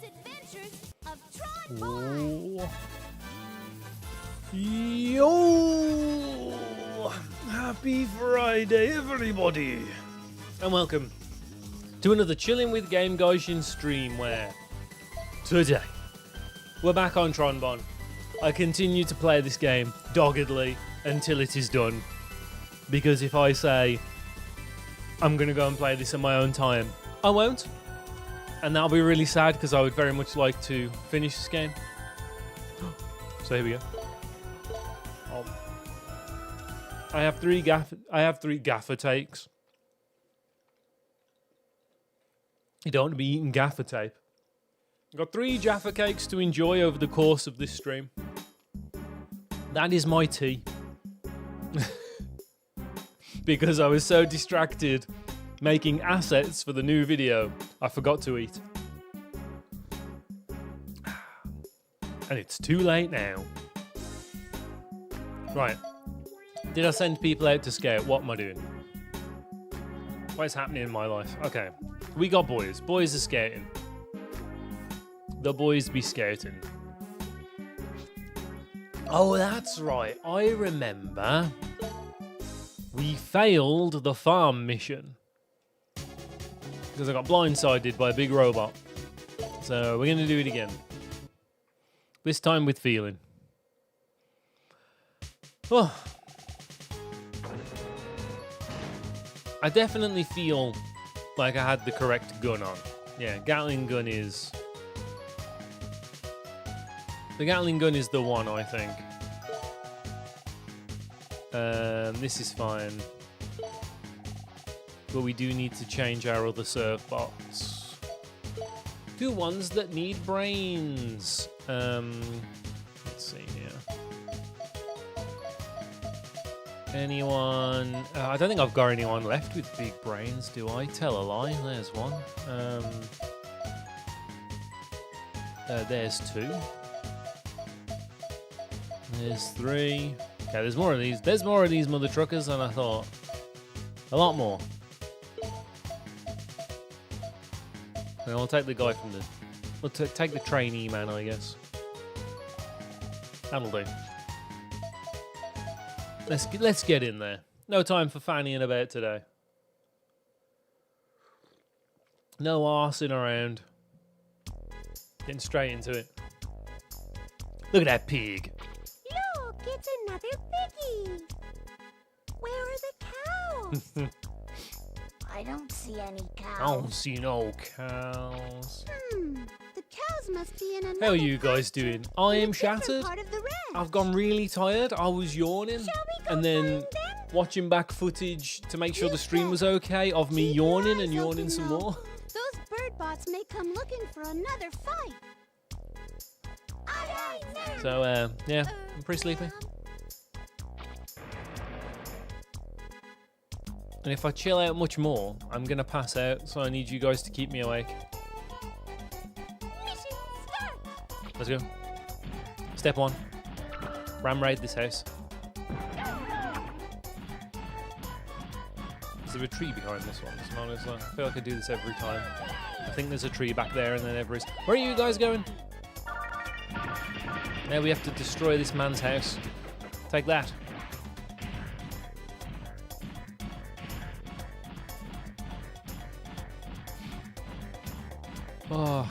Misadventures of Tron Bonne. Yo! Happy Friday, everybody! And welcome to another Chilling with Game Gaijin stream where today we're back on Tron Bonne. I continue to play this game doggedly until it is done. Because if I say I'm going to go and play this in my own time, I won't. And that'll be really sad because I would very much like to finish this game. So here we go. I have three gaffer takes. You don't want to be eating gaffer tape. I've got 3 Jaffa cakes to enjoy over the course of this stream. That is my tea. Because I was so distracted making assets for the new video, I forgot to eat. And it's too late now. Right. Did I send people out to skate? What am I doing? What is happening in my life? Okay. We got boys. Boys are skating. The boys be skating. Oh, that's right. I remember we failed the farm mission because I got blindsided by a big robot. So we're going to do it again. This time with feeling. Oh. I definitely feel like I had the correct gun on. Yeah, Gatling gun is... The Gatling gun is the one, I think. This is fine. But we do need to change our other servbots to ones that need brains. Let's see here. Anyone? I don't think I've got anyone left with big brains, do I? Tell a lie. There's one. There's 2. There's 3. Okay, there's more of these. There's more of these mother truckers than I thought. A lot more. And I'll take the guy from the... We'll take the trainee man, I guess. That'll do. Let's get in there. No time for fannying about today. No arsing around. Getting straight into it. Look at that pig. Look, it's another piggy. Where are the cows? I don't see any cows. I don't see no cows. The cows must be in another How are you guys pasture doing? I in a am different shattered. part of the ranch. I've gone really tired. I was yawning. Shall we go And then find them? watching back footage to make sure the stream Listen, was okay of me keep your yawning eyes and yawning open, some though. more. Those bird bots may come looking for another fight. So, yeah, I'm pretty sleepy. And if I chill out much more, I'm going to pass out, so I need you guys to keep me awake. Mission start. Let's go. Step 1. Ram raid this house. Is there a tree behind this one? It's not as I feel like I do this every time. I think there's a tree back there and there never is. Where are you guys going? Now we have to destroy this man's house. Take that. Oh.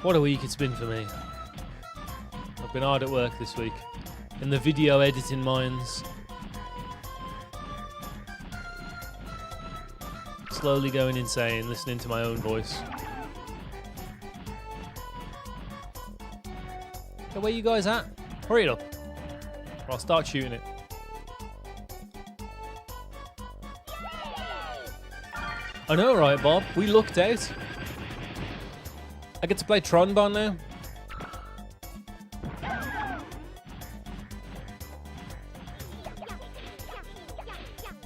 What a week it's been for me. I've been hard at work this week. In the video editing mines. Slowly going insane, listening to my own voice. So where you guys at? Hurry it up. Or I'll start shooting it. I know, right, Bob? We lucked out. I get to play Tron Bonne now.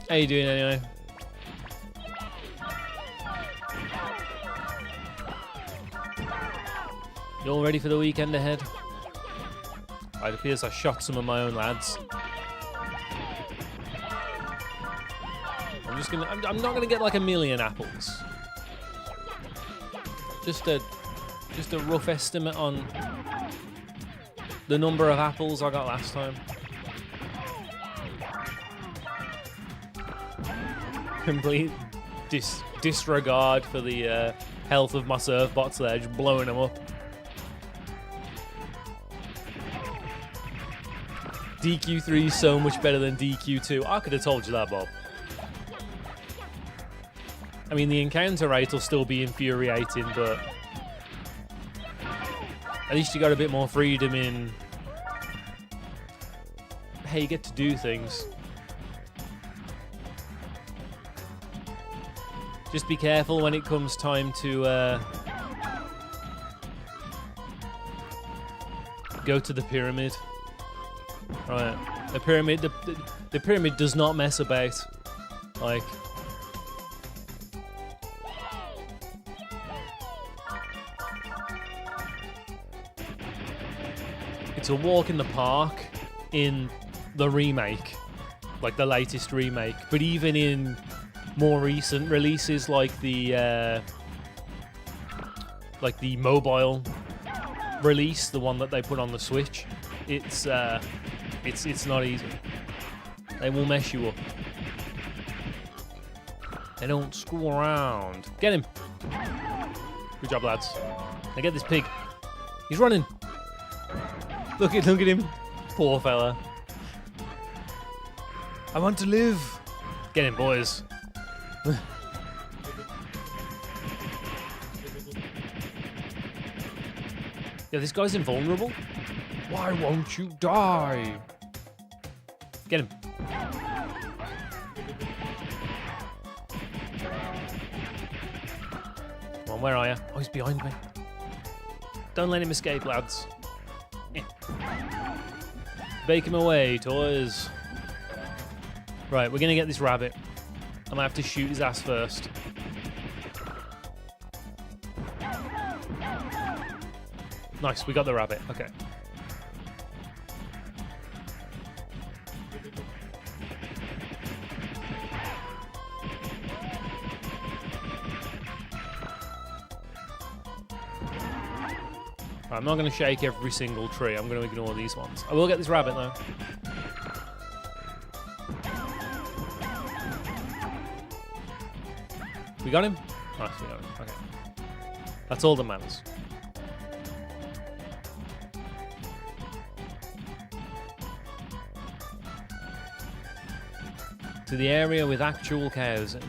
How you doing anyway? You all ready for the weekend ahead? It appears I shot some of my own lads. I'm not gonna get like a million apples. Just a rough estimate on the number of apples I got last time. Complete disregard for the health of my servbots there, just blowing them up. DQ3 is so much better than DQ2. I could have told you that, Bob. I mean, the encounter rate will still be infuriating, but at least you got a bit more freedom in how you get to do things. Just be careful when it comes time to go to the pyramid. Right, the pyramid does not mess about. Like, it's a walk in the park in the remake, like the latest remake. But even in more recent releases, like the mobile release, the one that they put on the Switch, it's not easy. They will mess you up. They don't screw around. Get him. Good job, lads. Now get this pig. He's running. Look at him. Poor fella. I want to live. Get him, boys. Yeah, this guy's invulnerable. Why won't you die? Get him. Come on, where are you? Oh, he's behind me. Don't let him escape, lads. Yeah. Bake him away, toys. Right, we're gonna get this rabbit. I'm gonna have to shoot his ass first. Nice, we got the rabbit. Okay. I'm not going to shake every single tree. I'm going to ignore these ones. I will get this rabbit, though. We got him? Nice, we got him. Okay. That's all that matters. To the area with actual cows in.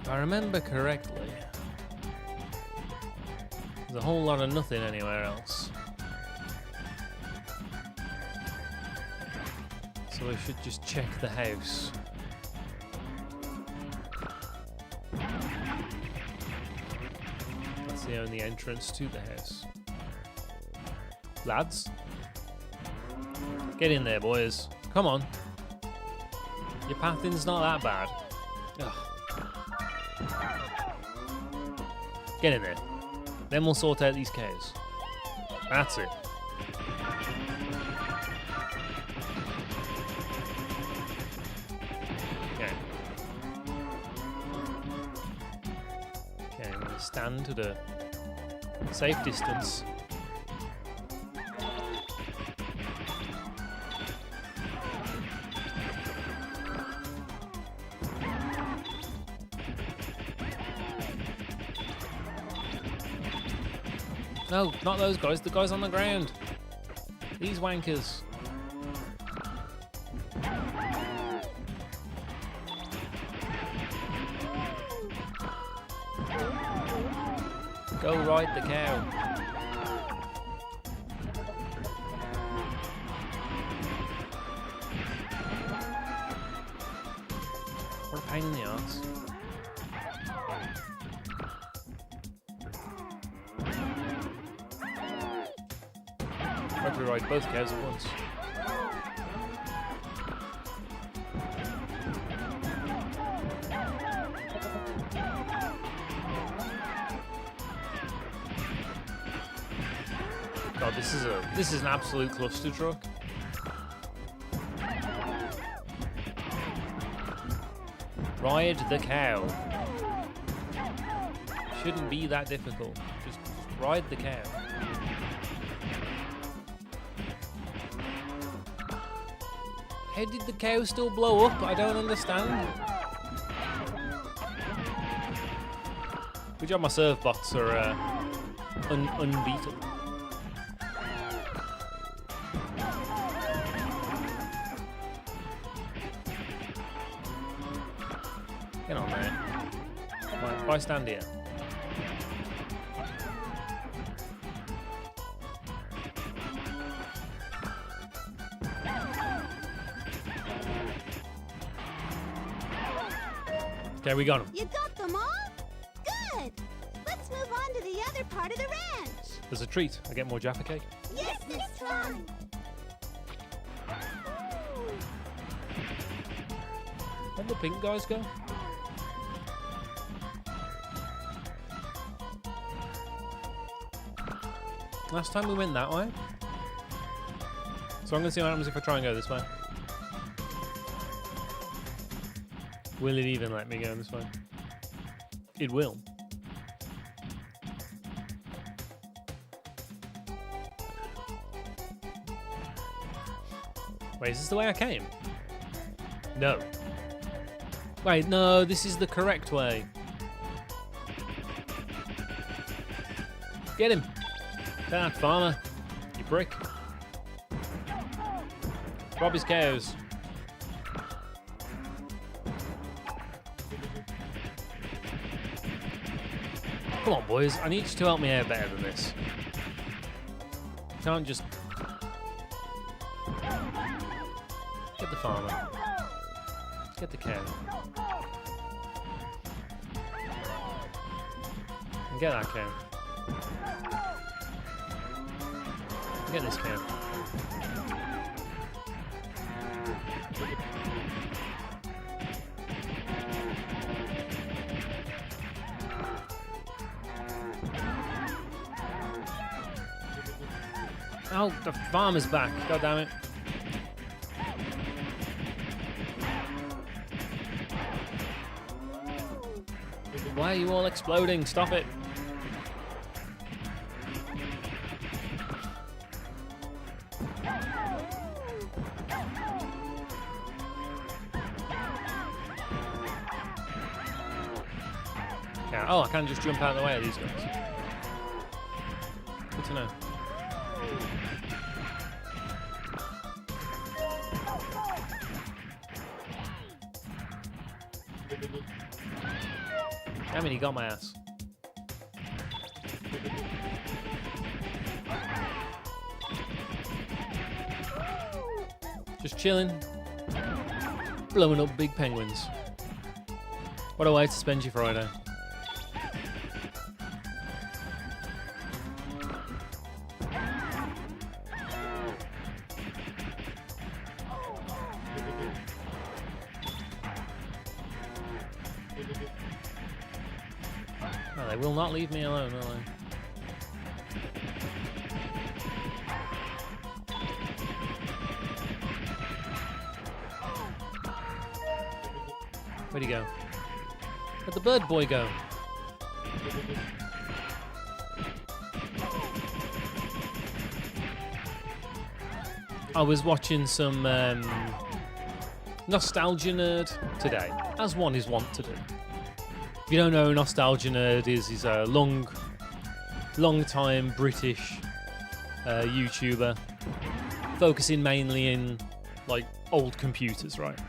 If I remember correctly, there's a whole lot of nothing anywhere else. So I should just check the house. That's the only entrance to the house. Lads, get in there, boys. Come on. Your pathing's not that bad. Ugh. Get in there. Then we'll sort out these cows. That's it. Okay. Okay, I'm gonna stand at a safe distance. No, not those guys. The guys on the ground. These wankers. Go ride the cow. What a pain in the arse. Probably ride both cows at once. God, this is an absolute cluster truck. Ride the cow. Shouldn't be that difficult. Just ride the cow. How did the cow still blow up? I don't understand. Good job my servbots are unbeatable. Get on there. Why stand here? Okay, we got him. You got them all? Good. Let's move on to the other part of the ranch. There's a treat. I get more Jaffa cake. Yes, Miss Tron. Where'd the pink guys go? Last time we went that way. So I'm going to see what happens if I try and go this way. Will it even let me go this way? It will. Wait, is this the way I came? No. Wait, no, this is the correct way. Get him! That farmer, you prick. Rob his cows. Come on, boys. I need you to help me out better than this. Can't just... Get the farmer. Get the cow. And get that cow. Get this cow. Oh, the farmer's back. God damn it. Why are you all exploding? Stop it. Yeah, oh, I can just jump out of the way of these guys. Good to know. I mean, he got my ass. Just chilling. Blowing up big penguins. What a way to spend your Friday. Oh, they will not leave me alone, will they? Where'd he go? Where'd the bird boy go? I was watching some Nostalgia Nerd today, as one is wont to do. If you don't know who Nostalgia Nerd is, he's a long-time British YouTuber, focusing mainly in like old computers, right?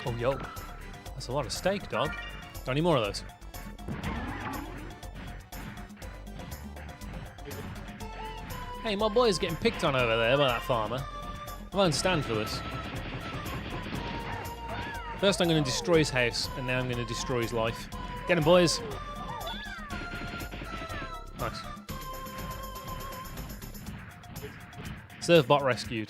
Oh, yo. That's a lot of steak, dog. Got any more of those? Hey, my boy's getting picked on over there by that farmer. I won't stand for this. First I'm going to destroy his house, and now I'm going to destroy his life. Get him, boys! Nice. Servbot rescued.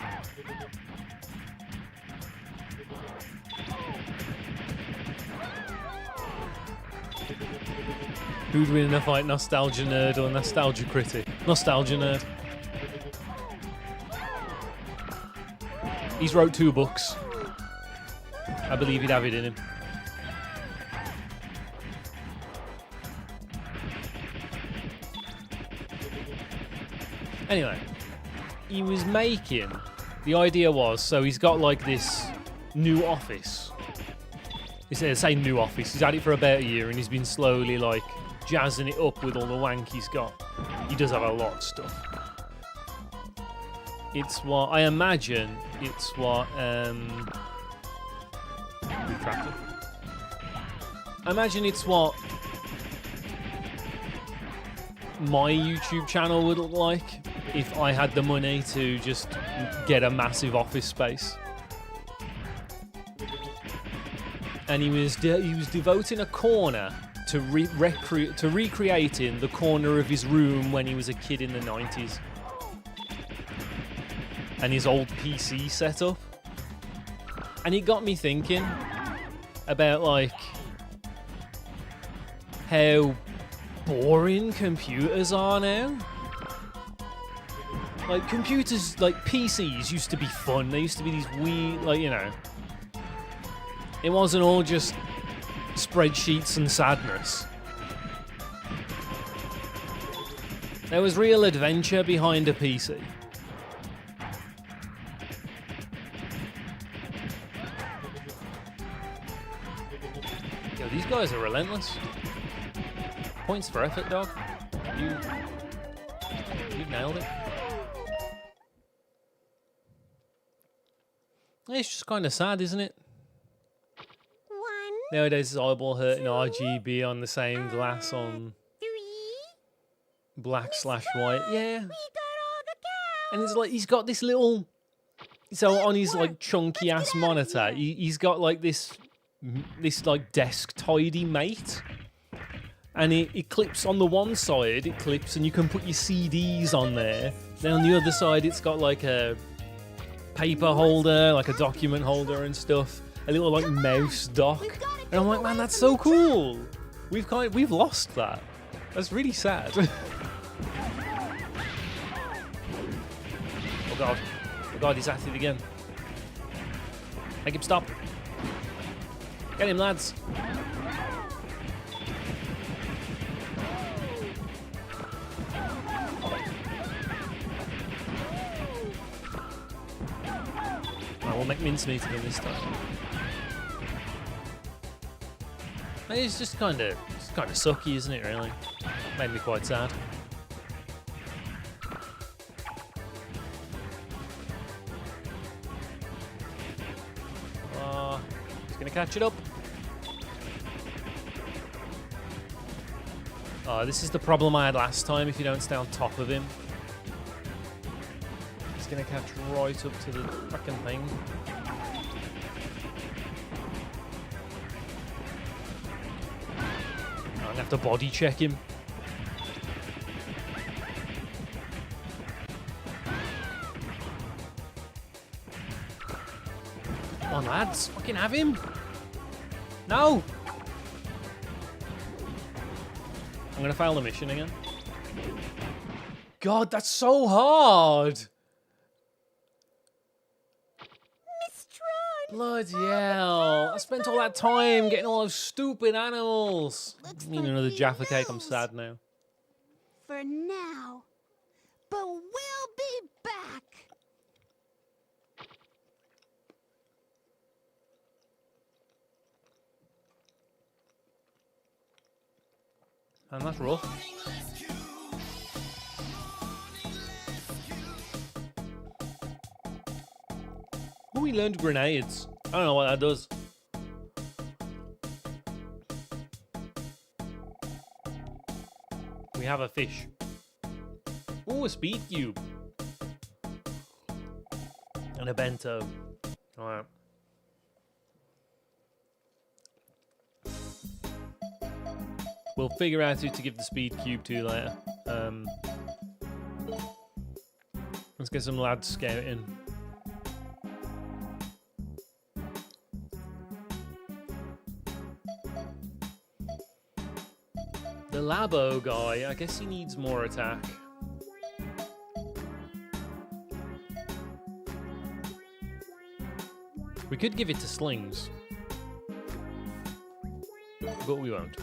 Who'd win in a fight, Nostalgia Nerd or Nostalgia Critic? Nostalgia Nerd. He's wrote 2 books. I believe he'd have it in him. Anyway, he was making... The idea was, so he's got like this new office. Say new office. He's had it for about a year and he's been slowly like jazzing it up with all the wank he's got. He does have a lot of stuff. It's what I imagine. It's what retracted. I imagine it's what my YouTube channel would look like if I had the money to just get a massive office space. And he was devoting a corner to recreating the corner of his room when he was a kid in the 90s. And his old PC setup. And it got me thinking about like how boring computers are now. Like computers, like PCs used to be fun. They used to be these weird, like, you know, it wasn't all just spreadsheets and sadness. There was real adventure behind a PC. Yo, these guys are relentless. Points for effort, dog. You nailed it. It's just kind of sad, isn't it? Nowadays, his eyeball hurting RGB on the same glass on black/white. Yeah. And it's like he's got this little. So on his like chunky ass monitor, he's got like this like desk tidy mate, and it clips on the one side. It clips, and you can put your CDs on there. Then on the other side, it's got like a paper holder, like a document holder and stuff. A little like mouse dock. And I'm like, man, that's so cool. We've lost that. That's really sad. Oh god. Oh god, he's at it again. Make him stop. Get him, lads. I will make mincemeat of him this time. It's just kind of sucky, isn't it? Really, made me quite sad. He's gonna catch it up. This is the problem I had last time. If you don't stay on top of him, he's gonna catch right up to the fucking thing. I'm gonna have to body check him. Come on, lads, fucking have him. No. I'm gonna fail the mission again. God, that's so hard. Bloody hell. I spent all that time getting all those stupid animals. Need another Jaffa cake, I'm sad now. For now. But we'll be back. And that's rough. Oh, we learned grenades. I don't know what that does. We have a fish. Oh, a speed cube. And a bento. Alright. We'll figure out who to give the speed cube to later. Let's get some lads scouting. The Labo guy, I guess he needs more attack. We could give it to slings. But we won't.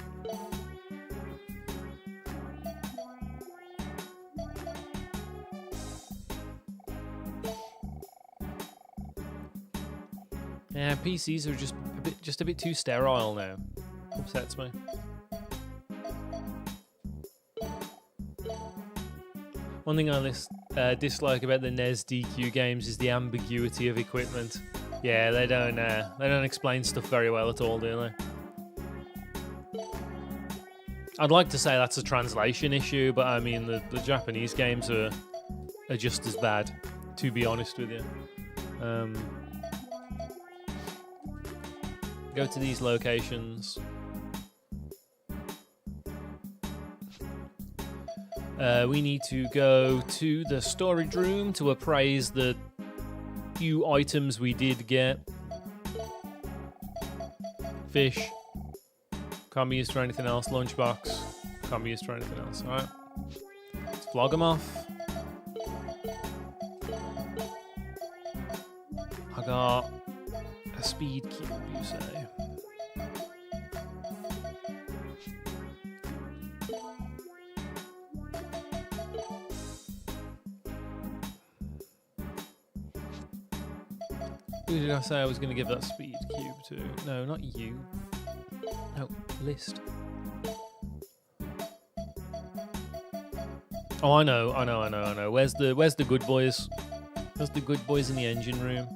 Yeah, PCs are just a bit too sterile now. Upsets me. One thing I dislike about the NES DQ games is the ambiguity of equipment. Yeah, they don't explain stuff very well at all, do they? I'd like to say that's a translation issue, but I mean the Japanese games are just as bad, to be honest with you. Go to these locations. We need to go to the storage room to appraise the few items we did get. Fish. Can't be used for anything else. Lunchbox. Can't be used for anything else. Alright. Let's flog them off. I got a speed cube, you say. Who did I say I was going to give that speed cube to? No, not you. No, list. Oh, I know. Where's the good boys? Where's the good boys in the engine room?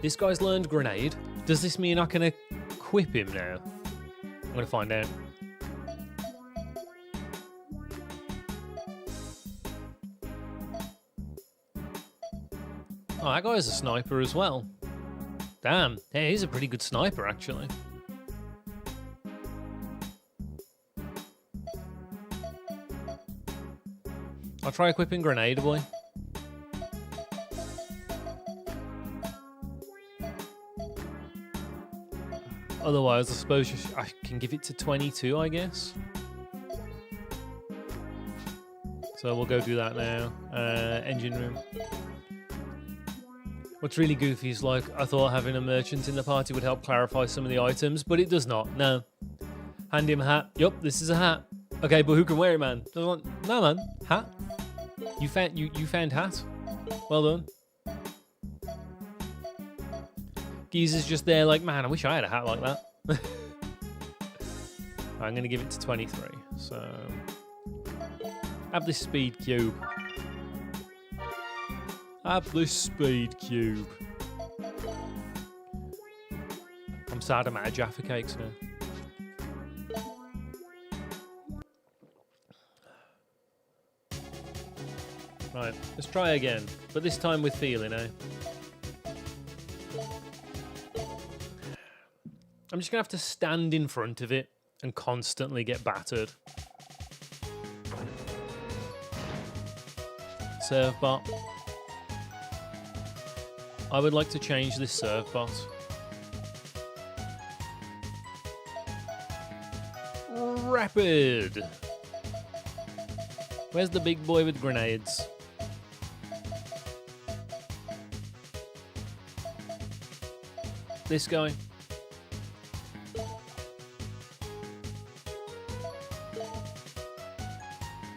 This guy's learned grenade. Does this mean I can equip him now? I'm going to find out. Oh, that guy's a sniper as well. Damn. Hey, he's a pretty good sniper, actually. I'll try equipping Grenade Boy. Otherwise, I suppose I can give it to 22, I guess. So we'll go do that now. Engine room. What's really goofy is, like, I thought having a merchant in the party would help clarify some of the items, but it does not. No. Hand him a hat. Yup, this is a hat. Okay, but who can wear it, man? No, man. Hat? You found hat? Well done. Geezer's just there like, man, I wish I had a hat like that. I'm going to give it to 23. So, have this speed cube. Have this speed cube. I'm sad I'm out of Jaffa cakes now. Right, let's try again, but this time with feeling, eh? I'm just going to have to stand in front of it and constantly get battered. Servbot. I would like to change this servbot. Rapid! Where's the big boy with grenades? This guy.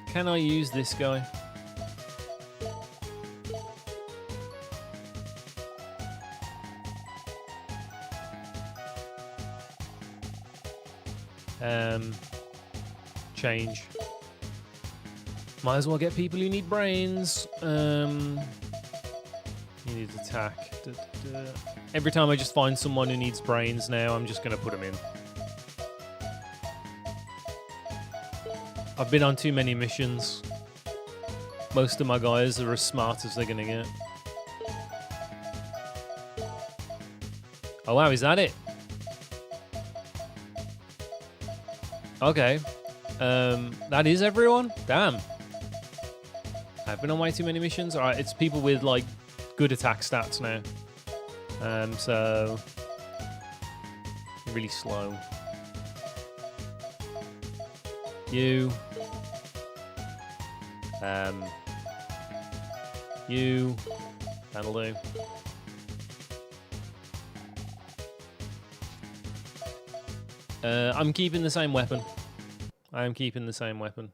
Can I use this guy? Change. Might as well get people who need brains. You need attack. Every time I just find someone who needs brains now, I'm just going to put them in. I've been on too many missions. Most of my guys are as smart as they're going to get. Oh wow, is that it? Okay. That is everyone? Damn. I've been on way too many missions. Alright, it's people with, like, good attack stats now. So really slow. You. You. That'll do. I'm keeping the same weapon. I am keeping the same weapon.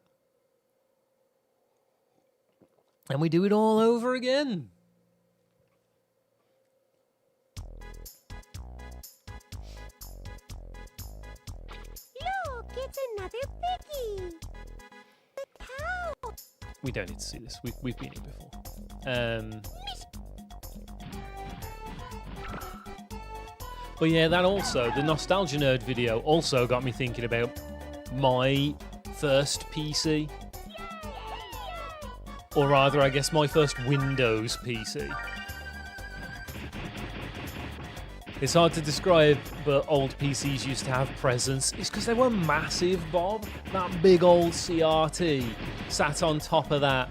And we do it all over again. Look, it's another piggy. The cow. We don't need to see this. We've been here before. But yeah, that also, the Nostalgia Nerd video also got me thinking about my first PC. Or rather, I guess my first Windows PC. It's hard to describe, but old PCs used to have presence. It's because they were massive, Bob. That big old CRT sat on top of that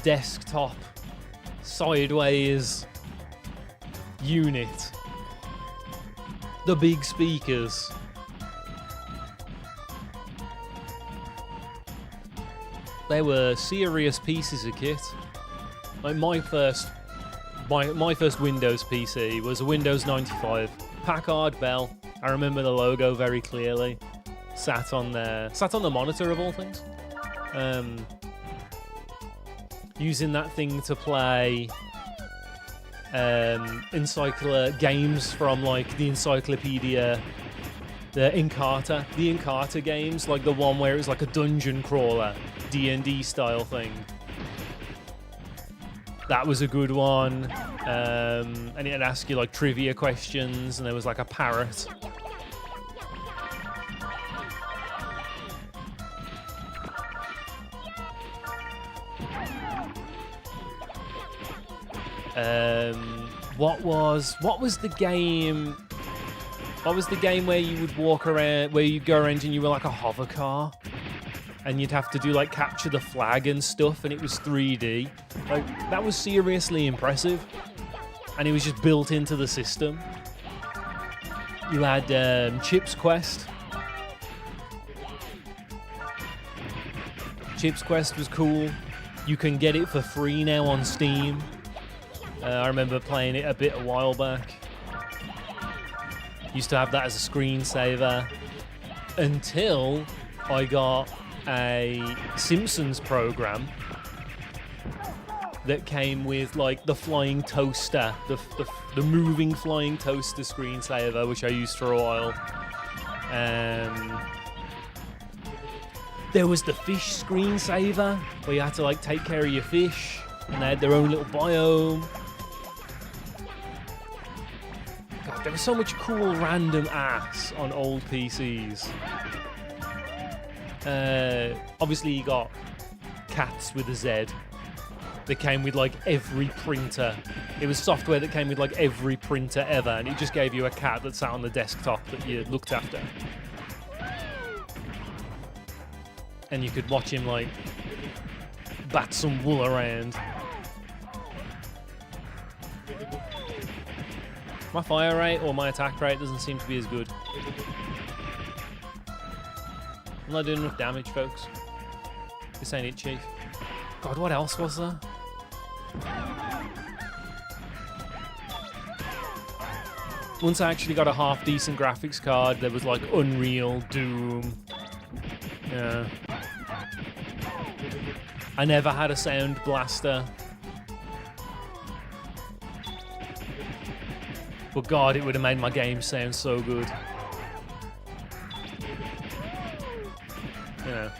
desktop sideways unit. The big speakers. They were serious pieces of kit. Like my first Windows PC was a Windows 95. Packard Bell. I remember the logo very clearly. Sat on the monitor of all things. Using that thing to play games from like the Encyclopedia, the Encarta games, like the one where it was like a dungeon crawler, D&D style thing. That was a good one. And it'd ask you like trivia questions, and there was like a parrot. What was the game? What was the game where you would walk around, where you'd go around and you were like a hover car, and you'd have to do like capture the flag and stuff, and it was 3D. Like that was seriously impressive, and it was just built into the system. You had Chip's Quest. Chip's Quest was cool. You can get it for free now on Steam. I remember playing it a while back. Used to have that as a screensaver until I got a Simpsons program that came with like the flying toaster, the moving flying toaster screensaver, which I used for a while. There was the fish screensaver where you had to like take care of your fish, and they had their own little biome. God, there was so much cool random ass on old PCs. Obviously you got Cats with a Z. That came with like every printer. It was software that came with like every printer ever, and it just gave you a cat that sat on the desktop that you looked after. And you could watch him like bat some wool around. My fire rate or my attack rate doesn't seem to be as good. I'm not doing enough damage, folks. This ain't it, Chief. God, what else was there? Once I actually got a half-decent graphics card, there was like Unreal, Doom. Yeah. I never had a sound blaster. But God, it would have made my game sound so good. You know,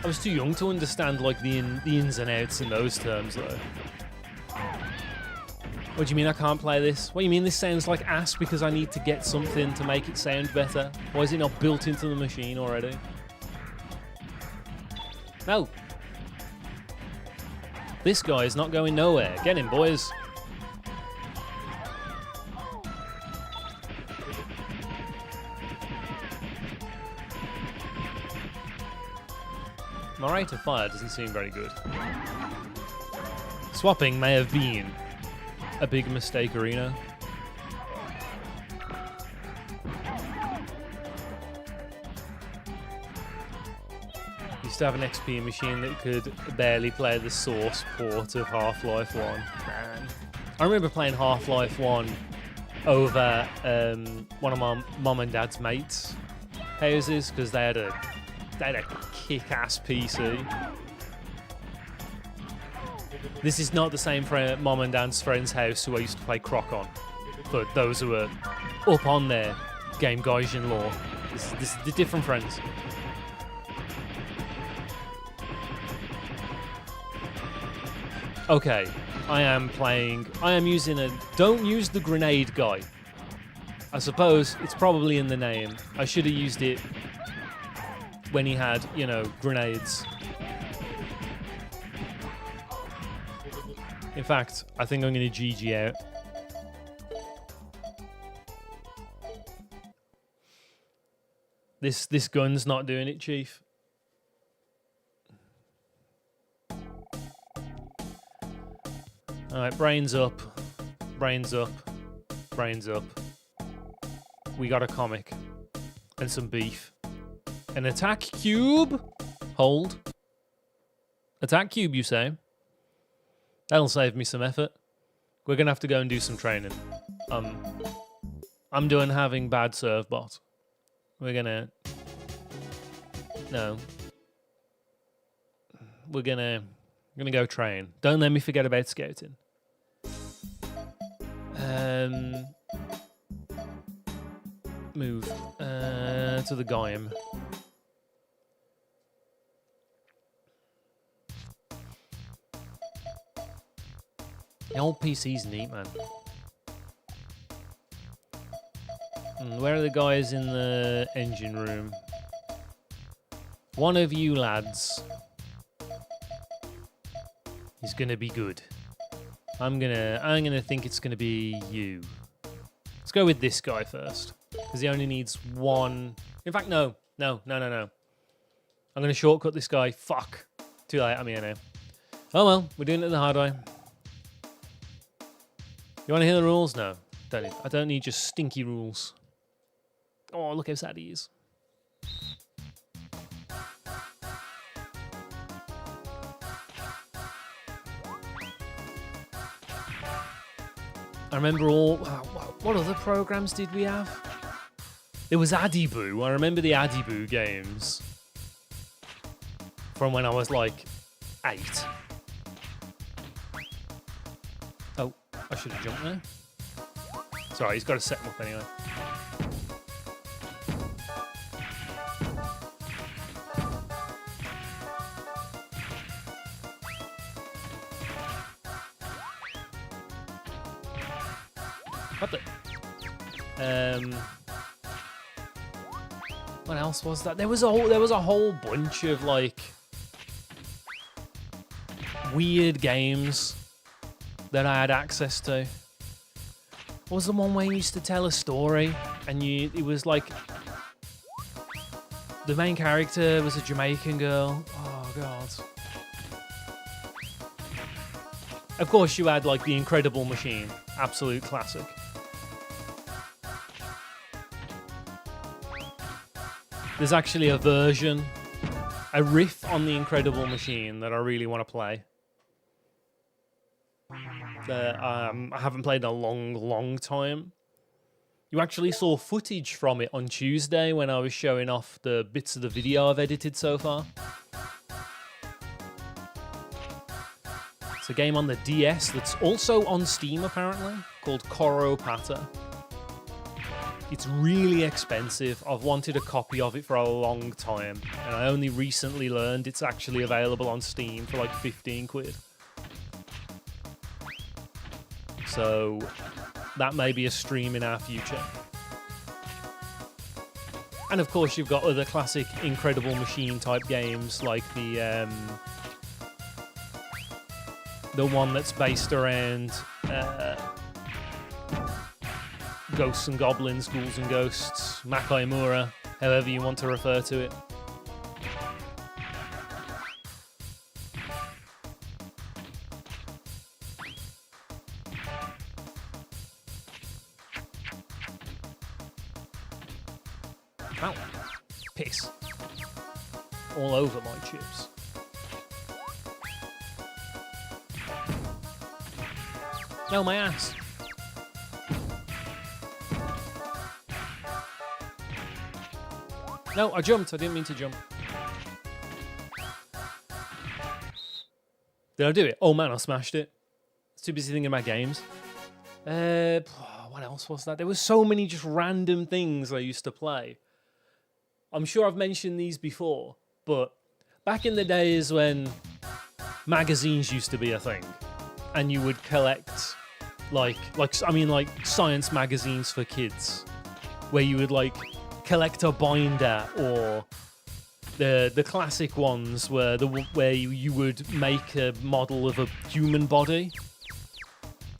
I was too young to understand like the ins and outs in those terms, though. What do you mean I can't play this? What do you mean this sounds like ass because I need to get something to make it sound better? Why is it not built into the machine already? No. This guy is not going nowhere. Get him, boys. My rate of fire doesn't seem very good. Swapping may have been a big mistake, Arena. used to have an XP machine that could barely play the source port of Half-Life 1. Man. I remember playing Half-Life 1 over one of my mum and dad's mates' houses because they had a kick-ass PC. This is not the same for mum and dad's friend's house who I used to play Croc on. For those who are up on their game Gaijin lore, this is the different friends. Okay, I am using a don't use the grenade guy. I suppose it's probably in the name. I should have used it when he had, you know, grenades. In fact, I think I'm going to GG out. This gun's not doing it, Chief. Alright, brains up. Brains up. Brains up. We got a comic. And some beef. An attack cube? Hold. Attack cube, you say? That'll save me some effort. We're gonna have to go and do some training. I'm doing having bad servbot. We're gonna... No. We're gonna go train. Don't let me forget about scouting. Move to the Gaim. The old PC's neat, man. Where are the guys in the engine room? One of you lads is gonna be good. I'm gonna think it's gonna be you. Let's go with this guy first, because he only needs one. In fact, no. I'm gonna shortcut this guy. Fuck. Too late. I'm here now. Oh well, we're doing it the hard way. You want to hear the rules? No, I don't need just stinky rules. Oh, look how sad he is. I remember what other programs did we have? There was Adiboo. I remember the Adiboo games from when I was like 8. Oh, I should have jumped there. Sorry, he's got to set him up anyway. What the? What else was that? There was a whole bunch of like weird games that I had access to. What was the one where you used to tell a story and it was like the main character was a Jamaican girl? Oh god. Of course you had like the Incredible Machine, absolute classic. There's actually a version, a riff on the Incredible Machine that I really want to play. I haven't played in a long time. You actually saw footage from it on Tuesday when I was showing off the bits of the video I've edited so far. It's a game on the DS that's also on Steam apparently, called Koro Pata. It's really expensive. I've wanted a copy of it for a long time, and I only recently learned it's actually available on Steam for like 15 quid. So that may be a stream in our future. And of course you've got other classic Incredible Machine type games like the one that's based around Ghosts and Goblins, Ghouls and Ghosts, Makaimura, however you want to refer to it. Ow. Piss. all over my chips. No, my ass. No, I jumped. I didn't mean to jump. Did I do it? Oh man, I smashed it. I was too busy thinking about games. What else was that? There were so many just random things I used to play. I'm sure I've mentioned these before, but back in the days when magazines used to be a thing, and you would collect like science magazines for kids, where you would like collect a binder, or the classic ones where you would make a model of a human body.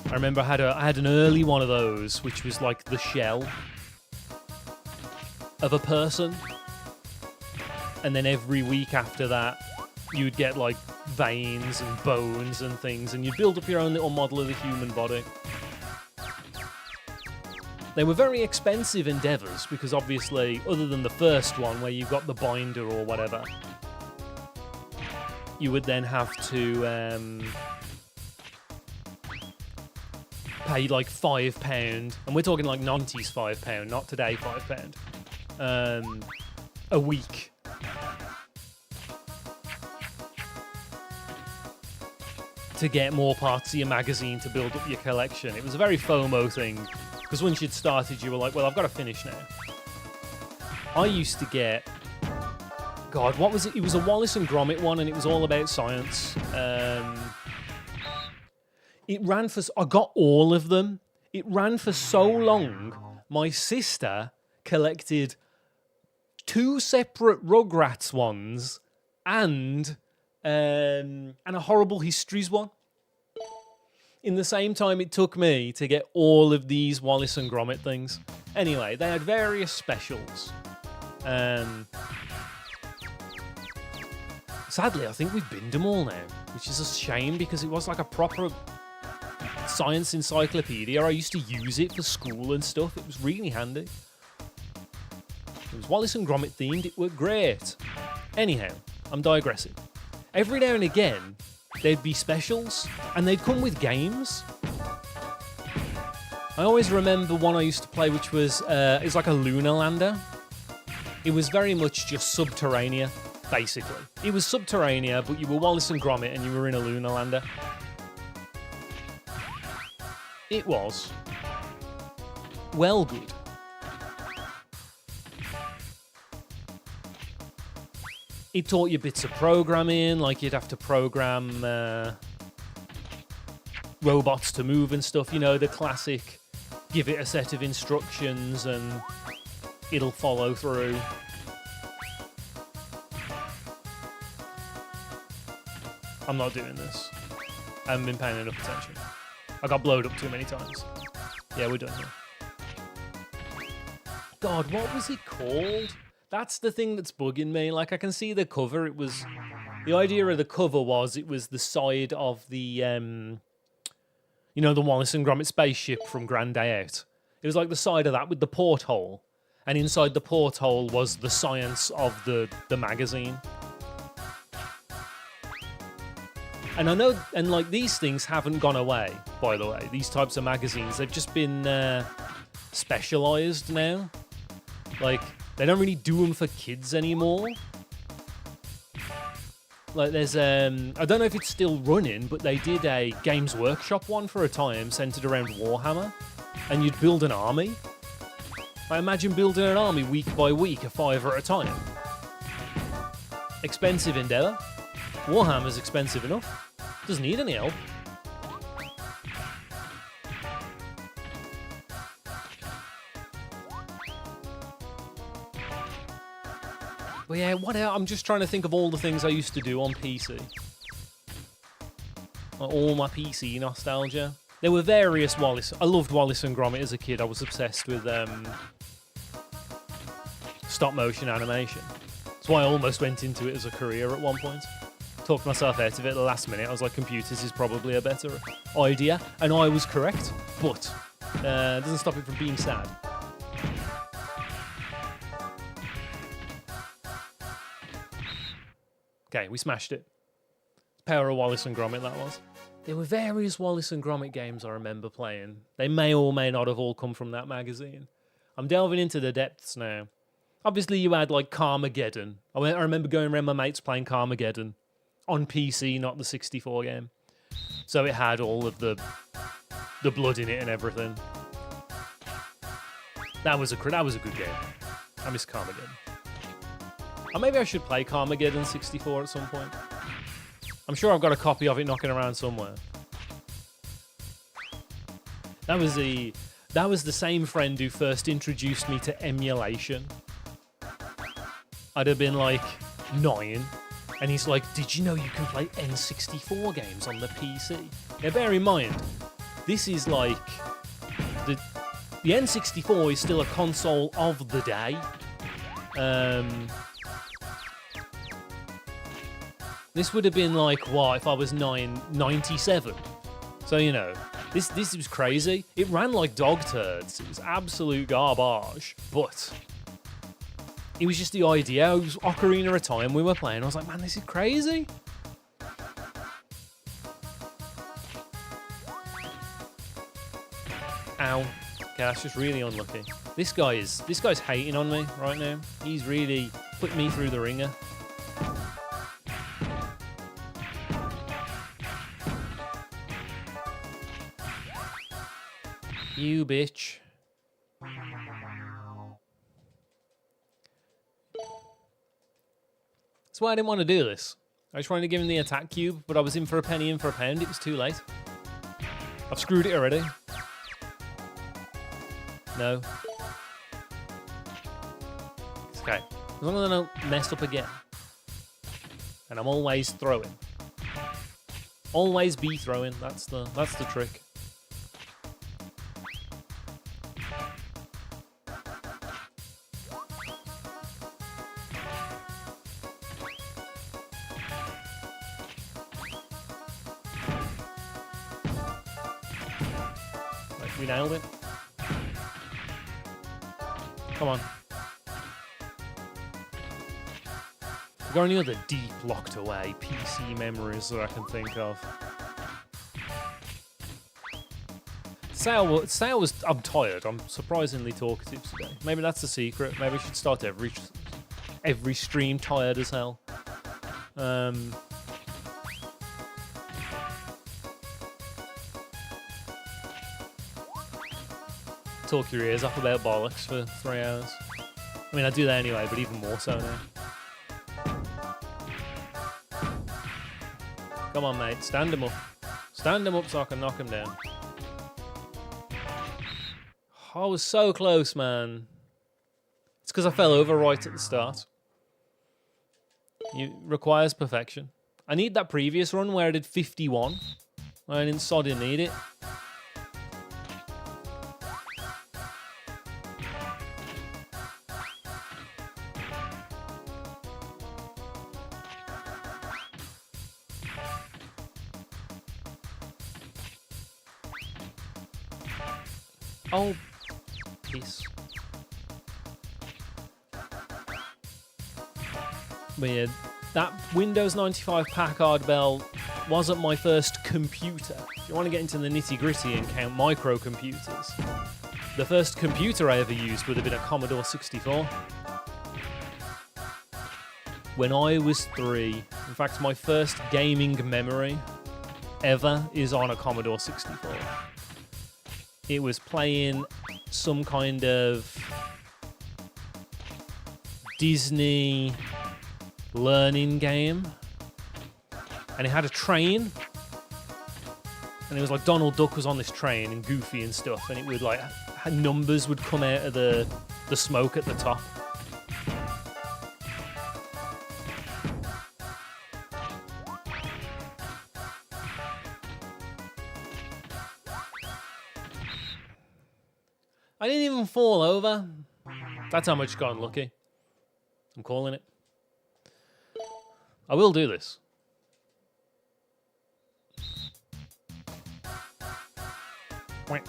I remember I had an early one of those, which was like the shell of a person. And then every week after that, you'd get like veins and bones and things, and you'd build up your own little model of the human body. They were very expensive endeavours because obviously, other than the first one where you got the binder or whatever, you would then have to pay like £5, and we're talking like 90s £5, not today £5, a week. To get more parts of your magazine to build up your collection. It was a very FOMO thing, because once you'd started, you were like, well, I've got to finish now. I used to get... God, what was it? It was a Wallace and Gromit one, and it was all about science. It ran for... I got all of them. It ran for so long, my sister collected 2 separate Rugrats ones and a Horrible Histories one. In the same time it took me to get all of these Wallace and Gromit things. Anyway, they had various specials. Sadly, I think we've binned them all now, which is a shame because it was like a proper science encyclopedia. I used to use it for school and stuff. It was really handy. It was Wallace and Gromit themed. It worked great. Anyhow, I'm digressing. Every now and again, there'd be specials, and they'd come with games. I always remember one I used to play, which was it's like a lunar lander. It was very much just Subterranea, basically. It was Subterranea, but you were Wallace and Gromit, and you were in a lunar lander. It was well good. It taught you bits of programming, like you'd have to program robots to move and stuff. You know, the classic, give it a set of instructions and it'll follow through. I'm not doing this. I haven't been paying enough attention. I got blowed up too many times. Yeah, we're done here. God, what was it called? That's the thing that's bugging me. Like, I can see the cover. It was... The idea of the cover was it was the side of the, you know, the Wallace and Gromit spaceship from Grand Day Out. It was like the side of that with the porthole. And inside the porthole was the science of the magazine. And I know, and like, these things haven't gone away, by the way. These types of magazines, they've just been specialised now. Like... They don't really do them for kids anymore. Like, there's, I don't know if it's still running, but they did a Games Workshop one for a time centered around Warhammer, and you'd build an army. I imagine building an army week by week, a £5 at a time. Expensive endeavour. Warhammer's expensive enough. Doesn't need any help. But yeah, what else? I'm just trying to think of all the things I used to do on PC. Like all my PC nostalgia. There were various Wallace. I loved Wallace and Gromit as a kid. I was obsessed with stop motion animation. That's why I almost went into it as a career at one point. Talked myself out of it at the last minute. I was like, computers is probably a better idea. And I was correct. But it doesn't stop it from being sad. Okay, we smashed it. Power of Wallace and Gromit, that was. There were various Wallace and Gromit games I remember playing. They may or may not have all come from that magazine. I'm delving into the depths now. Obviously, you had like Carmageddon. I remember going around my mates playing Carmageddon on PC, not the 64 game. So it had all of the blood in it and everything. That was a good game. I miss Carmageddon. Or maybe I should play Carmageddon 64 at some point. I'm sure I've got a copy of it knocking around somewhere. That was the same friend who first introduced me to emulation. I'd have been like 9, and he's like, "Did you know you can play N64 games on the PC?" Now bear in mind, this is like the N64 is still a console of the day. This would have been like, what, if I was 97? So, you know, this was crazy. It ran like dog turds. It was absolute garbage. But it was just the idea. It was Ocarina of Time we were playing. I was like, man, this is crazy. Ow. Okay, that's just really unlucky. This guy's hating on me right now. He's really put me through the ringer. You bitch. That's why I didn't want to do this. I was trying to give him the attack cube, but I was in for a penny, in for a pound. It was too late. I've screwed it already. No. It's okay. As long as I don't mess up again. And I'm always throwing. Always be throwing. That's the trick. Right, we nailed it. Come on. Are there any other deep locked away PC memories that I can think of? I'm tired. I'm surprisingly talkative today. Maybe that's the secret. Maybe I should start every stream tired as hell. Talk your ears off about bollocks for 3 hours. I mean, I do that anyway, but even more so now. Come on, mate. Stand him up. Stand him up so I can knock him down. I was so close, man. It's because I fell over right at the start. It requires perfection. I need that previous run where I did 51. I didn't sod need it. Oh, peace. But yeah, that Windows 95 Packard Bell wasn't my first computer. If you want to get into the nitty-gritty and count microcomputers, the first computer I ever used would have been a Commodore 64. When I was 3, in fact, my first gaming memory ever is on a Commodore 64. It was playing some kind of Disney learning game. And it had a train. And it was like Donald Duck was on this train and Goofy and stuff. And it would like, numbers would come out of the smoke at the top. I didn't even fall over. That's how much got unlucky. I'm calling it. I will do this. Wait.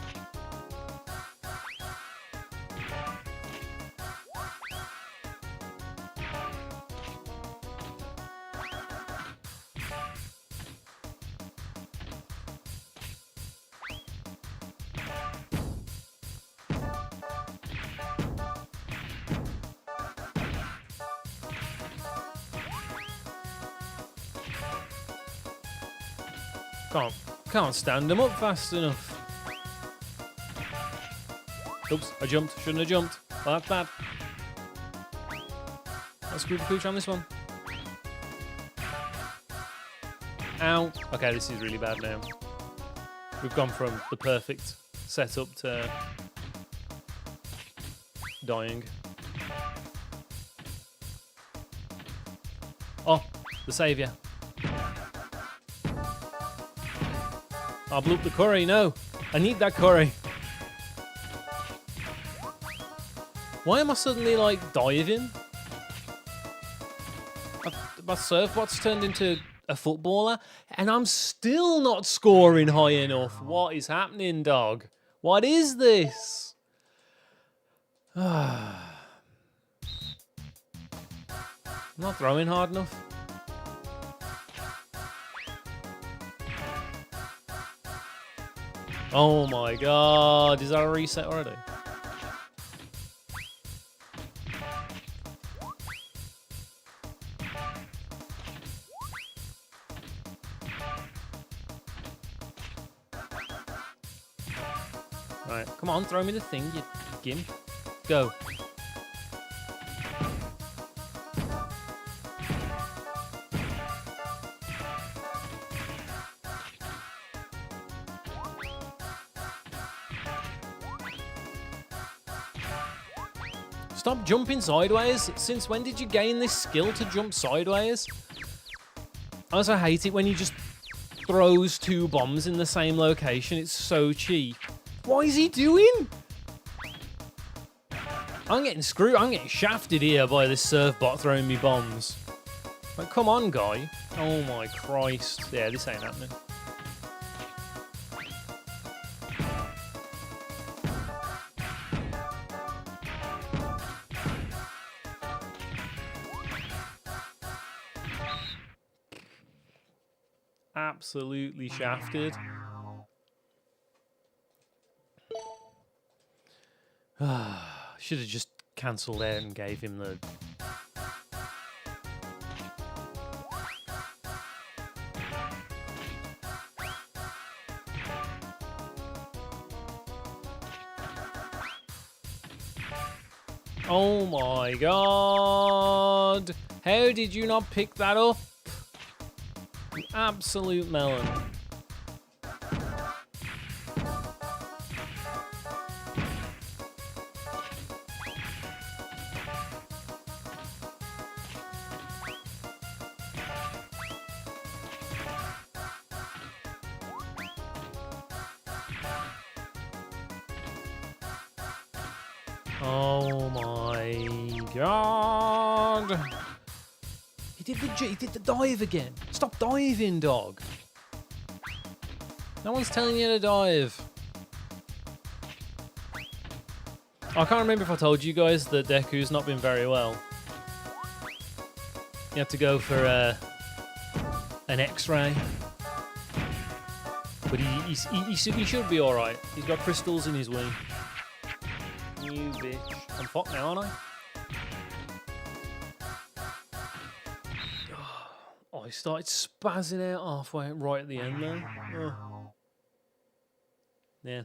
Can't stand them up fast enough. Oops, I jumped. Shouldn't have jumped. Well, that's bad. Let's screw the pooch on this one. Ow. Okay, this is really bad now. We've gone from the perfect setup to dying. Oh, the saviour. I blew up the curry, no. I need that curry. Why am I suddenly, like, diving? My servbot's turned into a footballer, and I'm still not scoring high enough. What is happening, dog? What is this? I'm not throwing hard enough. Oh my god, is that a reset already? Right, come on, throw me the thing, you gimp. Go. Stop jumping sideways. Since when did you gain this skill to jump sideways? I also hate it when he just throws two bombs in the same location. It's so cheap. What is he doing? I'm getting screwed. I'm getting shafted here by this servbot throwing me bombs. Like, come on, guy. Oh my Christ. Yeah, this ain't happening. Absolutely shafted. Should have just cancelled it and gave him the... Oh my god! How did you not pick that up? You absolute melon. Oh my god! He did the dive again. Stop diving, dog. No one's telling you to dive. I can't remember if I told you guys that Deku's not been very well. You have to go for an X-ray. But he should be alright. He's got crystals in his wing. You bitch. I'm fucked now, aren't I? Oh, he started spazzing out halfway, right at the end there. Oh. Yeah.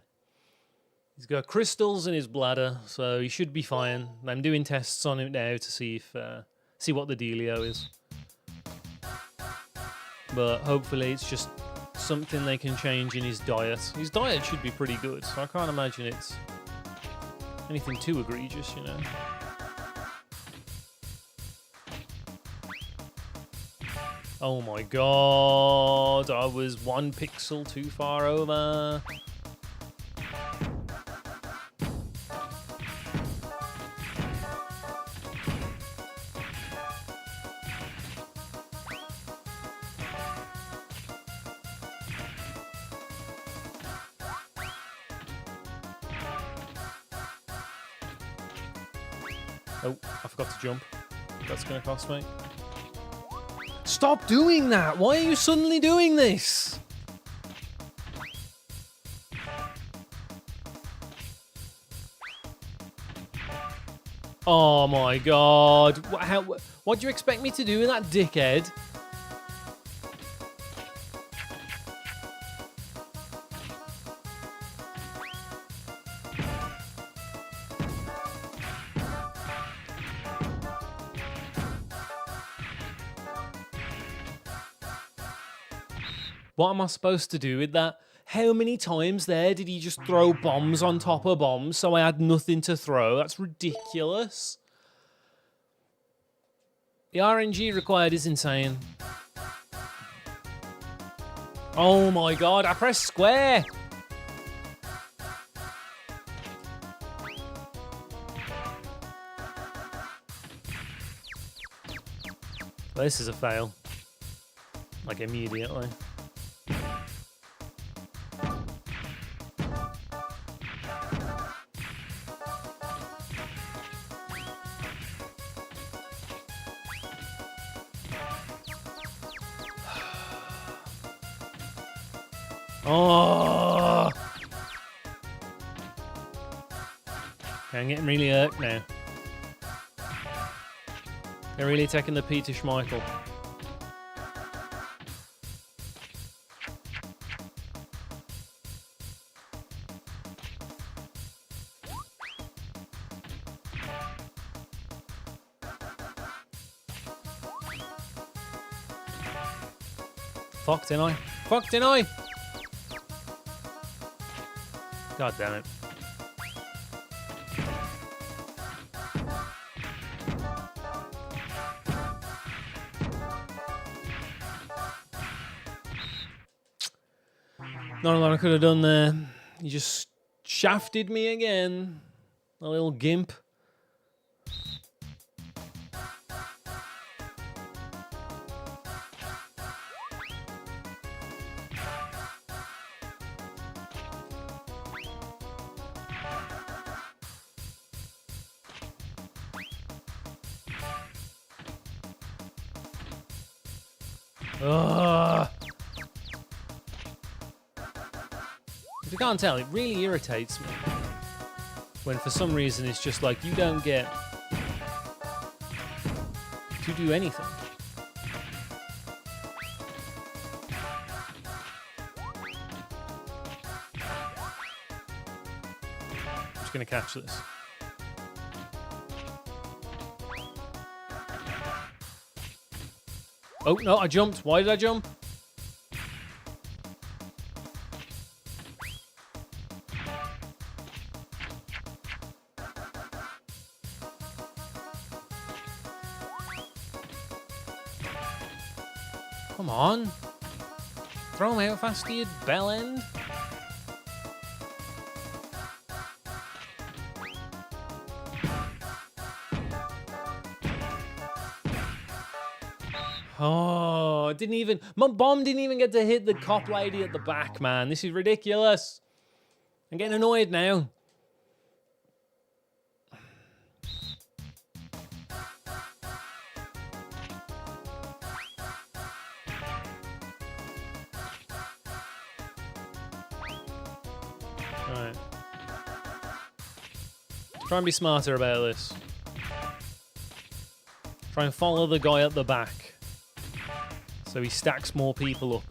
He's got crystals in his bladder, so he should be fine. I'm doing tests on him now to see if see what the dealio is. But hopefully it's just something they can change in his diet. His diet should be pretty good, so I can't imagine it's anything too egregious, you know. Oh my god, I was 1 pixel too far over. Oh, I forgot to jump. That's going to cost me. Stop doing that! Why are you suddenly doing this? Oh my god. What do you expect me to do with that, dickhead? What am I supposed to do with that? How many times there did he just throw bombs on top of bombs so I had nothing to throw? That's ridiculous. The RNG required is insane. Oh my god, I pressed square! This is a fail. Like, immediately. Oh! Okay, I'm getting really irked now. They're really taking the Peter Schmeichel. Fuck, didn't I? Fuck, didn't I? God damn it. Not a lot I could have done there. You just shafted me again. A little gimp. Ugh. If you can't tell, it really irritates me when for some reason it's just like you don't get to do anything. I'm just gonna catch this. Oh no, I jumped. Why did I jump? Come on. Throw him out faster, you bell end. Oh, didn't even... My bomb didn't even get to hit the cop lady at the back, man. This is ridiculous. I'm getting annoyed now. Alright. Try and be smarter about this. Try and follow the guy at the back, so he stacks more people up.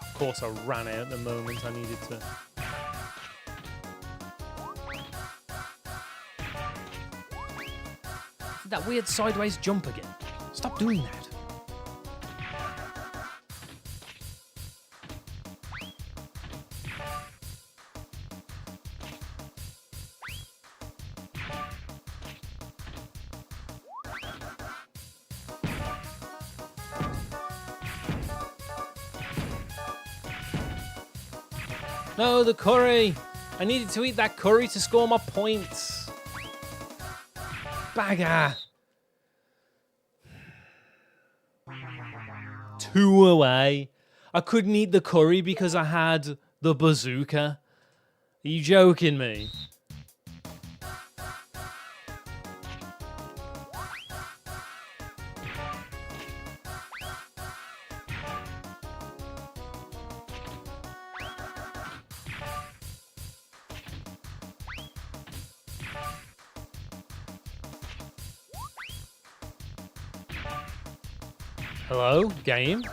Of course I ran out the moment I needed to. That weird sideways jump again. Stop doing that. No, the curry! I needed to eat that curry to score my points. Bagger! 2 away. I couldn't eat the curry because I had the bazooka. Are you joking me? Hello, game?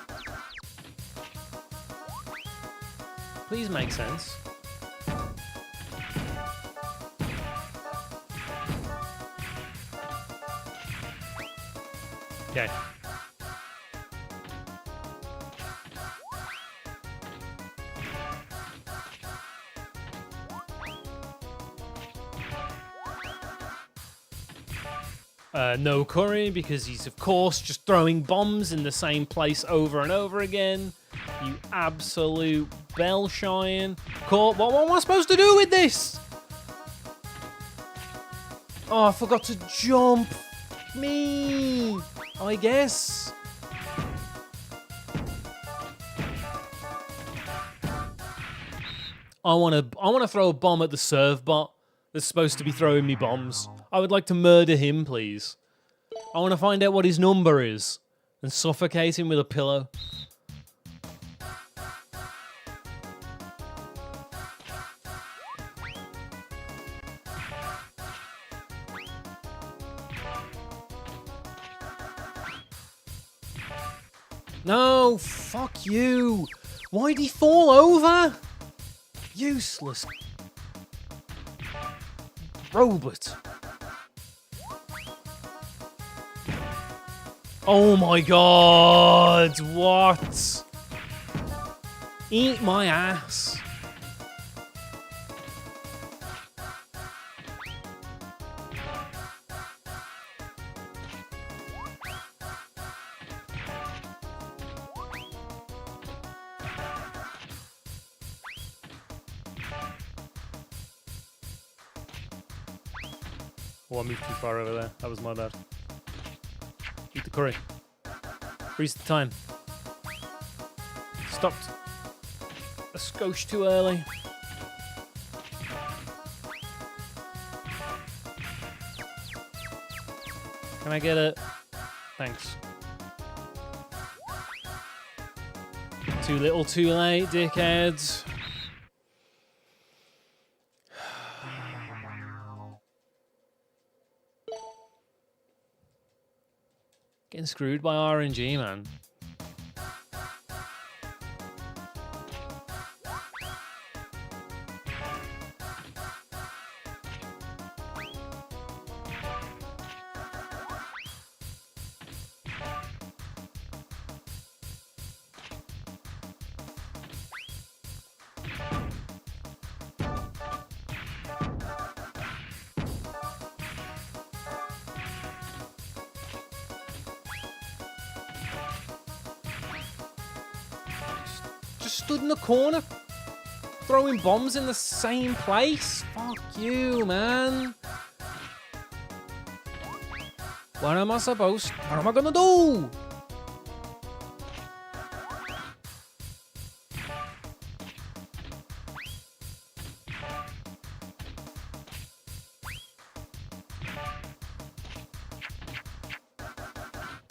Please make sense. Okay. No curry, because he's, of course, just throwing bombs in the same place over and over again. You absolute bell-shine. What am I supposed to do with this? Oh, I forgot to jump. Me, I guess. I wanna throw a bomb at the servbot that's supposed to be throwing me bombs. I would like to murder him, please. I want to find out what his number is and suffocate him with a pillow. No, fuck you. Why'd he fall over? Useless robot. Oh my god, what? Eat my ass. Oh, I moved too far over there. That was my bad. Eat the curry. Freeze the time. Stopped a skosh too early. Can I get it? Thanks. Too little, too late, dickheads. Getting screwed by RNG, man. Stood in the corner throwing bombs in the same place. Fuck you, man. What am I gonna do?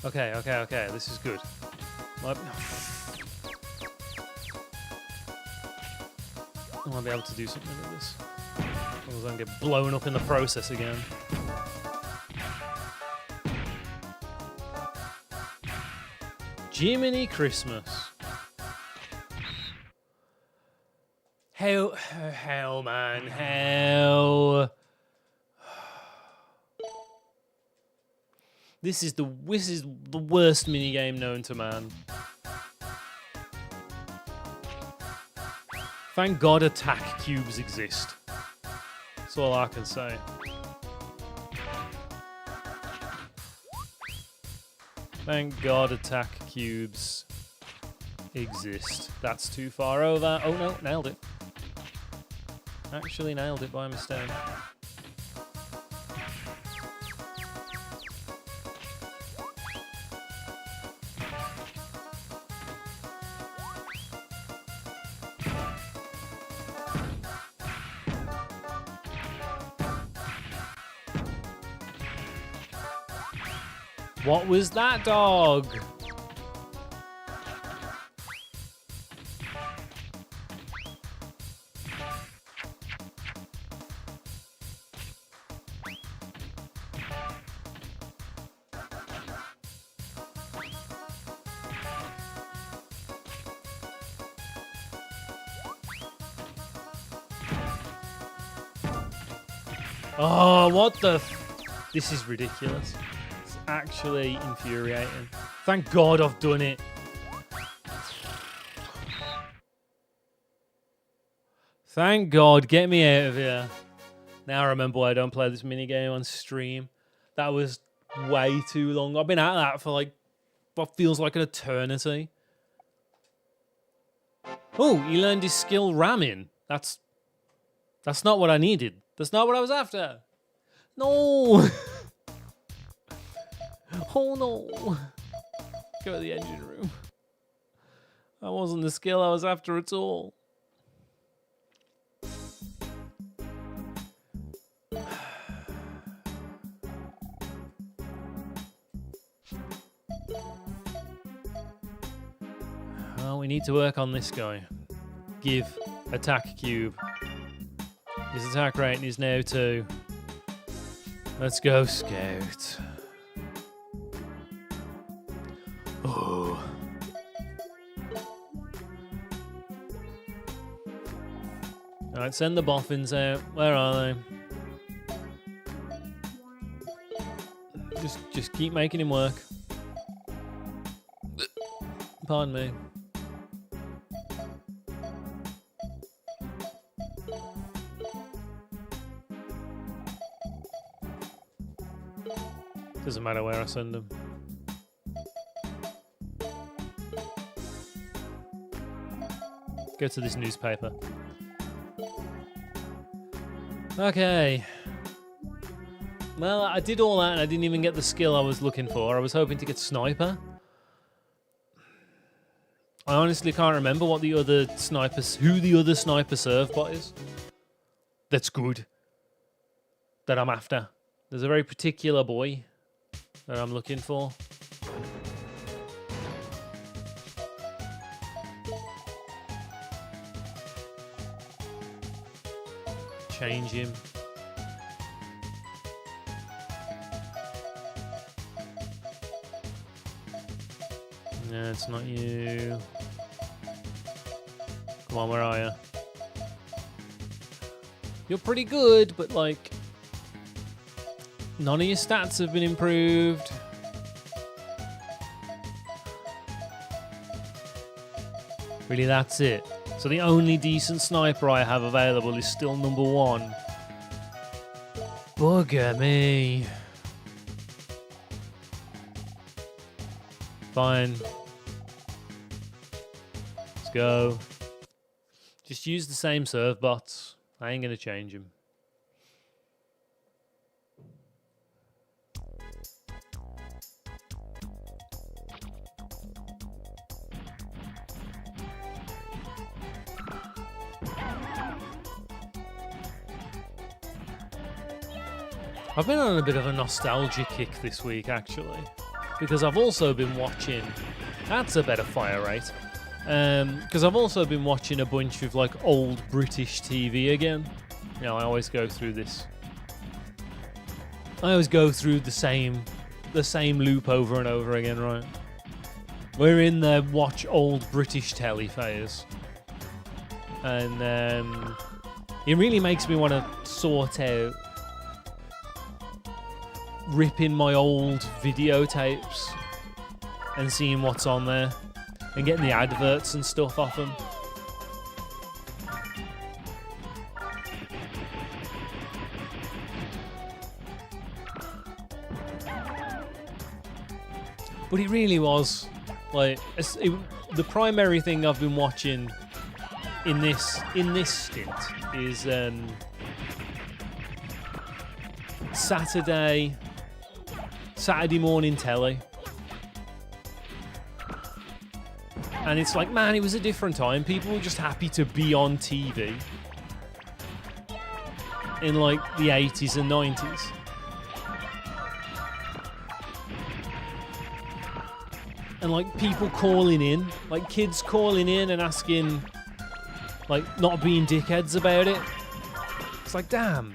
Okay, this is good. I might be able to do something with this. As long as I don't get blown up in the process again. Jiminy Christmas. Hell, man, hell. This is the worst minigame known to man. Thank God attack cubes exist. That's all I can say. Thank God attack cubes exist. That's too far over. Oh no, nailed it. Actually nailed it by mistake. What was that, dog? Oh, what the... This is ridiculous. actually infuriating. Thank God I've done it. Thank God, get me out of here. Now I remember why I don't play this minigame on stream. That was way too long. I've been at that for like what feels like an eternity. Oh, he learned his skill ramming. That's not what I needed. That's not what I was after. No. Oh no. Go to the engine room. That wasn't the skill I was after at all. Well, we need to work on this guy. Give attack cube. His attack rating is now 2. Let's go, Scout. Oh. Alright, send the boffins out. Where are they? Just keep making him work. Pardon me. Doesn't matter where I send them. Go to this newspaper. Okay. Well, I did all that and I didn't even get the skill I was looking for. I was hoping to get sniper. I honestly can't remember what the other snipers, who the other sniper servbot is. That's good. That I'm after. There's a very particular boy that I'm looking for. Change him. No, it's not you. Come on, where are you? You're pretty good, but like, none of your stats have been improved. Really, that's it. So the only decent sniper I have available is still number 1. Bugger me. Fine. Let's go. Just use the same servbots. I ain't gonna change them. I've been on a bit of a nostalgia kick this week, actually, because I've also been watching... That's a better fire rate. Because I've also been watching a bunch of, like, old British TV again. You know, I always go through this. I always go through the same loop over and over again, right? We're in the watch old British telly phase. And it really makes me want to sort out ripping my old videotapes and seeing what's on there and getting the adverts and stuff off them. But it really was like the primary thing I've been watching in this stint is Saturday morning telly. And it's like, man, it was a different time. People were just happy to be on TV in like the 80s and 90s. And like people calling in, like kids calling in and asking, like, not being dickheads about it. It's like, damn.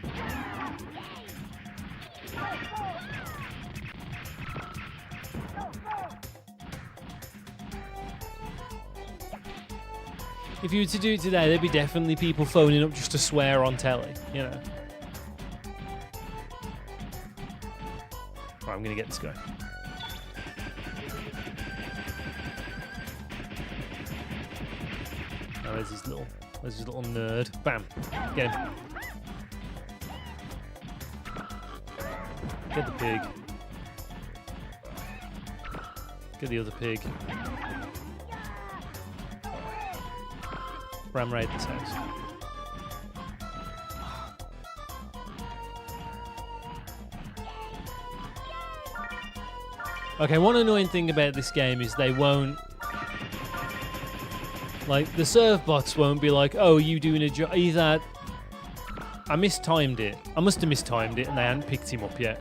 If you were to do it today, there'd be definitely people phoning up just to swear on telly, you know. Right, I'm gonna get this guy. Oh, there's his little nerd. Bam. Get him. Get the pig. Get the other pig. Ram raid this house. Okay, one annoying thing about this game is they won't... Like, the servbots won't be like, oh, you doing a job... Either... I mistimed it. I must have mistimed it and they hadn't picked him up yet.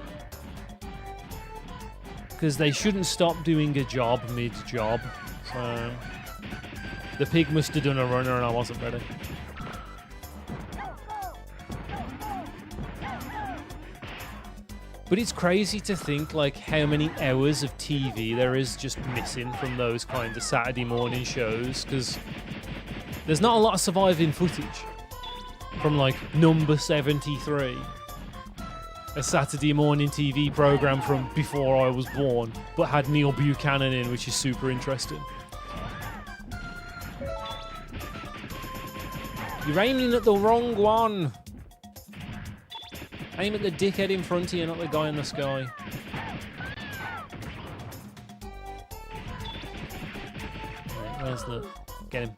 Because they shouldn't stop doing a job mid-job. So... The pig must have done a runner and I wasn't ready. But it's crazy to think like how many hours of TV there is just missing from those kind of Saturday morning shows, because there's not a lot of surviving footage from like Number 73, a Saturday morning TV program from before I was born, but had Neil Buchanan in, which is super interesting. You're aiming at the wrong one. Aim at the dickhead in front of you, not the guy in the sky. Right, where's the... Get him.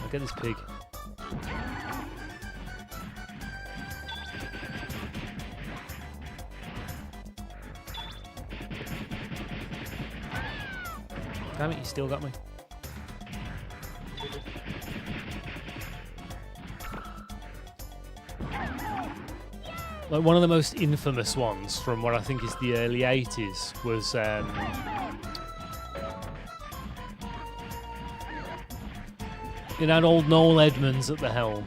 I'll get this pig. Damn it, you still got me. Like one of the most infamous ones from what I think is the early 80s was it had old Noel Edmonds at the helm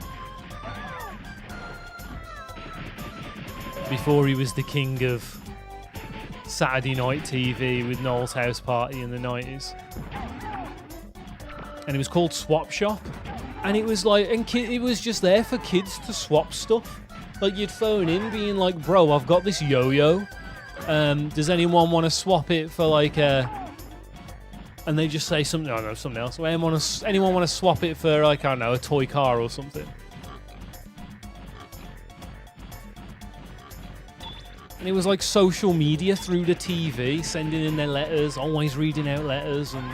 before he was the king of Saturday night TV with Noel's House Party in the 90s, and it was called Swap Shop, and it was like, and it was just there for kids to swap stuff. Like, you'd phone in being like, bro, I've got this yo-yo. Does anyone want to swap it for like a... And they just say something, I don't know, something else. Anyone want to swap it for like, I don't know, a toy car or something? And it was like social media through the TV, sending in their letters, always reading out letters and...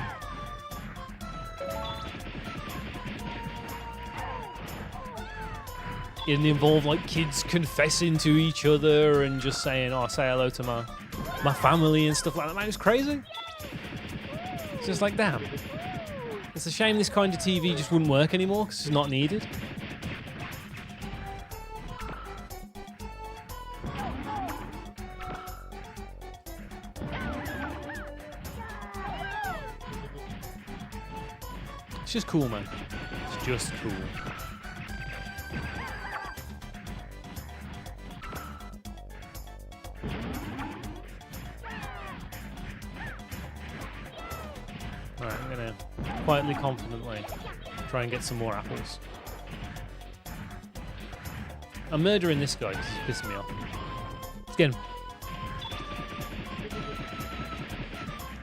It involved like kids confessing to each other and just saying, "Oh, say hello to my family" and stuff like that. Man, it's crazy. It's just like, damn. It's a shame this kind of TV just wouldn't work anymore because it's not needed. It's just cool, man. It's just cool. Alright, I'm gonna quietly, confidently try and get some more apples. I'm murdering this guy because he's pissing me off. Let's get him.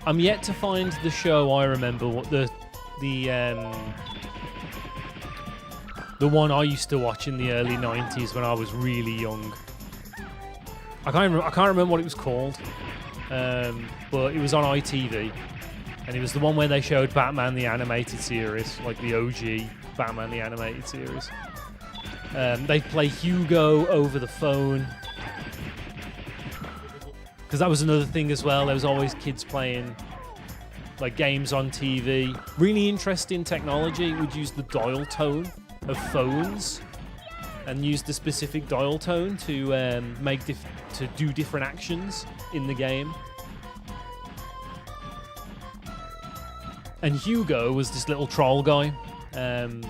I'm yet to find the show I remember, what the one I used to watch in the early 90s when I was really young. I can't remember what it was called, but it was on ITV. And it was the one where they showed Batman the animated series, like the OG Batman the animated series. They'd play Hugo over the phone. Because that was another thing as well. There was always kids playing like games on TV. Really interesting technology. It would use the dial tone of phones and use the specific dial tone to to do different actions in the game. And Hugo was this little troll guy, and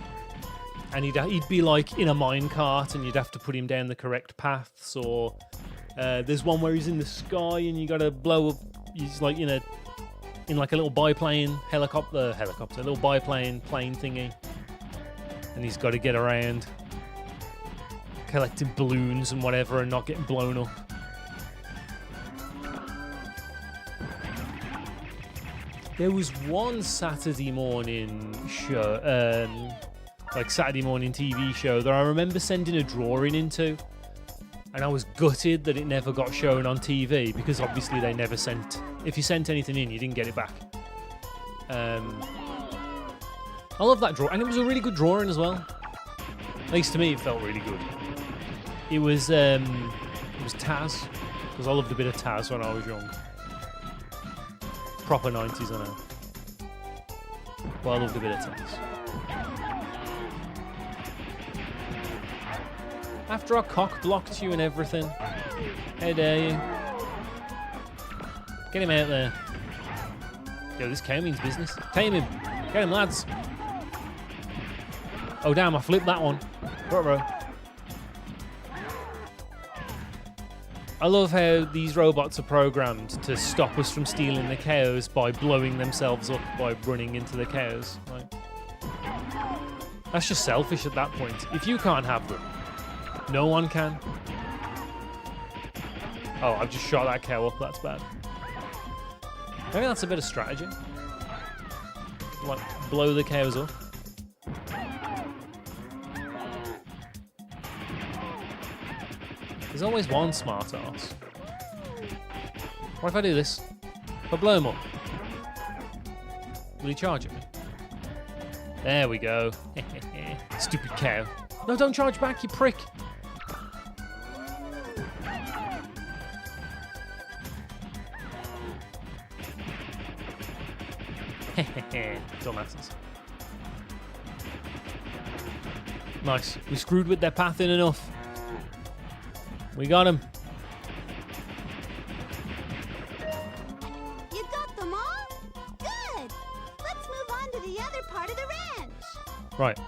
he'd be like in a minecart, and you'd have to put him down the correct paths. Or there's one where he's in the sky, and you gotta blow up. He's like in like a little biplane helicopter, little biplane plane thingy, and he's got to get around. collecting balloons and whatever and not getting blown up. There was one Saturday morning show, like Saturday morning TV show that I remember sending a drawing into, and I was gutted that it never got shown on TV because obviously they never sent. If you sent anything in, you didn't get it back. I love that drawing, and it was a really good drawing as well. At least to me, it felt really good. It was Taz, because I loved a bit of Taz when I was young. Proper 90s, I know. But I loved a bit of Taz. After I cock blocked you and everything, how dare you? Get him out there. Yo, this cow means business. Tame him. Get him, lads. Oh, damn, I flipped that one. Bro. I love how these robots are programmed to stop us from stealing the cows by blowing themselves up by running into the cows. Like, that's just selfish at that point. If you can't have them, no one can. Oh, I've just shot that cow up. That's bad. Maybe that's a bit of strategy. Like, blow the cows up. There's always one smart ass. What if I do this? If I blow him up, will he charge at me? There we go. Stupid cow. No, don't charge back, you prick. Dumbasses. Nice. We screwed with their pathing enough. We got him. You got them all? Good. Let's move on to the other part of the ranch. Right.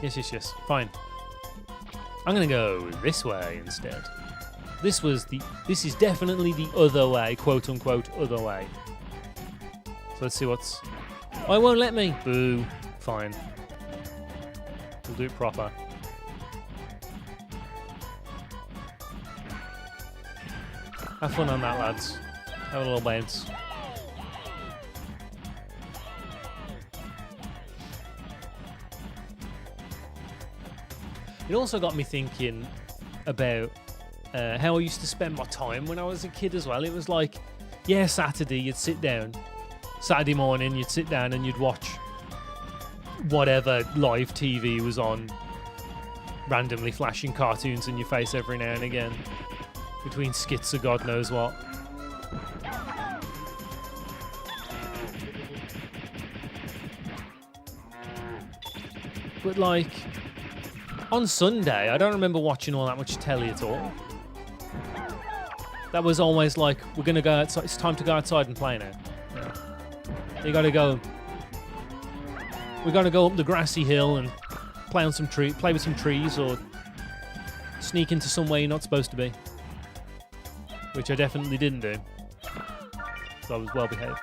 Yes. Yes. Fine. I'm gonna go this way instead. This is definitely the other way, quote unquote other way. So let's see what's. Oh, it won't let me. Boo. Fine. We'll do it proper. Have fun on that, lads. Have a little bounce. It also got me thinking about how I used to spend my time when I was a kid as well. It was like, yeah, Saturday you'd sit down. Saturday morning you'd sit down and you'd watch whatever live TV was on, randomly flashing cartoons in your face every now and again. Between skits of God knows what. But like, on Sunday, I don't remember watching all that much telly at all. That was always like, we're gonna go outside, it's time to go outside and play now. Yeah. You gotta go. We gotta go up the grassy hill and play with some trees, or sneak into somewhere you're not supposed to be. Which I definitely didn't do. So I was well behaved.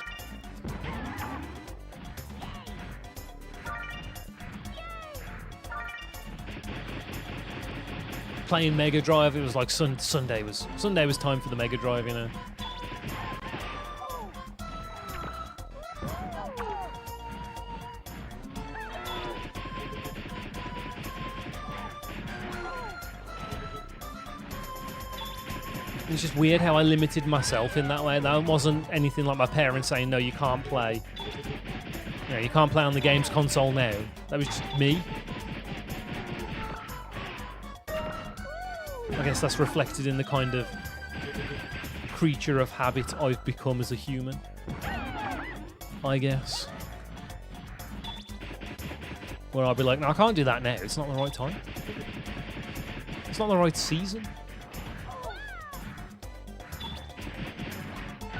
Playing Mega Drive, it was like Sunday was time for the Mega Drive, you know. It was just weird how I limited myself in that way. That wasn't anything like my parents saying, no, you can't play. You know, you can't play on the games console now. That was just me. I guess that's reflected in the kind of creature of habit I've become as a human. I guess. Where I'll be like, no, I can't do that now. It's not the right time. It's not the right season.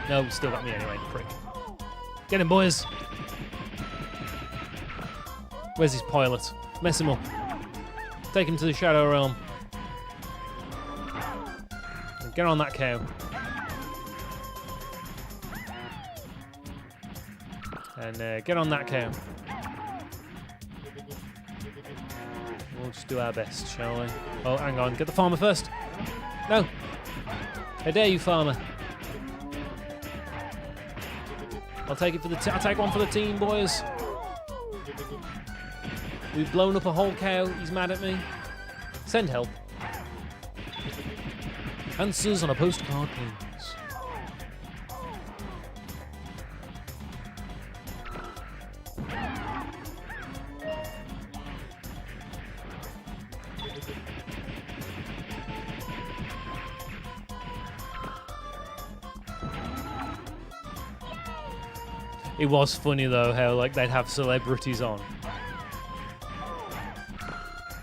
No, still got me anyway, prick. Get him, boys. Where's his pilot? Mess him up. Take him to the Shadow Realm. Get on that cow. And get on that cow. We'll just do our best, shall we? Oh, hang on. Get the farmer first. No. How dare you, farmer? I'll take it for the. I'll take one for the team, boys. We've blown up a whole cow. He's mad at me. Send help. Answers on a postcard, please. It was funny though how like they'd have celebrities on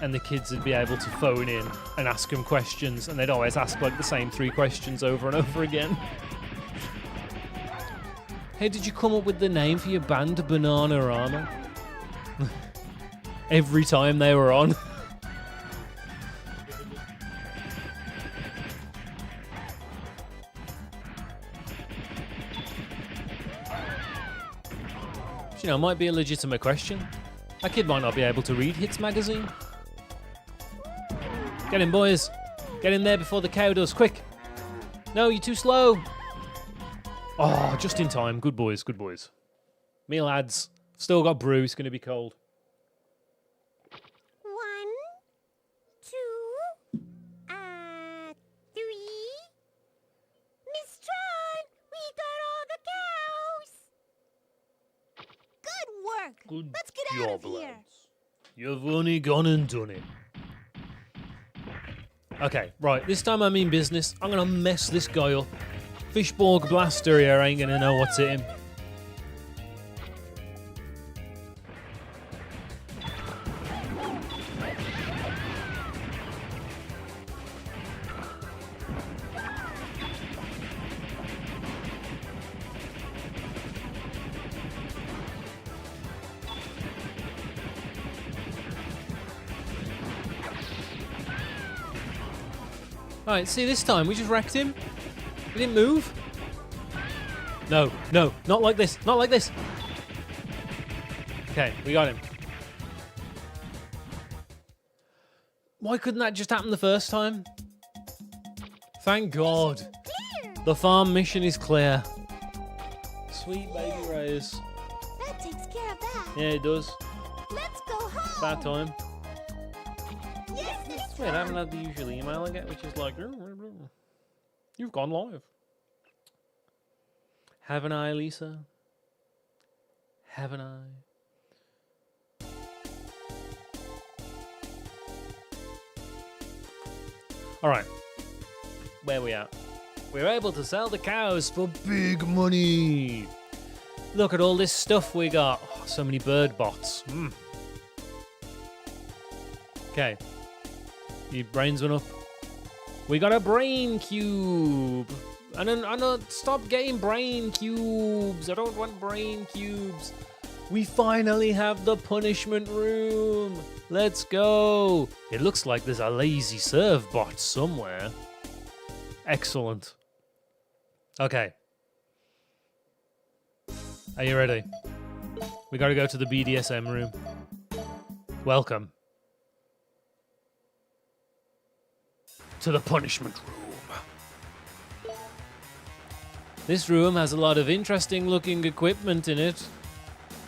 and the kids would be able to phone in and ask them questions, and they'd always ask like the same 3 questions over and over again. How did you come up with the name for your band, Bananarama? Every time they were on. You know, might be a legitimate question. A kid might not be able to read Hits magazine. Get in, boys. Get in there before the cow does. Quick. No, you're too slow. Oh, just in time. Good boys, good boys. Me lads. Still got brew. It's going to be cold. 1, 2, 3. Miss Tron, we got all the cows. Good work. Good Let's get out job, of here. lads. You've only gone and done it. Okay, right. This time I mean business. I'm going to mess this guy up. Fishborg Blaster here ain't going to know what's hit him. Alright, see this time we just wrecked him. He didn't move. No, no, not like this, not like this. Okay, we got him. Why couldn't that just happen the first time? Thank God. The farm mission is clear. Sweet baby Rays. That takes care of that. Yeah, it does. Let's go home. Bad time. Yes, Miss Wait, I Tron. haven't had the usual email I get, which is like, you've gone live. Haven't I, Lisa? Haven't I? All right, where we at? We're able to sell the cows for big money. Look at all this stuff we got. Oh, so many bird bots. Okay. Your brains went up. We got a brain cube. I don't stop getting brain cubes. I don't want brain cubes. We finally have the punishment room. Let's go. It looks like there's a lazy servbot somewhere. Excellent. Okay. Are you ready? We gotta go to the BDSM room. Welcome to the punishment room. This room has a lot of interesting looking equipment in it.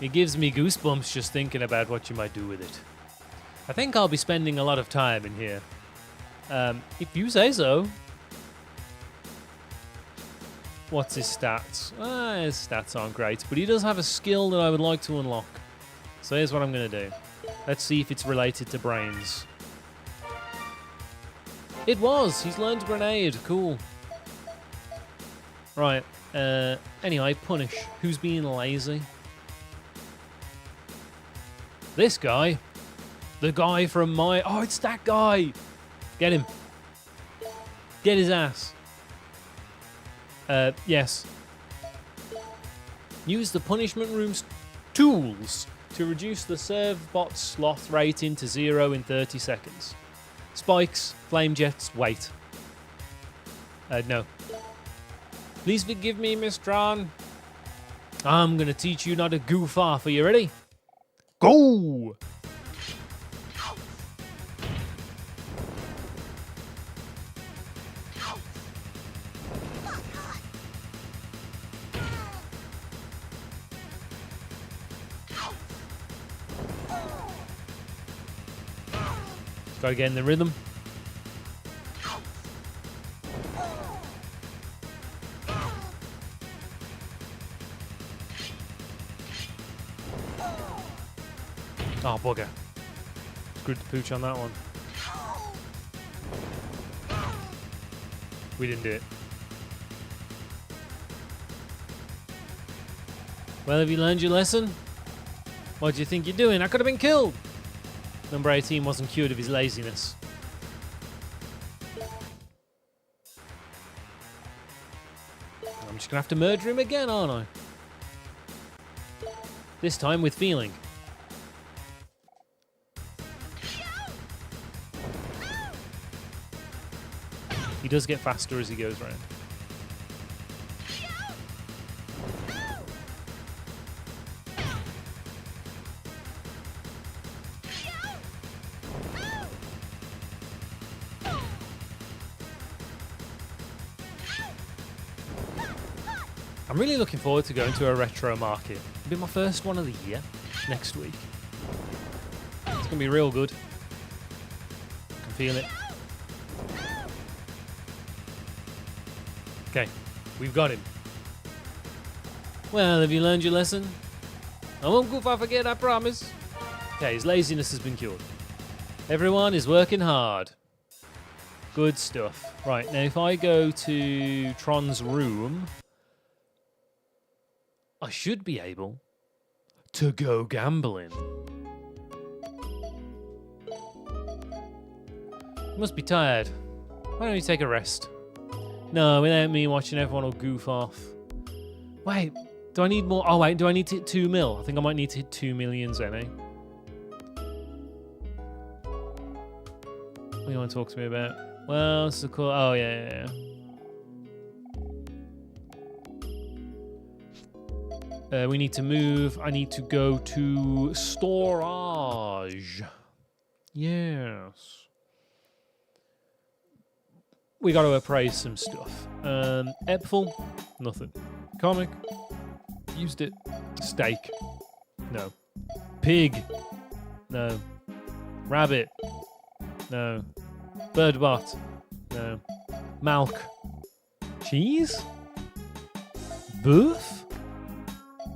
It gives me goosebumps just thinking about what you might do with it. I think I'll be spending a lot of time in here. If you say so. What's his stats? His stats aren't great, but he does have a skill that I would like to unlock. So here's what I'm going to do. Let's see if it's related to brains. It was! He's learned grenade. Cool. Right. Anyway, punish. Who's being lazy? This guy. The guy from my... Oh, it's that guy! Get him. Get his ass. Yes. Use the punishment room's tools to reduce the servbot sloth rating to 0 in 30 seconds. Spikes, flame jets, wait. No. Please forgive me, Miss Tron. I'm gonna teach you not to goof off. Are you ready? Go! Gotta get in the rhythm. Oh, bugger. Screwed the pooch on that one. We didn't do it. Well, have you learned your lesson? What do you think you're doing? I could have been killed! Number 18 wasn't cured of his laziness. I'm just gonna have to murder him again, aren't I? This time with feeling. He does get faster as he goes around. I'm really looking forward to going to a retro market. It'll be my first one of the year next week. It's going to be real good. I can feel it. Okay, we've got him. Well, have you learned your lesson? I won't goof off again, I promise. Okay, his laziness has been cured. Everyone is working hard. Good stuff. Right, now if I go to Tron's room, I should be able to go gambling. You must be tired. Why don't you take a rest? No, without me watching everyone will goof off. Wait, do I need more? Oh, wait, do I need to hit 2 mil? I think I might need to hit 2 millions then, eh? What do you want to talk to me about? Well, this is a cool... Oh, yeah. We need to move. I need to go to storage. Yes. We got to appraise some stuff. Epful, nothing. Comic, used it. Steak, no. Pig, no. Rabbit, no. Birdbot, no. Malk, cheese, boof,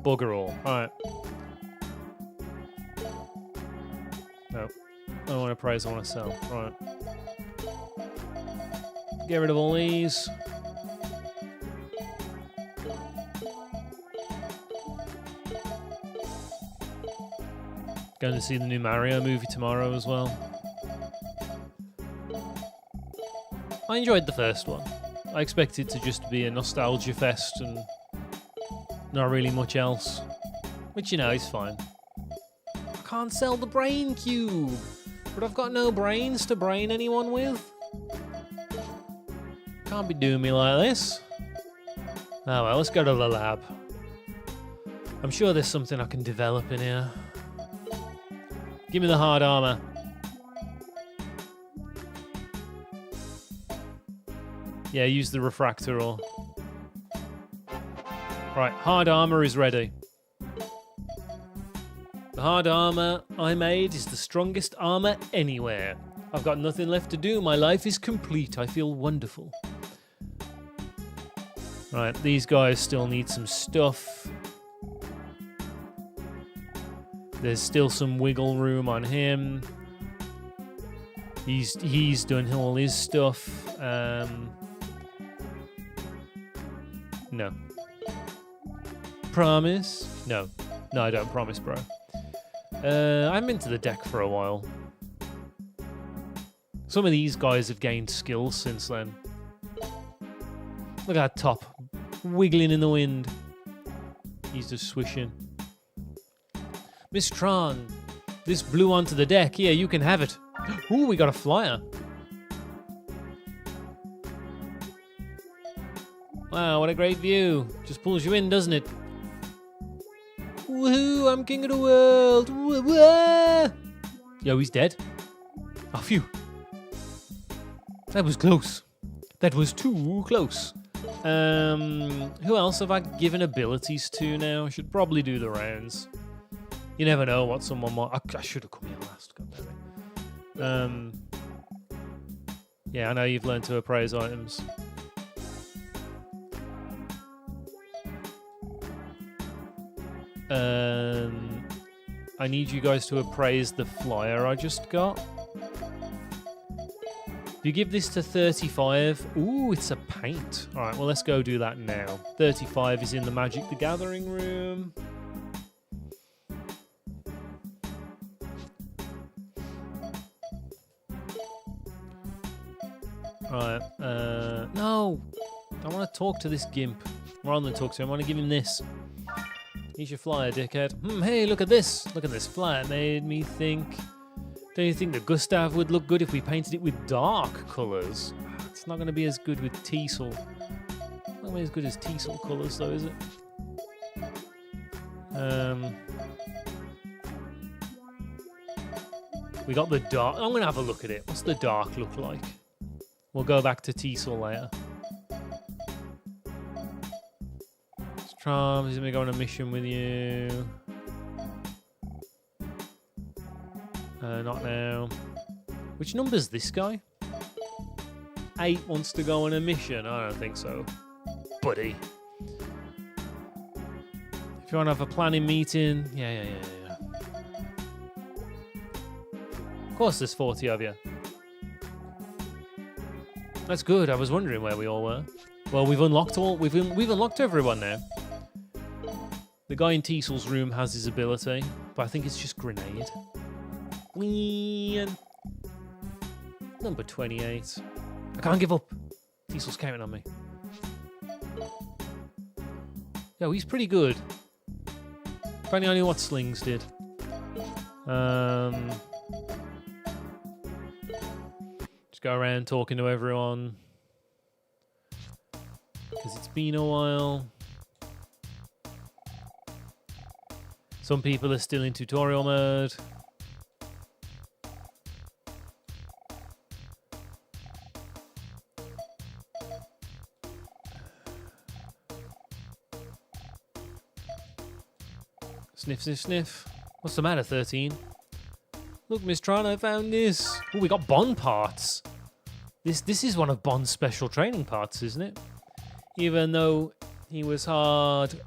bugger all. All right. No, I don't want to appraise. I want to sell. Right. Get rid of all these. Going to see the new Mario movie tomorrow as well. I enjoyed the first one. I expected to just be a nostalgia fest and not really much else. Which, you know, is fine. I can't sell the brain cube, but I've got no brains to brain anyone with. Can't be doing me like this. Oh well, let's go to the lab. I'm sure there's something I can develop in here. Give me the hard armor. Yeah, use the refractor ore. Right, hard armor is ready. The hard armor I made is the strongest armor anywhere. I've got nothing left to do. My life is complete. I feel wonderful. Right, these guys still need some stuff. There's still some wiggle room on him. He's done all his stuff. No. Promise? No. No, I don't promise, bro. I'm into the deck for a while. Some of these guys have gained skills since then. Look at that top. Wiggling in the wind. He's just swishing. Miss Tron, this blew onto the deck. Here, you can have it. Ooh, we got a flyer. Wow, what a great view. Just pulls you in, doesn't it? Woohoo, I'm king of the world. Woo-wah! Yo, he's dead. Oh, phew. That was close. That was too close. Who else have I given abilities to now? I should probably do the rounds. You never know what someone might... I should have come here last. God damn it. Yeah, I know you've learned to appraise items. I need you guys to appraise the flyer I just got. If you give this to 35, ooh, it's a paint. All right, well, let's go do that now. 35 is in the Magic the Gathering room. Right, no, I want to talk to this gimp. Rather than talk to him, I want to give him this. Here's your flyer, dickhead. Hey, look at this. Look at this flyer. It made me think. Don't you think that Gustav would look good if we painted it with dark colours? It's not going to be as good with teasel. Not going to be as good as teasel colours, though, is it? We got the dark. I'm going to have a look at it. What's the dark look like? We'll go back to teasel later. Strom, he's going to go on a mission with you. Not now. Which number's this guy? 8 wants to go on a mission. I don't think so, buddy. If you want to have a planning meeting, yeah. Of course, there's 40 of you. That's good. I was wondering where we all were. Well, we've unlocked all. We've unlocked everyone now. The guy in Teasel's room has his ability, but I think it's just grenade. Whee! Number 28. I can't give up. Teasel's counting on me. Yo, he's pretty good. Apparently I knew what slings did. Just go around talking to everyone. Because it's been a while. Some people are still in tutorial mode. Sniff, sniff, sniff. What's the matter, 13? Look, Miss Tron, I found this. Oh, we got Bonne parts. This is one of Bonne's special training parts, isn't it? Even though he was hard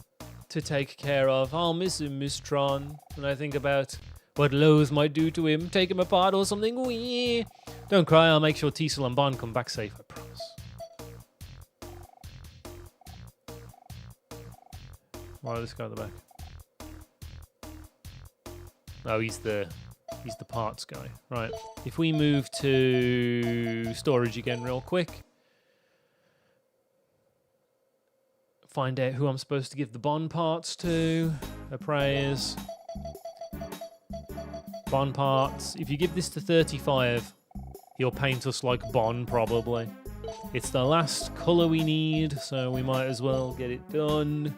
to take care of, I'll miss him, Miss Tron. When I think about what Lowe's might do to him, take him apart or something. Wee. Don't cry, I'll make sure Teasel and Bonne come back safe, I promise. Why this guy at the back? Oh, he's the parts guy. Right. If we move to storage again real quick. Find out who I'm supposed to give the Bonne parts to. Appraise. Bonne parts. If you give this to 35, he'll paint us like Bonne, probably. It's the last colour we need, so we might as well get it done.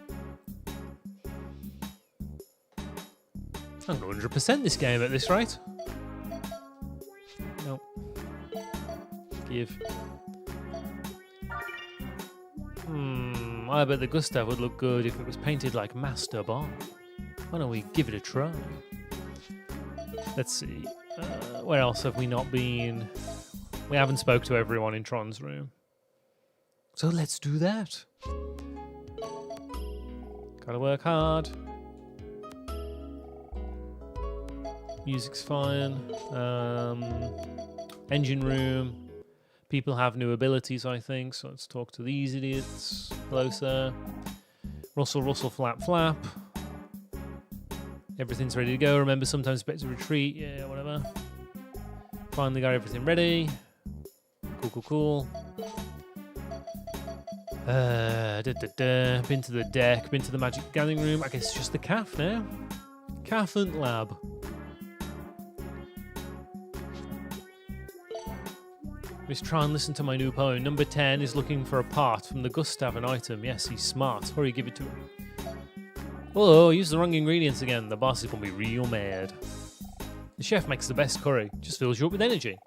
I'm 100% this game at this rate. Nope. Give. I bet the Gustav would look good if it was painted like Master Bonne. Why don't we give it a try? Let's see. Where else have we not been? We haven't spoke to everyone in Tron's room. So let's do that. Gotta work hard. Music's fine. Engine room. People have new abilities, I think, so let's talk to these idiots. Hello, sir. Rustle, rustle, flap, flap. Everything's ready to go. Remember, sometimes it's better to retreat. Yeah, whatever. Finally got everything ready. Cool, cool, cool. Been to the deck, been to the Magic Gathering room. I guess it's just the calf now. Calf and lab. Miss Tron, listen to my new poem. Number 10 is looking for a part from the Gustav an item. Yes, he's smart. Hurry, give it to him. Oh, use the wrong ingredients again. The boss is going to be real mad. The chef makes the best curry. Just fills you up with energy.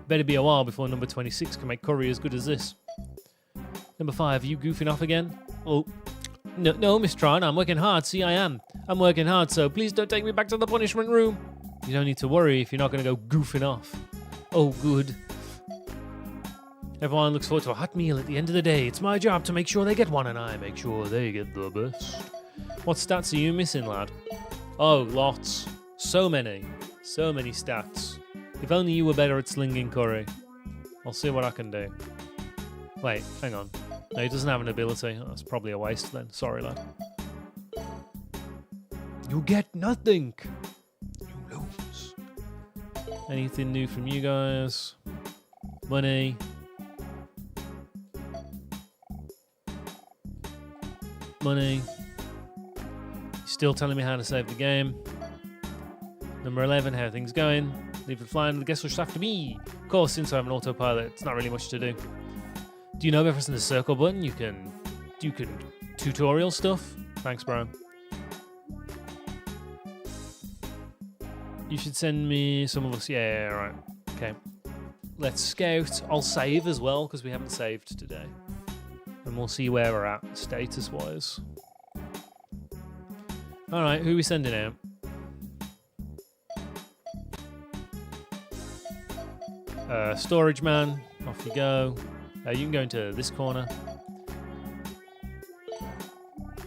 Better be a while before number 26 can make curry as good as this. Number 5, are you goofing off again? Oh, no, Miss Tron, I'm working hard. See, I am. I'm working hard, so please don't take me back to the punishment room. You don't need to worry if you're not going to go goofing off. Oh, good. Everyone looks forward to a hot meal at the end of the day. It's my job to make sure they get one, and I make sure they get the best. What stats are you missing, lad? Oh, lots. So many. So many stats. If only you were better at slinging curry. I'll see what I can do. Wait, hang on. No, he doesn't have an ability. Oh, that's probably a waste then. Sorry, lad. You get nothing. You lose. Anything new from you guys? Money. Money. Still telling me how to save the game. Number 11, how are things going? Leave it flying, the guess which after me. Of course, since I have an autopilot, it's not really much to do. Do you know by pressing the circle button you can tutorial stuff? Thanks, bro. You should send me some of us. Yeah, right. Okay. Let's scout. I'll save as well because we haven't saved today. And we'll see where we're at status-wise. Alright, who are we sending out? Storage man, off you go. You can go into this corner.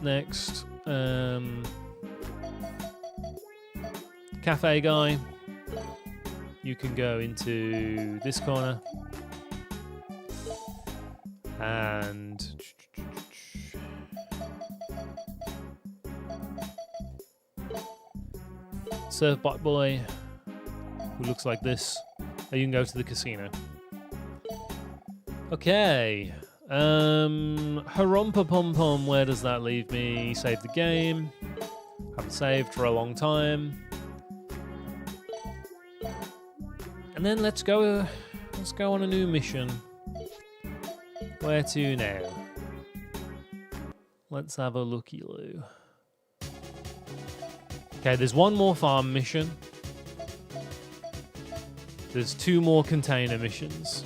Next, cafe guy. You can go into this corner. And servbot boy, who looks like this. You can go to the casino. Okay. Harumpa pum pum, where does that leave me? Save the game. Haven't saved for a long time. And then let's go on a new mission. Where to now? Let's have a looky-loo. Okay, there's one more farm mission. There's 2 more container missions.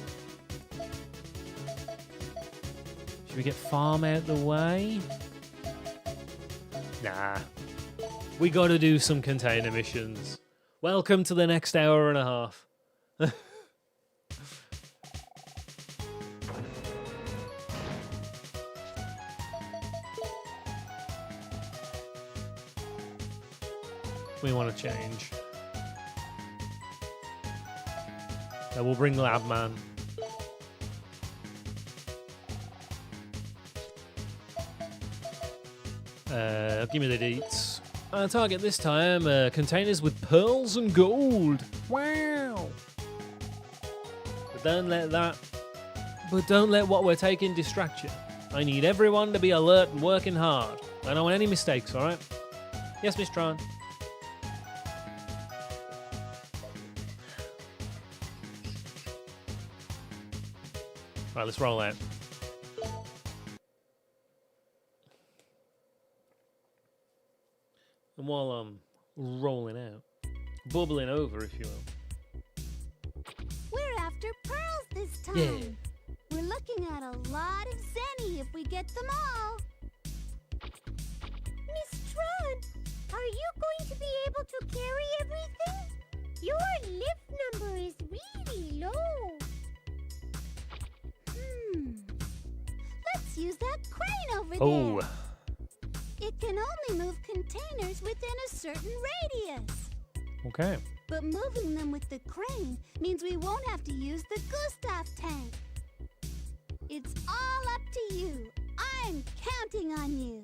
Should we get farm out the way? Nah. We gotta do some container missions. Welcome to the next hour and a half. We want to change. We'll bring Lab Man. Give me the deets. Target this time, containers with pearls and gold. Wow. But don't let what we're taking distract you. I need everyone to be alert and working hard. I don't want any mistakes, alright? Yes, Miss Tron. Right, let's roll out. And while I'm rolling out, bubbling over, if you will. We're after pearls this time. Yeah. We're looking at a lot of zenny if we get them all. Miss Tron, are you going to be able to carry everything? Your lift number is really low. Let's use that crane over there. It can only move containers within a certain radius. Okay. But moving them with the crane means we won't have to use the Gustav tank. It's all up to you. I'm counting on you.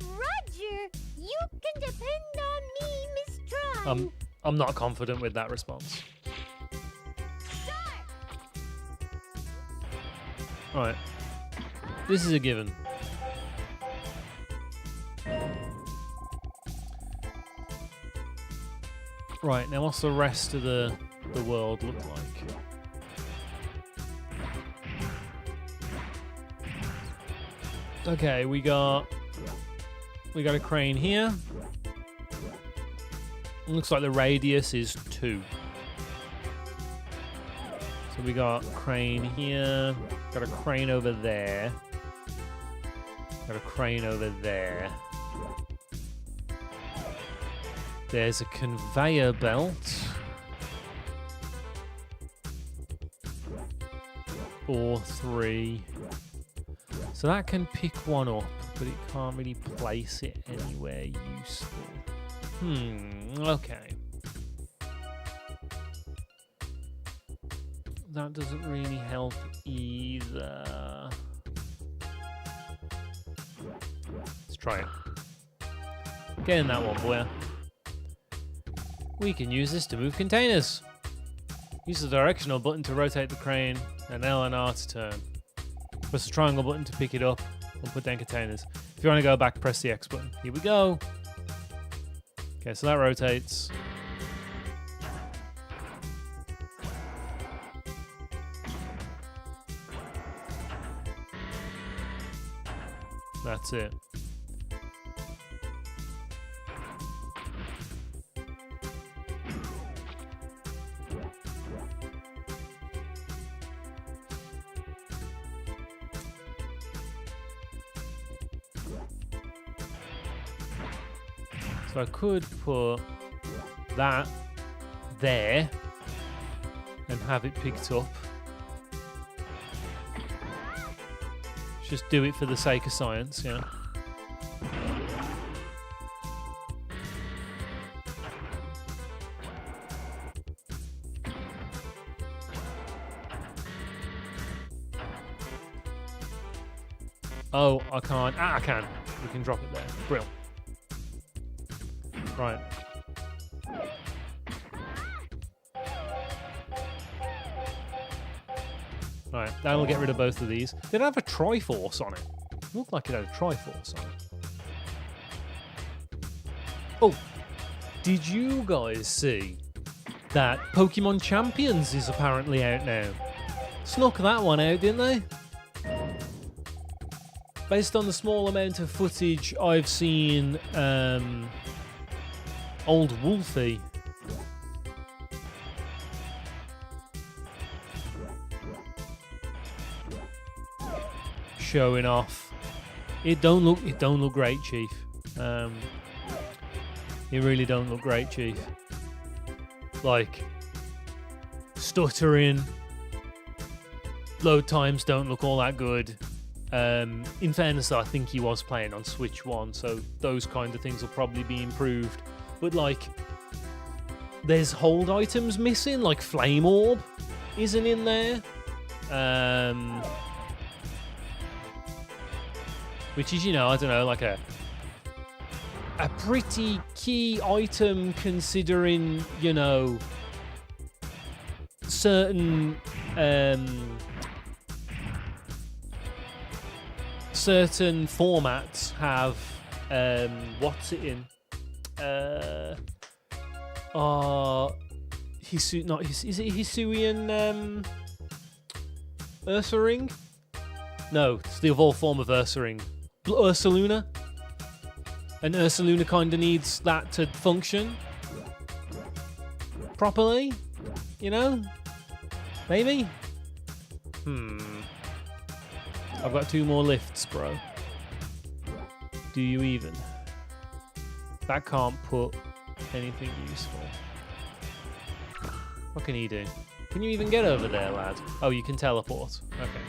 Roger, you can depend on me, Miss Tron. I'm not confident with that response. Alright. This is a given. Right, now what's the rest of the world look like? Okay, we got a crane here. Looks like the radius is 2. So we got crane here. Got a crane over there. Got a crane over there. There's a conveyor belt. or 3. So that can pick one up, but it can't really place it anywhere useful. Okay. That doesn't really help either. Let's try it. Get in that one, boy. We can use this to move containers. Use the directional button to rotate the crane, and L and R to turn. Press the triangle button to pick it up and put down containers. If you want to go back, press the X button. Here we go. Okay, so that rotates. That's it. So I could put that there and have it picked up. Just do it for the sake of science, yeah. Oh, I can't. I can. We can drop it there. Brill. Right. Right, that'll get rid of both of these. Did it have a Triforce on it? It looked like it had a Triforce on it. Oh, did you guys see that Pokemon Champions is apparently out now? Snuck that one out, didn't they? Based on the small amount of footage I've seen, Old Wolfie showing off. It don't look great, Chief. It really don't look great, Chief. Like, stuttering, load times don't look all that good. In fairness, I think he was playing on Switch 1, so those kind of things will probably be improved. But, like, there's hold items missing, like Flame Orb isn't in there. Which is, you know, I don't know, like a pretty key item considering, you know, certain formats have what's it in? Is it Hisuian Ursaring? No, it's the evolved form of Ursaring. Ursaluna. And Ursaluna kind of needs that to function properly, you know? Maybe? I've got 2 more lifts, bro. Do you even? That can't put anything useful. What can you do? Can you even get over there, lad? Oh, you can teleport. Okay.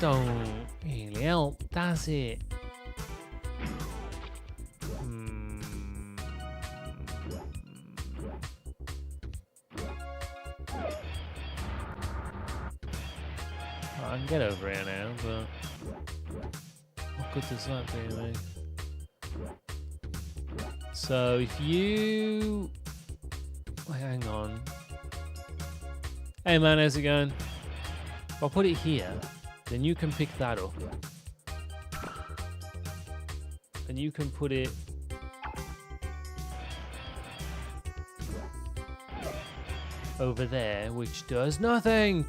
Don't really help, does it? I can get over here now, but what good does that do me? So if you... Wait, hang on. Hey man, how's it going? If I put it here, then you can pick that up. and you can put it over there, which does nothing.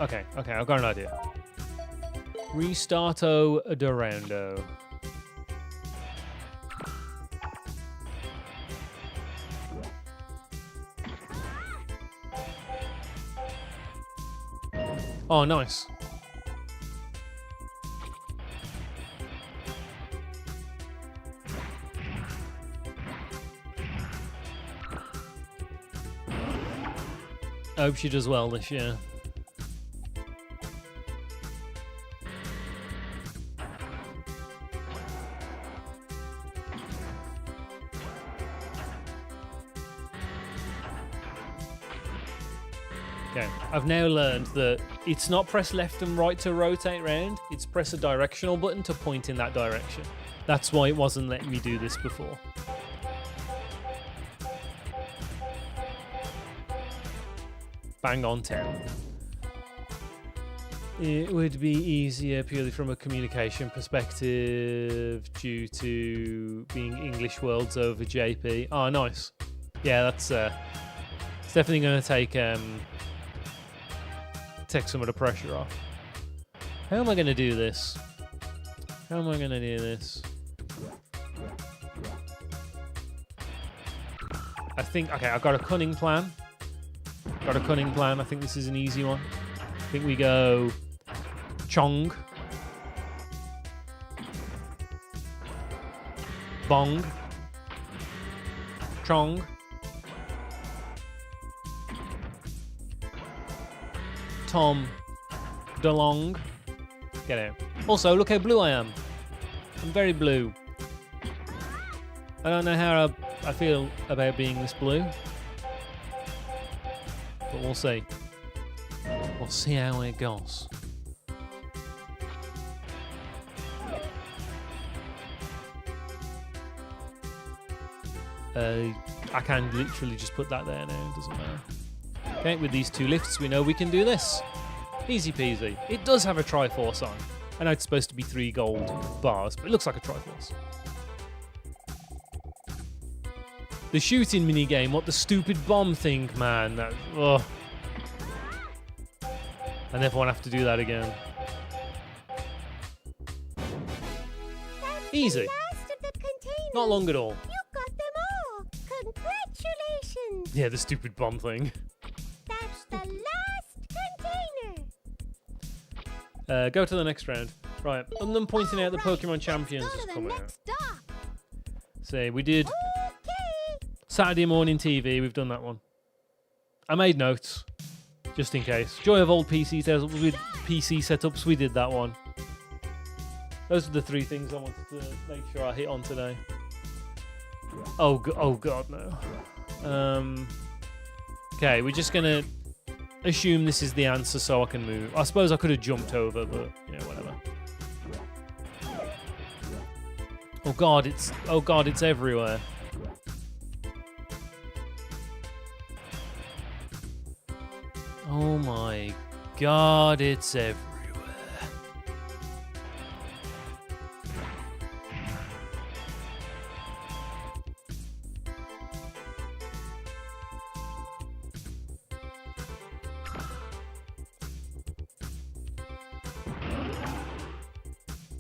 Okay, I've got an idea. Restarto Durando. Oh, nice. I hope she does well this year. Okay, I've now learned that it's not press left and right to rotate round, it's press a directional button to point in that direction. That's why it wasn't letting me do this before. Bang on 10. It would be easier purely from a communication perspective due to being English worlds over JP. Oh, nice. Yeah, that's it's definitely going to take some of the pressure off. How am I going to do this? How am I going to do this? I think, okay, I've got a cunning plan. I think this is an easy one. I think we go Chong. Bong. Chong. Tom. DeLong. Get out. Also, look how blue I am. I'm very blue. I don't know how I feel about being this blue. But we'll see. We'll see how it goes. I can literally just put that there now, it doesn't matter. Okay, with these two lifts, we know we can do this. Easy peasy. It does have a Triforce on. I know it's supposed to be 3 gold bars, but it looks like a Triforce. The shooting minigame, what the stupid bomb thing, man. That, ugh. I never want to have to do that again. Easy. Not long at all. You got them all. Congratulations. Yeah, the stupid bomb thing. That's the last container. Go to the next round. Right, other than pointing out the Pokemon champions Let's go has to come the out. next stop. See, we did Okay. Saturday morning TV, we've done that one. I made notes, just in case. Joy of old PC setups, we did that one. Those are the 3 things I wanted to make sure I hit on today. Oh god, no. Okay, we're just gonna assume this is the answer so I can move. I suppose I could have jumped over, but yeah, whatever. Oh god, it's everywhere. Oh my god, it's everywhere.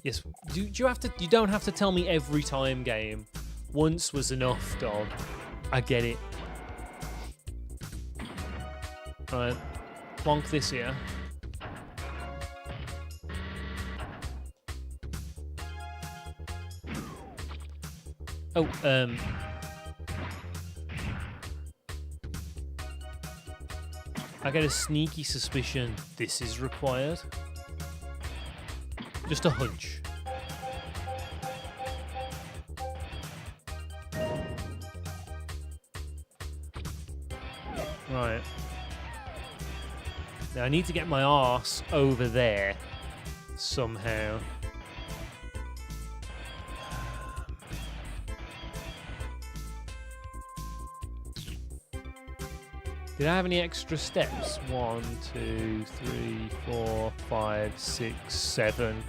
Yes, do you have to? You don't have to tell me every time, game. Once was enough, dog. I get it. Right, plonk this here. Oh, I get a sneaky suspicion this is required. Just a hunch. Right. Now I need to get my arse over there somehow. Did I have any extra steps? 1, 2, 3, 4, 5, 6, 7.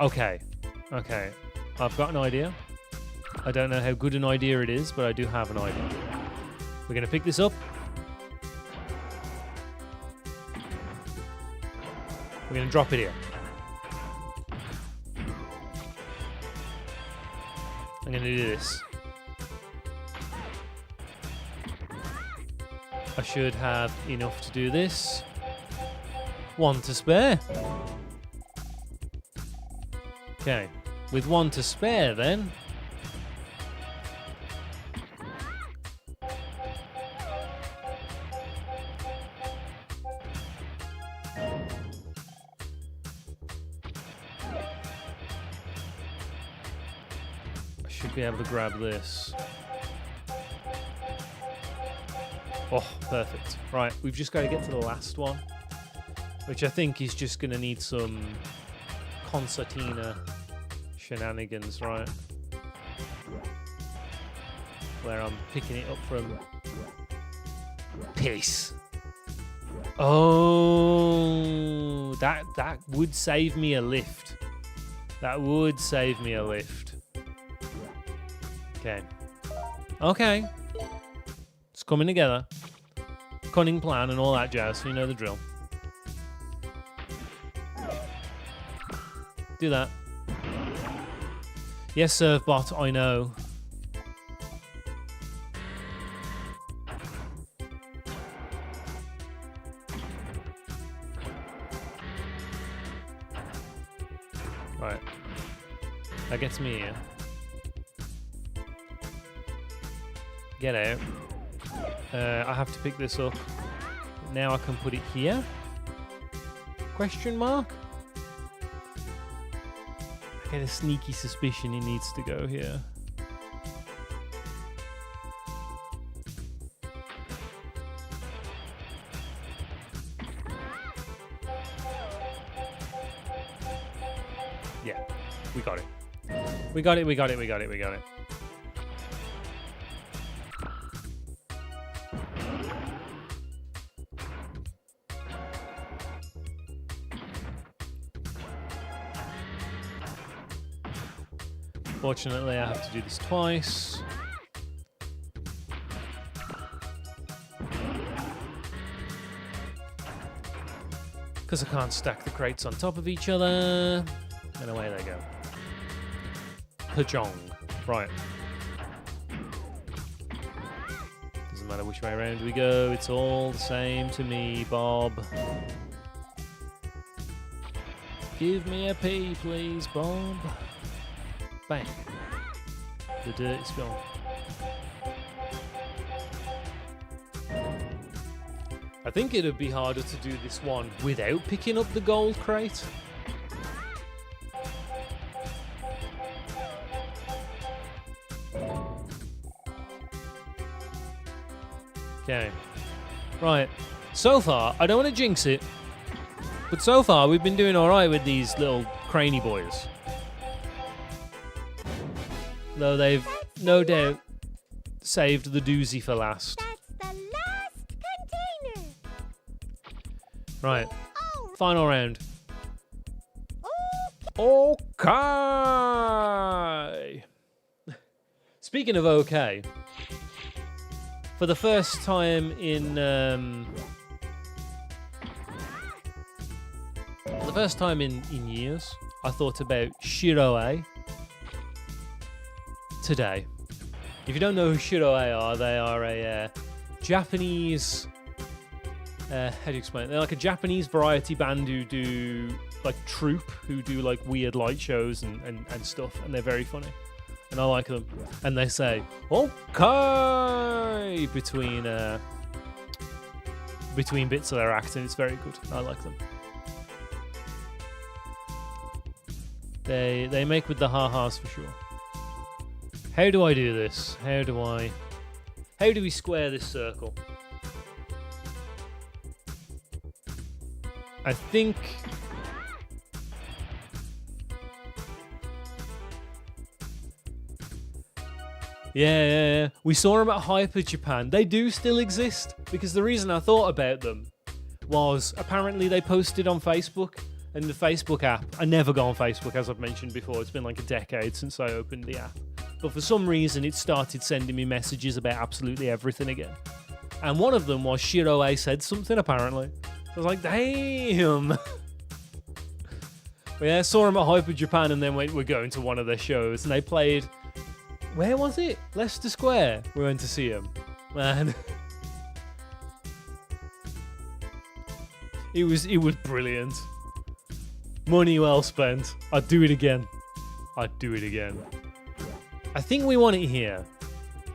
Okay. Okay. I've got an idea. I don't know how good an idea it is, but I do have an idea. We're going to pick this up. We're going to drop it here. I'm going to do this. I should have enough to do this. 1 to spare. Okay. With 1 to spare then. I should be able to grab this. Oh, perfect. Right, we've just got to get to the last one, which I think is just going to need some concertina shenanigans, right? Where I'm picking it up from. Peace. Oh, that would save me a lift. That would save me a lift. Okay. Okay. It's coming together. Cunning plan and all that jazz, so you know the drill. Do that. Yes, servbot, I know. Right. That gets me here. Get out. I have to pick this up. Now I can put it here? Question mark? I get a sneaky suspicion he needs to go here. Yeah, we got it. We got it, we got it, we got it, we got it. Fortunately, I have to do this twice. Because I can't stack the crates on top of each other. And away they go. Pajong. Right. Doesn't matter which way around we go. It's all the same to me, Bob. Give me a P, please, Bob. Bang. The dirt is gone. I think it'd be harder to do this one without picking up the gold crate. Okay. Right. So far, I don't want to jinx it, but so far we've been doing alright with these little craney boys. Though they've no doubt saved the doozy for last. That's the last container. Right. Oh, Final round. Okay. Speaking of okay, for the first time in years, I thought about Shiroe today. If you don't know who Shiroe are, they are a Japanese. How do you explain it? They're like a Japanese variety band who do like troupe, who do like weird light shows and stuff, and they're very funny. And I like them. And they say okay between bits of their act, and it's very good. I like them. They make with the ha-has for sure. How do I do this? How do we square this circle? I think Yeah. We saw them at Hyper Japan. They do still exist, because the reason I thought about them was apparently they posted on Facebook, and the Facebook app. I never go on Facebook, as I've mentioned before. It's been like a decade since I opened the app. But for some reason, it started sending me messages about absolutely everything again. And one of them was Shiroe said something, apparently. I was like, damn. But yeah, I saw him at Hyper Japan, and then we're going to one of their shows, and they played... Where was it? Leicester Square. We went to see him. Man. It was brilliant. Money well spent. I'd do it again. I think we want it here.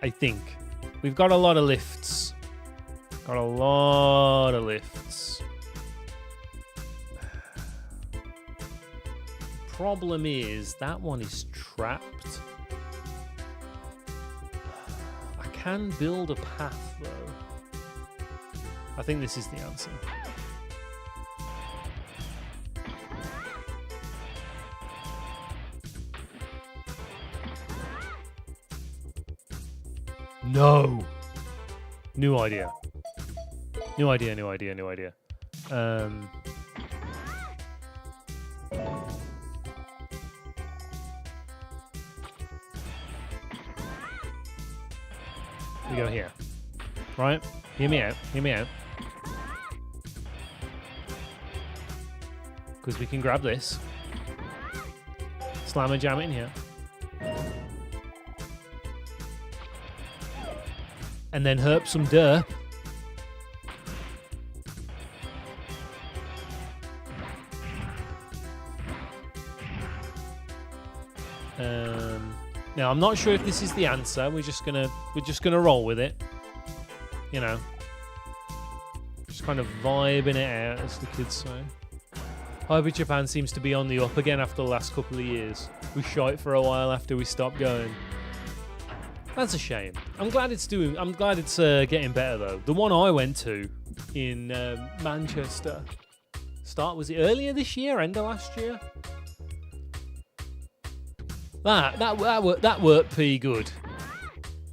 I think. We've got a lot of lifts. Problem is, that one is trapped. I can build a path, though. I think this is the answer. No. New idea. We go here. Right? Hear me out. Because we can grab this. Slam and jam it in here. And then herp some derp. Now I'm not sure if this is the answer. We're just gonna roll with it. You know, just kind of vibing it out, as the kids say. Hyper Japan seems to be on the up again after the last couple of years. We shite for a while after we stopped going. That's a shame. I'm glad it's getting better though. The one I went to in Manchester. Was it earlier this year? End of last year? That worked pretty good.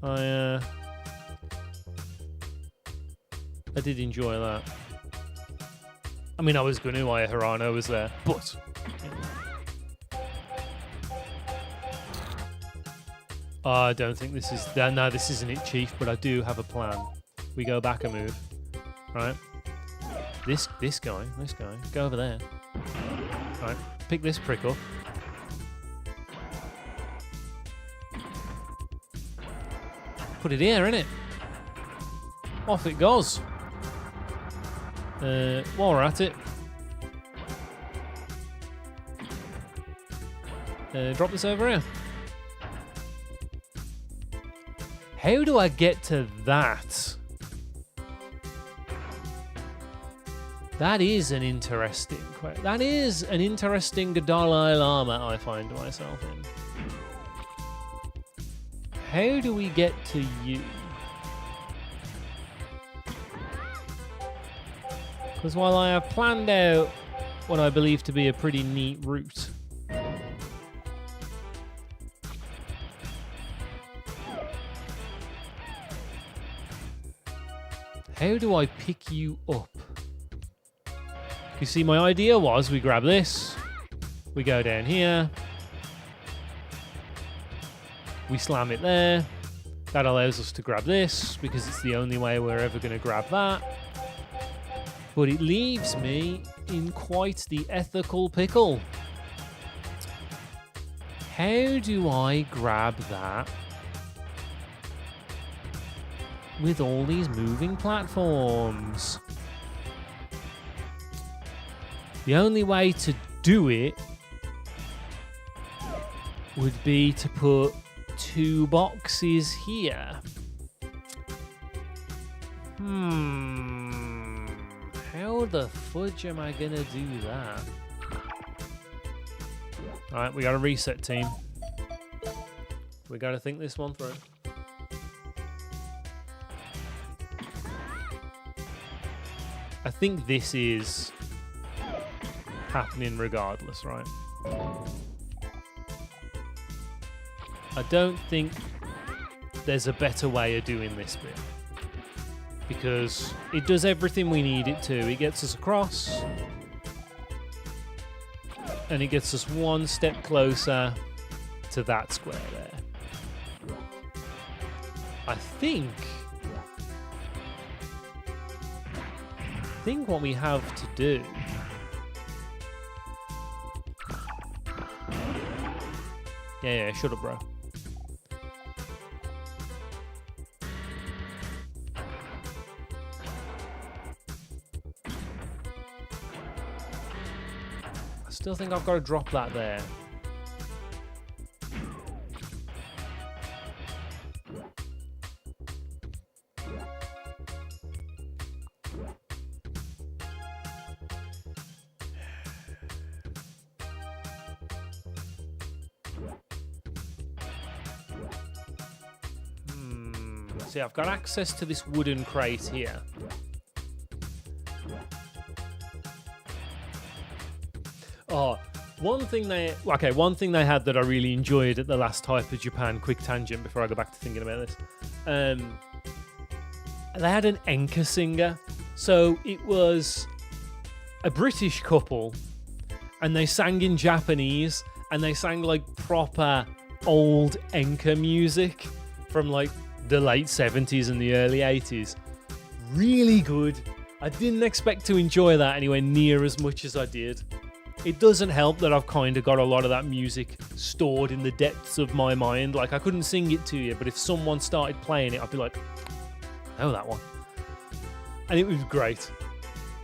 I did enjoy that. I mean, I was going to. Hirano was there, but. I don't think this is... No, this isn't it, Chief, but I do have a plan. We go back a move. Right? This guy. Go over there. Right. Pick this prick up. Put it here, innit? Off it goes. While we're at it. Drop this over here. How do I get to that? That is an interesting question. That is an interesting Dalai Lama I find myself in. How do we get to you? Because while I have planned out what I believe to be a pretty neat route, how do I pick you up? You see, my idea was we grab this, we go down here, we slam it there. That allows us to grab this because it's the only way we're ever going to grab that. But it leaves me in quite the ethical pickle. How do I grab that with all these moving platforms? The only way to do it would be to put 2 boxes here. How the fudge am I gonna do that? Alright, we gotta reset, team. We gotta think this one through. I think this is happening regardless, right? I don't think there's a better way of doing this bit. Because it does everything we need it to. It gets us across. And it gets us one step closer to that square there. I think what we have to do yeah, shut up, bro. I still think I've got to drop that there. See, I've got access to this wooden crate here. Oh, one thing they had that I really enjoyed at the last Type of Japan, quick tangent before I go back to thinking about this. They had an enka singer. So it was a British couple and they sang in Japanese and they sang like proper old enka music from like the late 70s and the early 80s. Really good. I didn't expect to enjoy that anywhere near as much as I did. It doesn't help that I've kind of got a lot of that music stored in the depths of my mind. Like, I couldn't sing it to you, but if someone started playing it, I'd be like, I know that one. And it was great.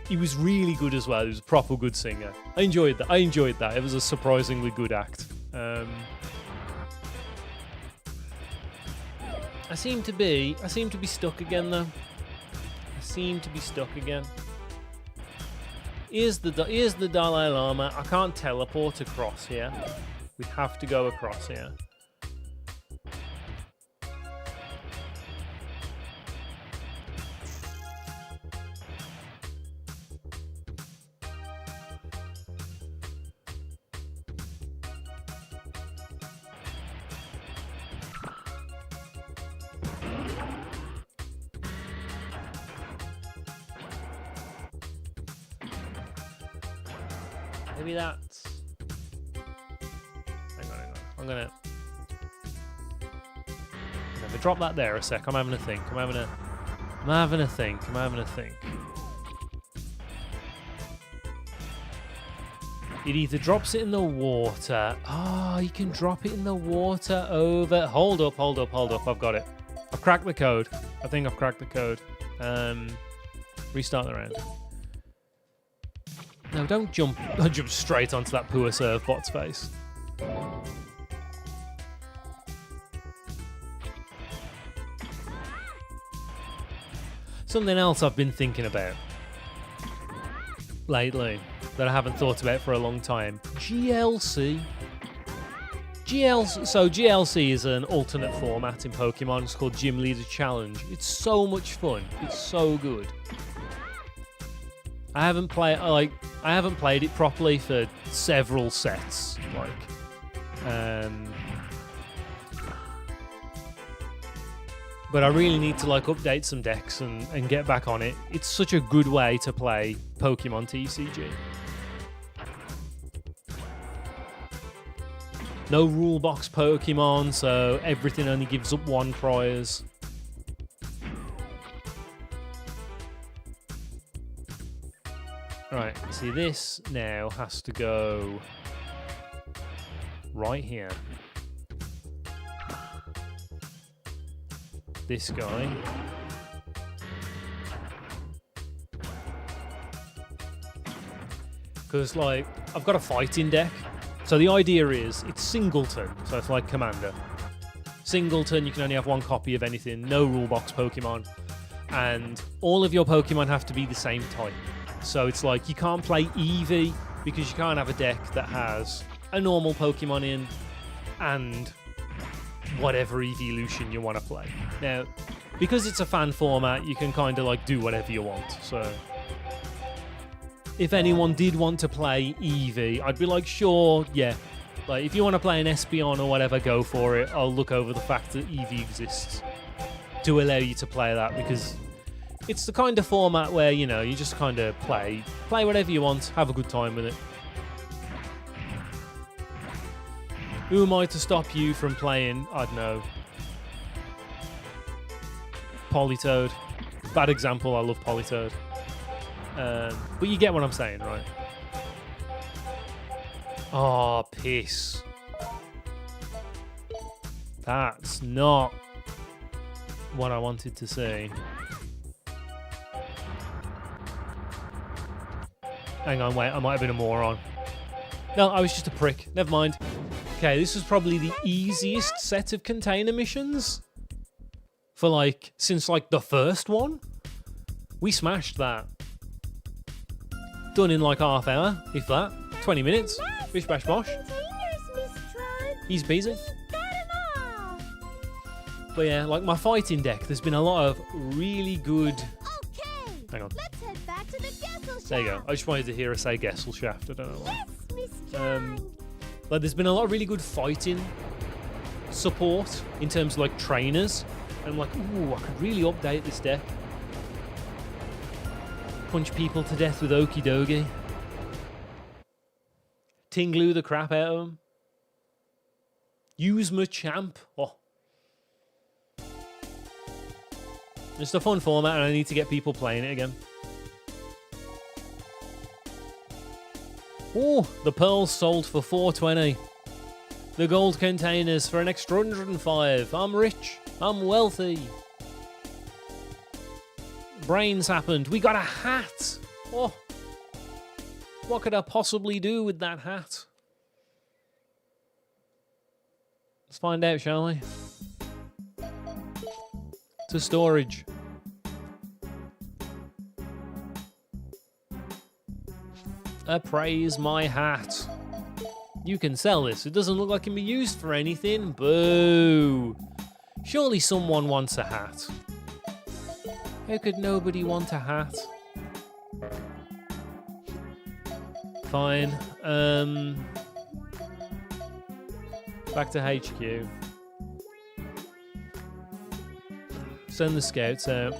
He was really good as well. He was a proper good singer. I enjoyed that. It was a surprisingly good act. I seem to be stuck again though. Here's the Dalai Lama. I can't teleport across here. We have to go across here. Maybe that's... Hang on. I'm gonna drop that there a sec. I'm having a think. It either drops it in the water. Oh, you can drop it in the water over... Hold up. I've got it. I've cracked the code. I think I've cracked the code. Restart the round. No, don't jump straight onto that poor servbot's face. Something else I've been thinking about lately that I haven't thought about for a long time. GLC. So GLC is an alternate format in Pokemon. It's called Gym Leader Challenge. It's so much fun. It's so good. I haven't played it properly for several sets, but I really need to update some decks and get back on it. It's such a good way to play Pokemon TCG. No rule box Pokemon, so everything only gives up one prize. Right, see, this now has to go right here. This guy. Because, I've got a fighting deck. So the idea is, it's singleton, so it's like Commander. Singleton, you can only have one copy of anything, no rule box Pokemon. And all of your Pokemon have to be the same type. So it's you can't play Eevee because you can't have a deck that has a normal Pokemon in and whatever evolution you want to play. Now, because it's a fan format, you can kind of do whatever you want. So if anyone did want to play Eevee, I'd be sure, yeah. If you want to play an Espeon or whatever, go for it. I'll look over the fact that Eevee exists. do allow you to play that, because it's the kind of format where, you know, you just kind of play whatever you want, have a good time with it. Who am I to stop you from playing, I don't know, Polytoad? Bad example, I love Polytoad. But you get what I'm saying, right? Oh, piss. That's not what I wanted to see. Hang on, wait, I might have been a moron. No, I was just a prick. Never mind. Okay, this was probably the easiest set of container missions for, like, since, like, the first one. We smashed that. Done in, like, half hour, if that. 20 minutes. Bish bash bosh. He's busy. But yeah, like my fighting deck, there's been a lot of really good... Okay, hang on. let's head back to the Gesellschaft. There you go. I just wanted to hear her say Gesellschaft. I don't know why. Yes, Miss Tron. Like there's been a lot of really good fighting support in terms of like trainers. And I'm like, ooh, I could really update this deck. Punch people to death with Okie Dokie. Tingloo the crap out of them. Use my champ. Oh. It's a fun format and I need to get people playing it again. Oh, the pearls sold for $4.20. The gold containers for an extra $105. I'm rich. I'm wealthy. Brains happened. We got a hat. Oh. What could I possibly do with that hat? Let's find out, shall we? To storage. Appraise my hat. You can sell this. It doesn't look like it can be used for anything. Boo. Surely someone wants a hat. How could nobody want a hat? Fine. Back to HQ. Send the scouts out.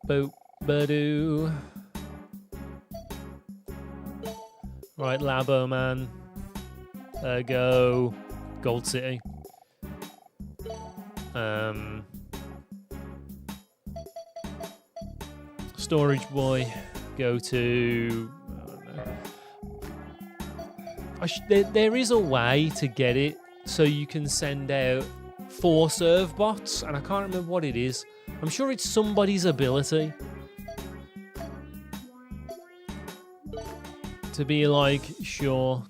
Boop, badoo. Right, Labo man. Go. Gold City. Storage boy. Go to... there is a way to get it so you can send out 4 servbots, and I can't remember what it is. I'm sure it's somebody's ability to be like, sure.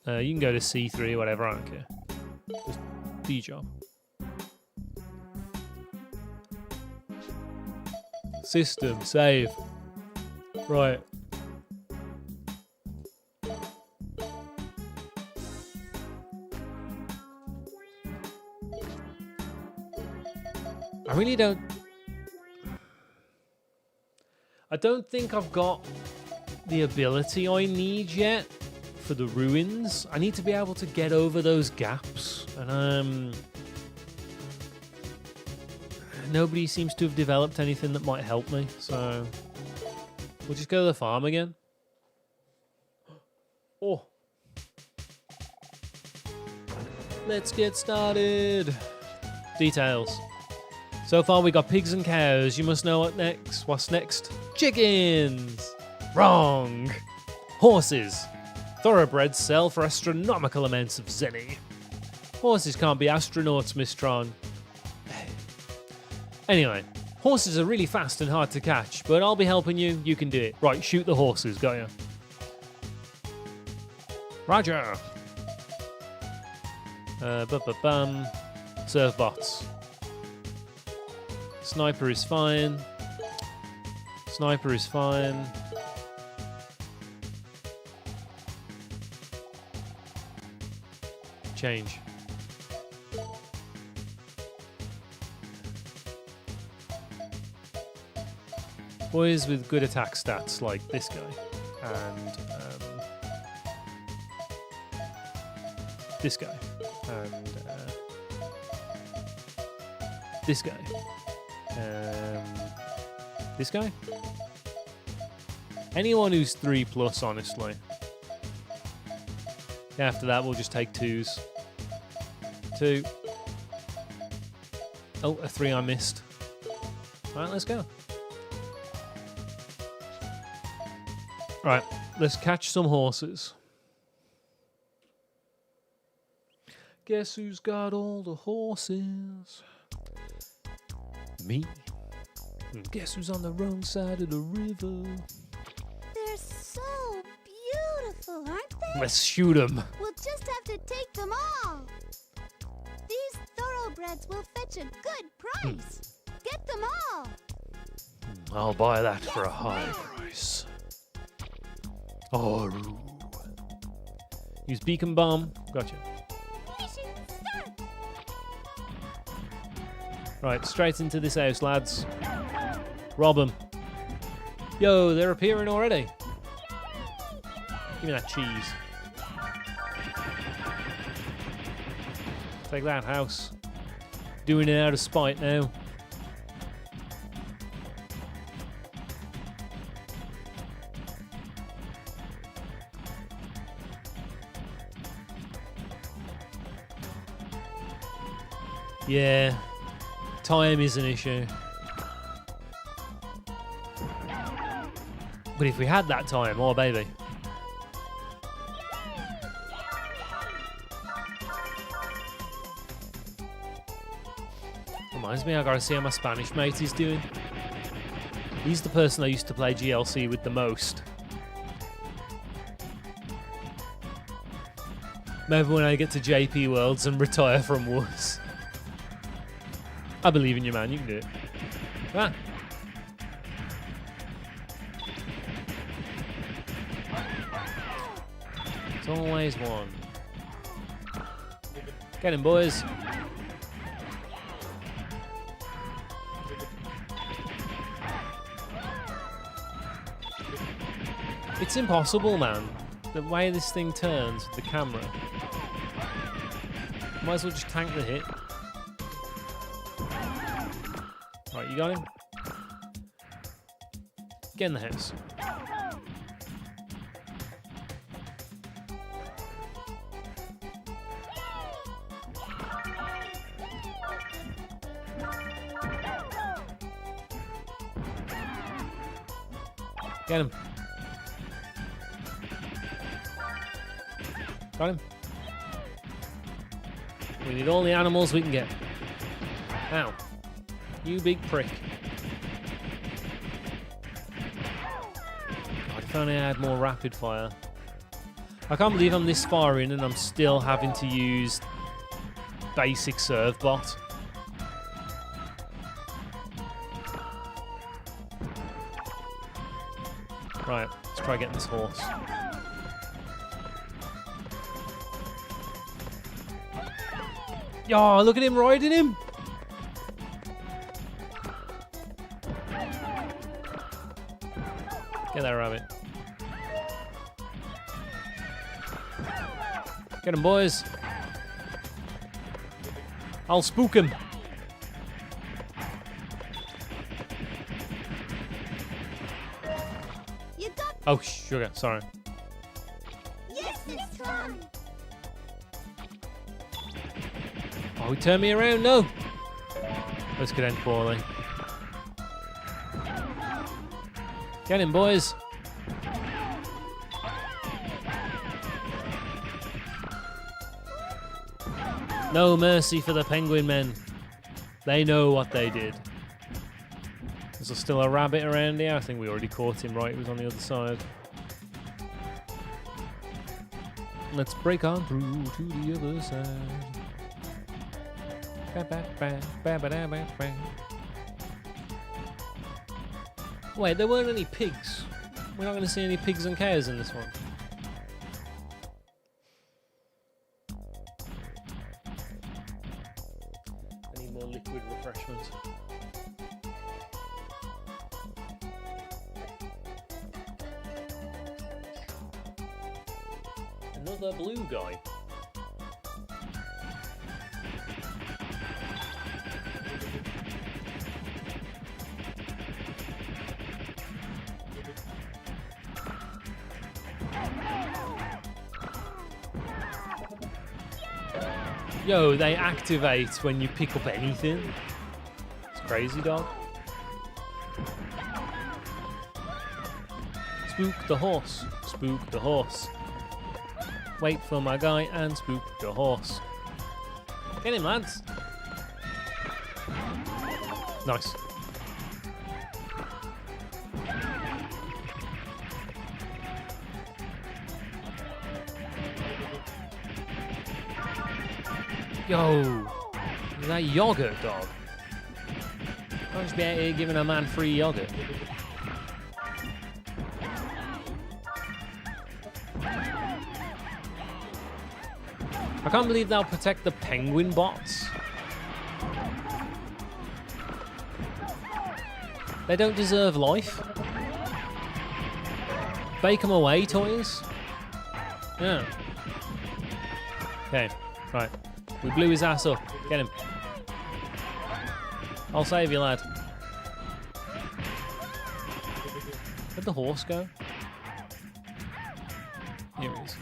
You can go to C3 or whatever, I don't care. Just do your job. System, save. Right. I really don't... I don't think I've got the ability I need yet for the ruins. I need to be able to get over those gaps. And nobody seems to have developed anything that might help me. So we'll just go to the farm again. Oh. Let's get started. Details. So far we got pigs and cows. You must know what next. What's next? Chickens! Wrong! Horses. Thoroughbreds sell for astronomical amounts of zenny. Horses can't be astronauts, Miss Tron. Anyway, horses are really fast and hard to catch, but I'll be helping you. You can do it. Right, shoot the horses. Got ya. Roger. Serve bots. Sniper is fine. Sniper is fine. Change. Boys with good attack stats like this guy. And this guy. And this guy. This guy? Anyone who's 3+, honestly. After that, we'll just take 2s. 2. Oh, a 3 I missed. Alright, let's go. Right, let's catch some horses. Guess who's got all the horses? Me. And guess who's on the wrong side of the river? They're so beautiful, aren't they? Let's shoot them. We'll just have to take them all. These thoroughbreds will fetch a good price. Get them all. I'll buy that for a high price. Oh. Use beacon bomb. Gotcha. Mission start. Right, straight into this house, lads. Rob them. Yo, they're appearing already. Give me that cheese. Take that, house. Doing it out of spite now. Yeah, time is an issue. But if we had that time, oh baby. Reminds me, I gotta see how my Spanish mate is doing. He's the person I used to play GLC with the most. Maybe when I get to JP Worlds and retire from wars. I believe in you, man. You can do it. Ah. It's always one. Get him, boys. It's impossible, man. The way this thing turns with the camera. Might as well just tank the hit. Right, you got him? Get in the house. Get him. Got him. We need all the animals we can get. Ow. You big prick. God, if only I had more rapid fire. I can't believe I'm this far in and I'm still having to use basic servbot. Right, let's try getting this horse. Oh, look at him riding him! Get that rabbit. Get him, boys. I'll spook him. You got. Oh, sugar. Sorry. Yes, it's Tron. Oh, he turned me around. No. This could end poorly. Get him, boys. No mercy for the penguin men. They know what they did. Is there still a rabbit around here? I think we already caught him, right? He was on the other side. Let's break on through to the other side. Wait, there weren't any pigs. We're not going to see any pigs and cows in this one. I need more liquid refreshment. Another blue guy. Yo, they activate when you pick up anything. It's crazy, dog. Spook the horse. Spook the horse. Wait for my guy and spook the horse. Get him, lads. Nice. Yo, is that yogurt, dog? I'll just be out here giving a man free yogurt. I can't believe they'll protect the penguin bots. They don't deserve life. Bake them away, toys. Yeah. Okay, right. We blew his ass up. Get him. I'll save you, lad. Where'd the horse go? Here he is.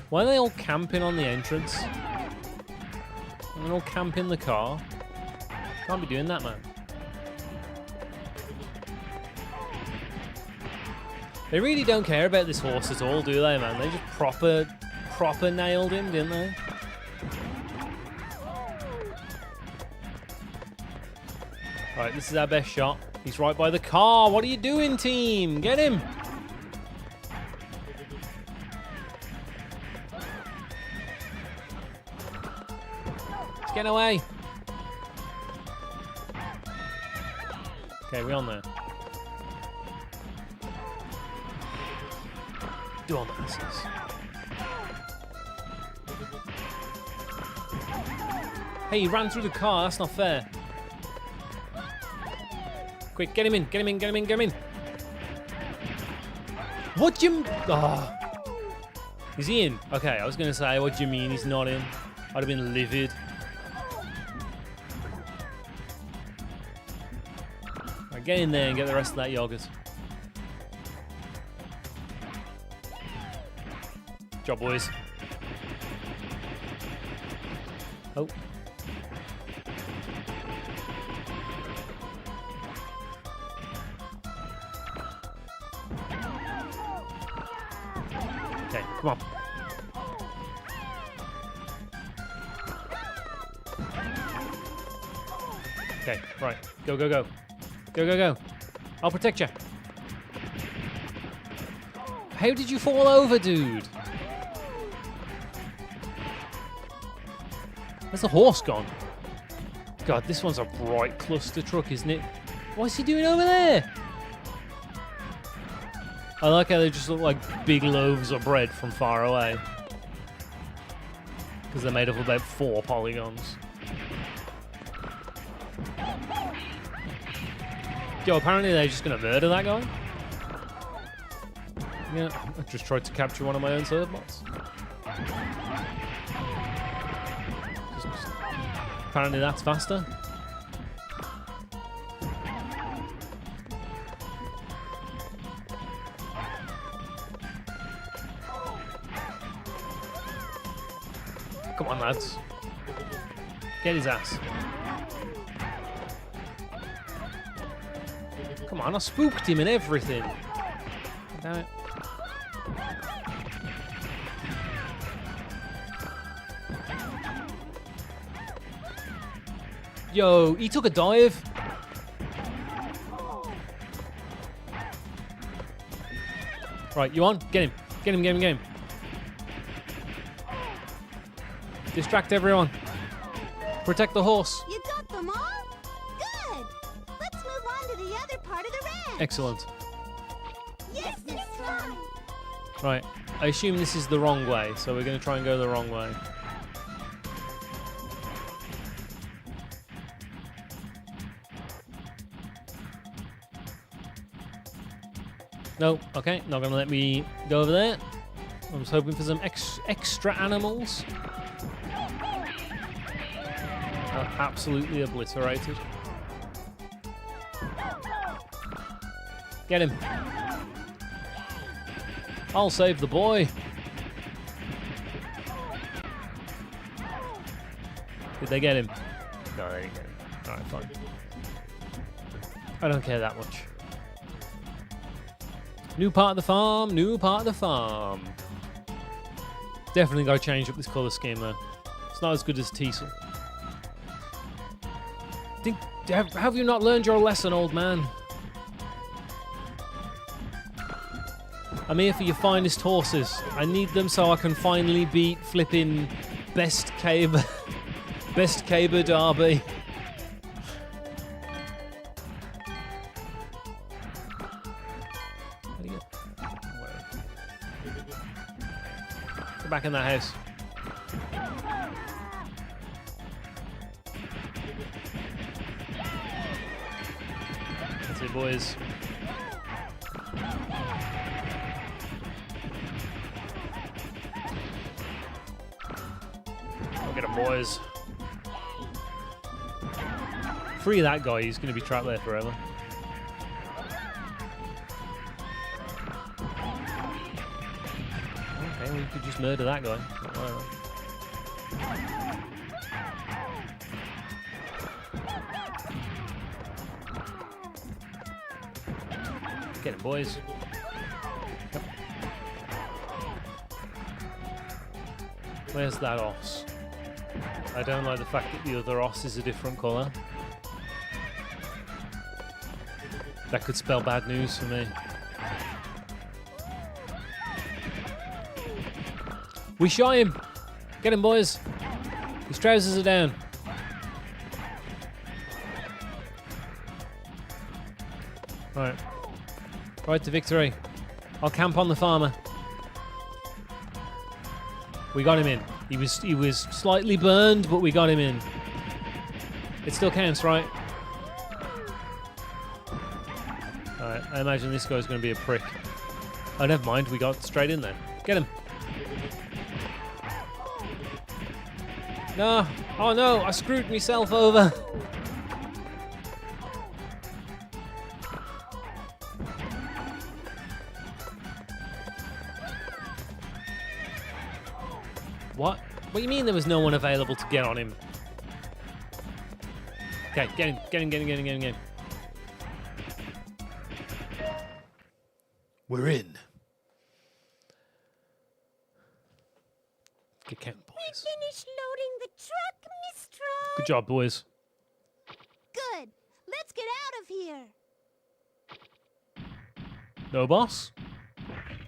Why are they all camping on the entrance? And they're all camping the car. Can't be doing that, man. They really don't care about this horse at all, do they, man? They just proper nailed him, didn't they? Alright, this is our best shot. He's right by the car. What are you doing, team? Get him! Let's get away. Okay, we're on there. Dumbasses. Hey, he ran through the car. That's not fair. Quick, get him in. Get him in. Get him in. Get him in. What do you... Oh. Is he in? Okay, I was going to say, what do you mean he's not in? I'd have been livid. Right, get in there and get the rest of that yogurt. Job, boys. Oh. Okay, come on. Okay, right. Go, go, go. Go, go, go. I'll protect you. How did you fall over, dude? Where's the horse gone? God, this one's a bright cluster truck, isn't it? What's he doing over there? I like how they just look like big loaves of bread from far away. Because they're made up of about 4 polygons. Yo, apparently they're just going to murder that guy. Yeah, I just tried to capture one of my own servbots. Apparently that's faster. Come on, lads. Get his ass. Come on, I spooked him and everything. Damn it. Yo, he took a dive. Right, you on? Get him. Get him, get him, get him. Distract everyone. Protect the horse. You got them all? Good. Let's move on to the other part of the ranch. Excellent. Yes, Miss Tron. Right, I assume this is the wrong way, so we're going to try and go the wrong way. No, okay, not going to let me go over there. I was hoping for some extra animals. Absolutely obliterated. Get him. I'll save the boy. Did they get him? No, they didn't get him. Alright, fine. I don't care that much. New part of the farm, new part of the farm. Definitely got to change up this colour scheme though. It's not as good as Teasel. Have you not learned your lesson, old man? I'm here for your finest horses. I need them so I can finally beat flipping best caber derby. Where'd he go? Get back in that house. That's it, boys. Get him, boys. Free that guy, he's going to be trapped there forever. Okay, we could just murder that guy. Get him, boys. Yep. Where's that oss? I don't like the fact that the other oss is a different colour. That could spell bad news for me. We shot him! Get him, boys! His trousers are down. Right. Right to victory. I'll camp on the farmer. We got him in. He was slightly burned, but we got him in. It still counts, right? Alright, I imagine this guy's going to be a prick. Oh, never mind. We got straight in there. Get him. No. Oh, no. I screwed myself over. What? What do you mean there was no one available to get on him? Okay, get him. We're in. Get count, boys. We finished loading the truck, Miss Tron. Good job, boys. Good. Let's get out of here. No boss?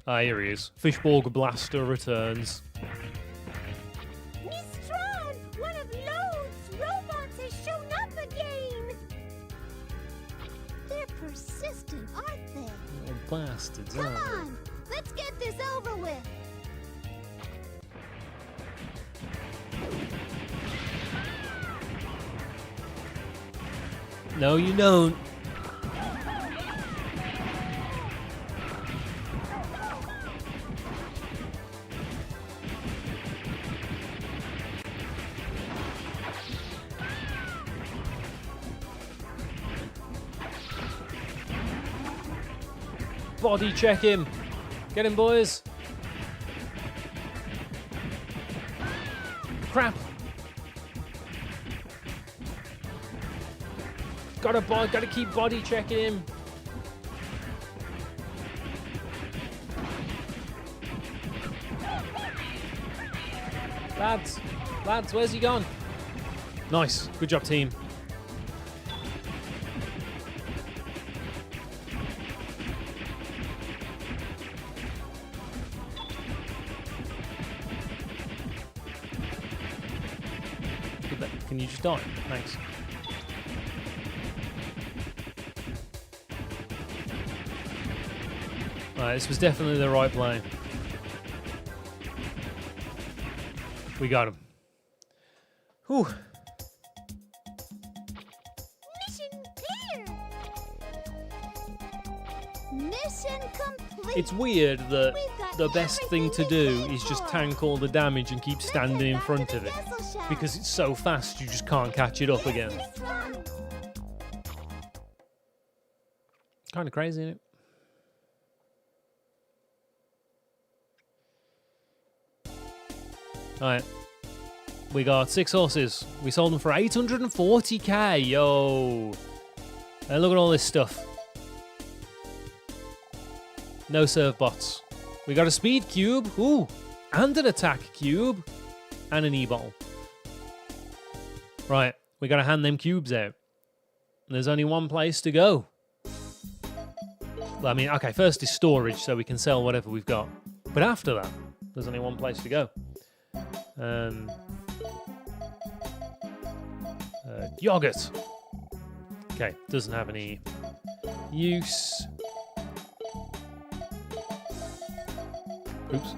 Ah, here he is. Fishborg Blaster returns. Miss Tron, one of Lode's robots has shown up again. They're persistent, aren't they? Oh, bastards, Come aren't they? on, let's get this over with. No, you don't. Body check him. Get him, boys. Crap. Gotta keep body checking him. Lads, where's he gone? Nice, good job, team. Can you just die? Thanks. Alright, this was definitely the right play. We got him. Whew. Mission clear. Mission complete. It's weird that the best thing to do is just tank all the damage and keep standing in front of it. Because it's so fast, you just can't catch it up again. Kind of crazy, isn't it? Alright. We got 6 horses. We sold them for 840k. Yo. And look at all this stuff. No servbots. We got a speed cube. Ooh. And an attack cube. And an e-bottle. Right. We got to hand them cubes out. There's only one place to go. Well, I mean, okay, first is storage, so we can sell whatever we've got. But after that, there's only one place to go. Yogurt. Okay, doesn't have any use. Oops.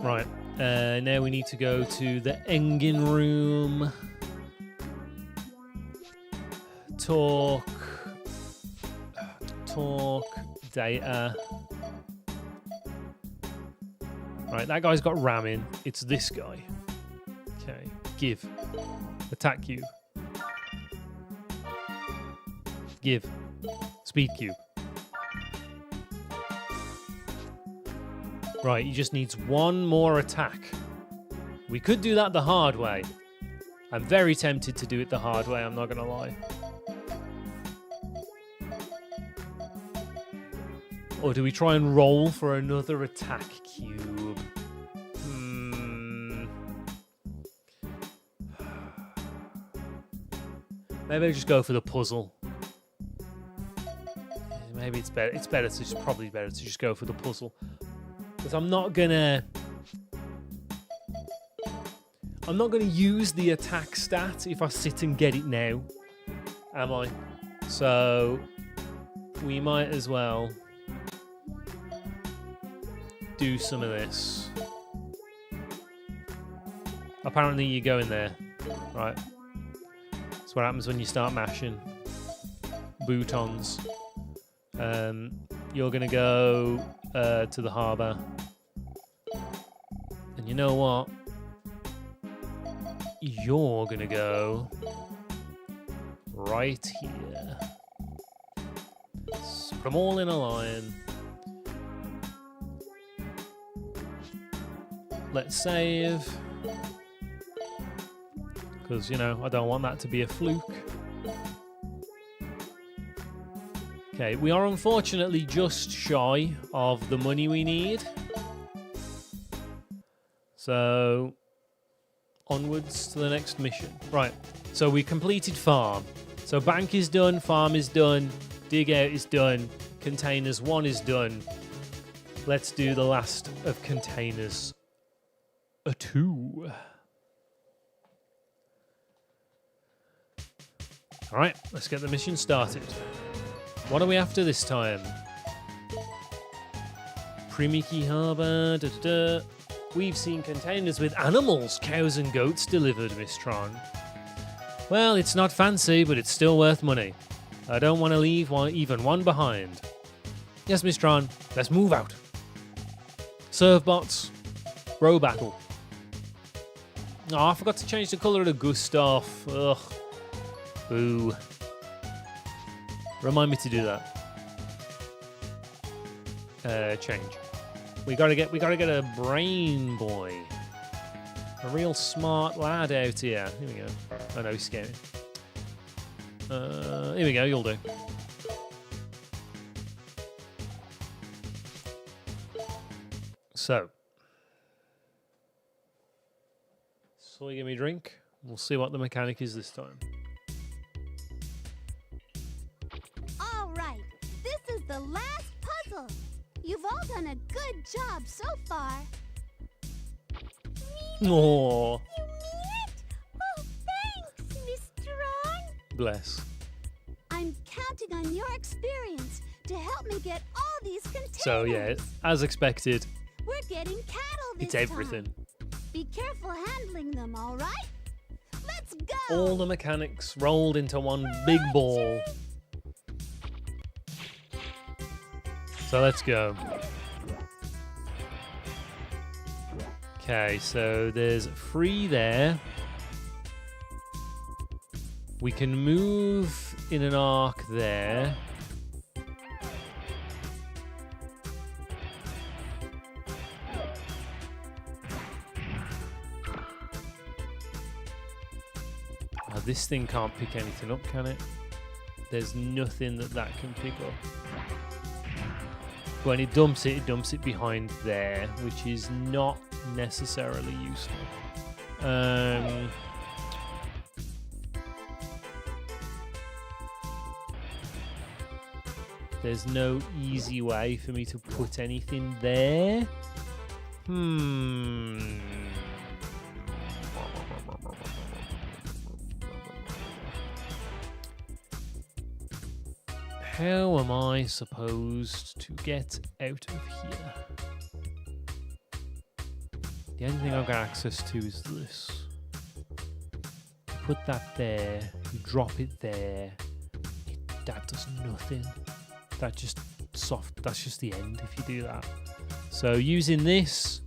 Right, now we need to go to the engine room. Talk, data. Right, that guy's got ramming. It's this guy. Okay, give. Attack cube. Give. Speed cube. Right, he just needs one more attack. We could do that the hard way. I'm very tempted to do it the hard way, I'm not going to lie. Or do we try and roll for another attack cube? Maybe I'll just go for the puzzle. Maybe it's better. It's better to just, probably better to just go for the puzzle. Because I'm not gonna use the attack stat if I sit and get it now, am I? So we might as well do some of this. Apparently you go in there, right? That's what happens when you start mashing boutons. You're gonna go to the harbour. And you know what? You're gonna go right here. Let's put them all in a line. Let's save. Because, you know, I don't want that to be a fluke. Okay, we are unfortunately just shy of the money we need. So, onwards to the next mission. Right, so we completed farm. So bank is done, farm is done, dig out is done, containers 1 is done. Let's do the last of containers 2. Alright, let's get the mission started. What are we after this time? Primiki Harbour. We've seen containers with animals, cows and goats delivered, Miss Tron. Well, it's not fancy, but it's still worth money. I don't want to leave even one behind. Yes, Miss Tron, let's move out. Servbots, row battle. Oh, I forgot to change the colour of the Gustav. Ugh. Boo. Remind me to do that. Change. We gotta get a brain boy. A real smart lad out here. Here we go. Oh no, he's scary. Here we go, you'll do. So. Soy, give me a drink. We'll see what the mechanic is this time. All right, this is the last puzzle. You've all done a good job so far. Aww. You mean it? Oh, thanks, Miss Tron. Bless. I'm counting on your experience to help me get all these containers. So yeah, as expected, We're getting cattle this it's everything. time. Be careful handling them, all right? Let's go. All the mechanics rolled into one big ball. So let's go. Okay, so there's 3 there. We can move in an arc there. this thing can't pick anything up, can it? There's nothing that can pick up. When it dumps it behind there, which is not necessarily useful. There's no easy way for me to put anything there. How am I supposed to get out of here? The only thing I've got access to is this. You put that there, you drop it there. That does nothing. That's just the end if you do that. So using this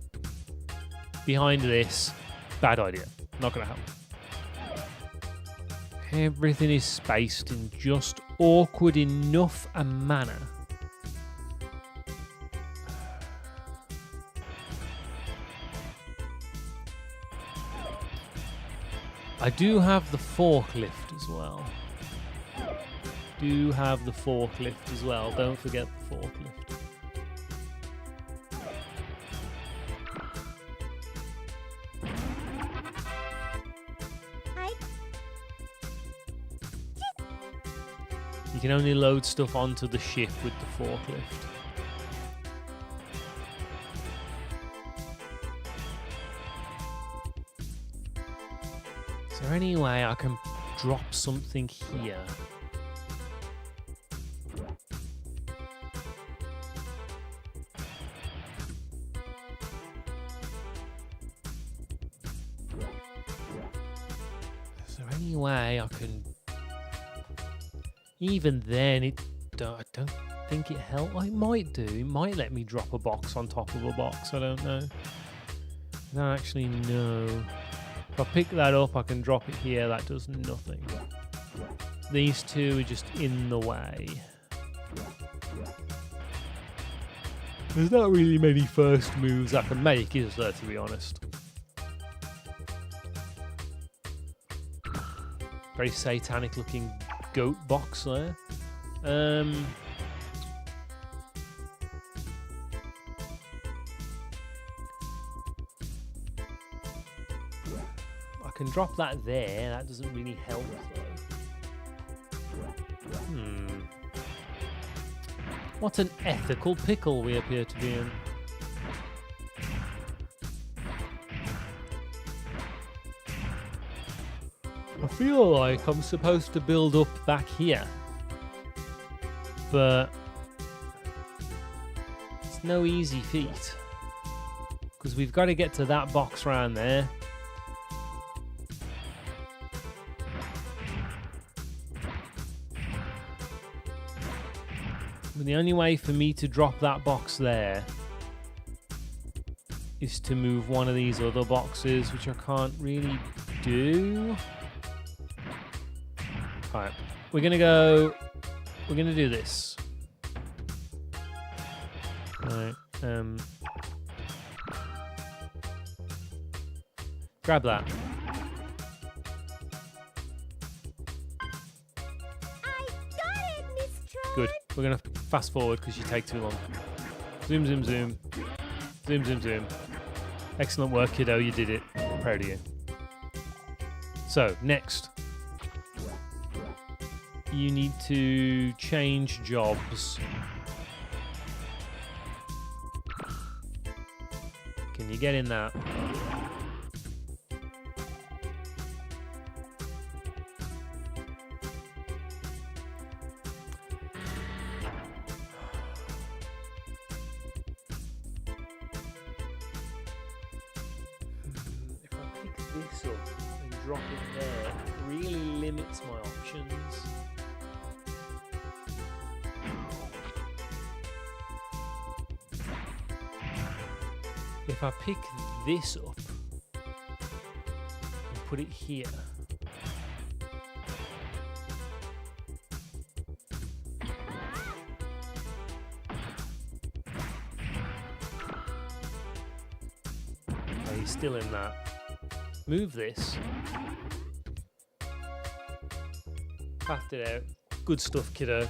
behind this, bad idea. Not gonna happen. Everything is spaced in just awkward enough a manner. I do have the forklift as well. Don't forget the forklift. You can only load stuff onto the ship with the forklift. Is there any way I can drop something here? Is there any way I can... Even then, I don't think it helped. It might do. It might let me drop a box on top of a box. I don't know. I don't actually know. If I pick that up, I can drop it here. That does nothing. These two are just in the way. There's not really many first moves I can make, is there, to be honest? Very satanic looking goat box there. I can drop that there. That doesn't really help though. What an ethical pickle we appear to be in. I feel like I'm supposed to build up back here, but it's no easy feat because we've got to get to that box round there. And the only way for me to drop that box there is to move one of these other boxes, which I can't really do. Alright, we're gonna do this. Alright, grab that. I got it, Miss Tron. Good. We're gonna fast forward because you take too long. Zoom, zoom, zoom. Zoom, zoom, zoom. Excellent work, kiddo. You did it. I'm proud of you. So, next. You need to change jobs. Can you get in that? If I pick this up and drop it there, it really limits my options. If I pick this up and put it here, okay, he's still in that. Move this. Pathed it out. Good stuff, kiddo.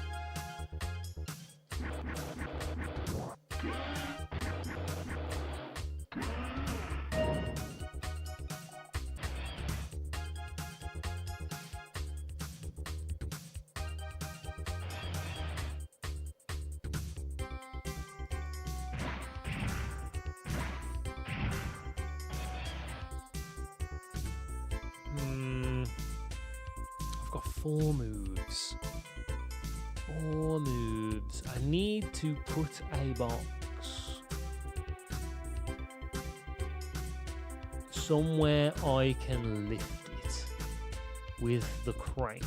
I've got 4 moves. 4 moves. I need to put a box somewhere I can lift it with the crane.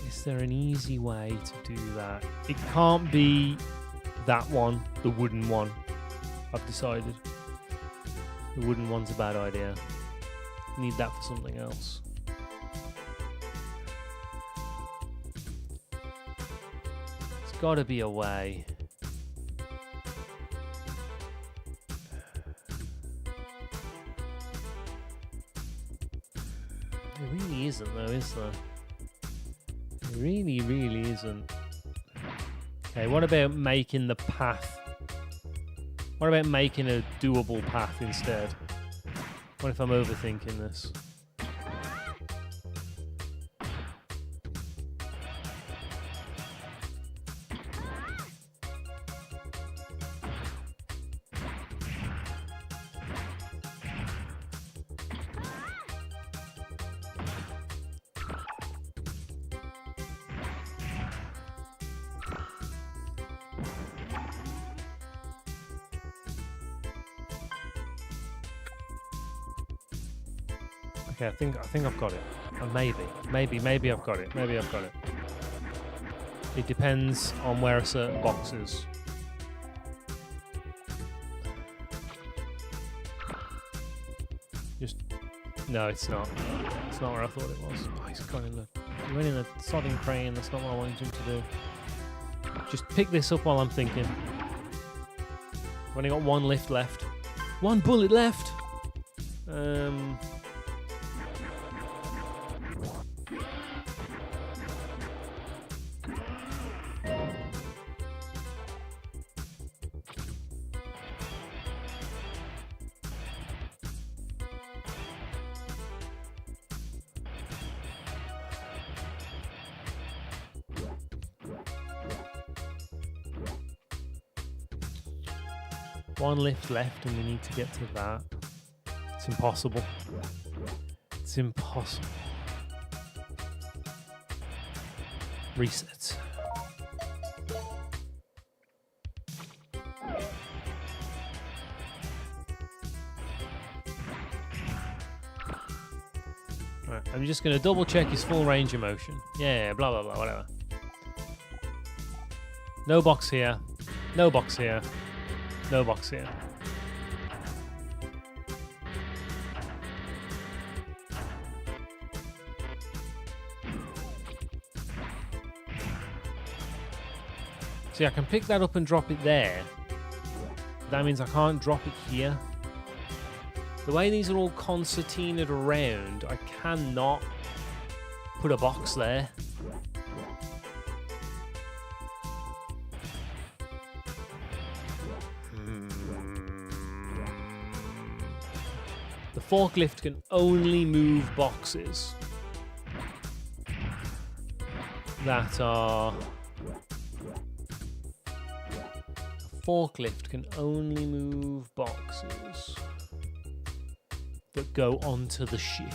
Is there an easy way to do that? It can't be that one, the wooden one. I've decided. The wooden one's a bad idea. Need that for something else. There's got to be a way. There really isn't, though, is there? There really, really isn't. Okay, what about making the path? What about making a doable path instead? What if I'm overthinking this? Okay, I think I've got it. Maybe I've got it. Maybe I've got it. It depends on where a certain box is. Just no, it's not. It's not where I thought it was. Oh, he's gone in the. He went in a sodding crane. That's not what I wanted him to do. Just pick this up while I'm thinking. I've only got 1 lift left. 1 bullet left. One lift left and we need to get to that. It's impossible. It's impossible. Reset. Right, I'm just going to double check his full range of motion. Yeah, blah, blah, blah, whatever. No box here. No box here. No box here. See, I can pick that up and drop it there. That means I can't drop it here. The way these are all concertinaed around, I cannot put a box there. The forklift can only move boxes that are... The forklift can only move boxes that go onto the ship.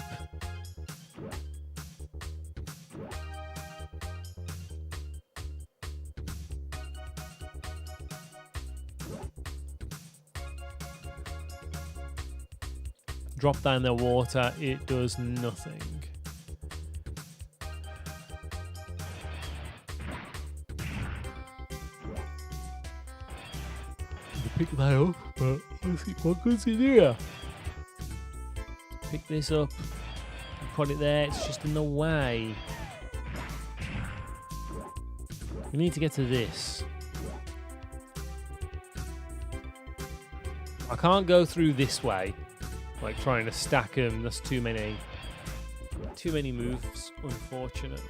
Drop that in the water, it does nothing. Pick that up, but let's see what goes in here. Pick this up, put it there, it's just in the way. We need to get to this. I can't go through this way. Like trying to stack them, that's too many. Too many moves, unfortunately.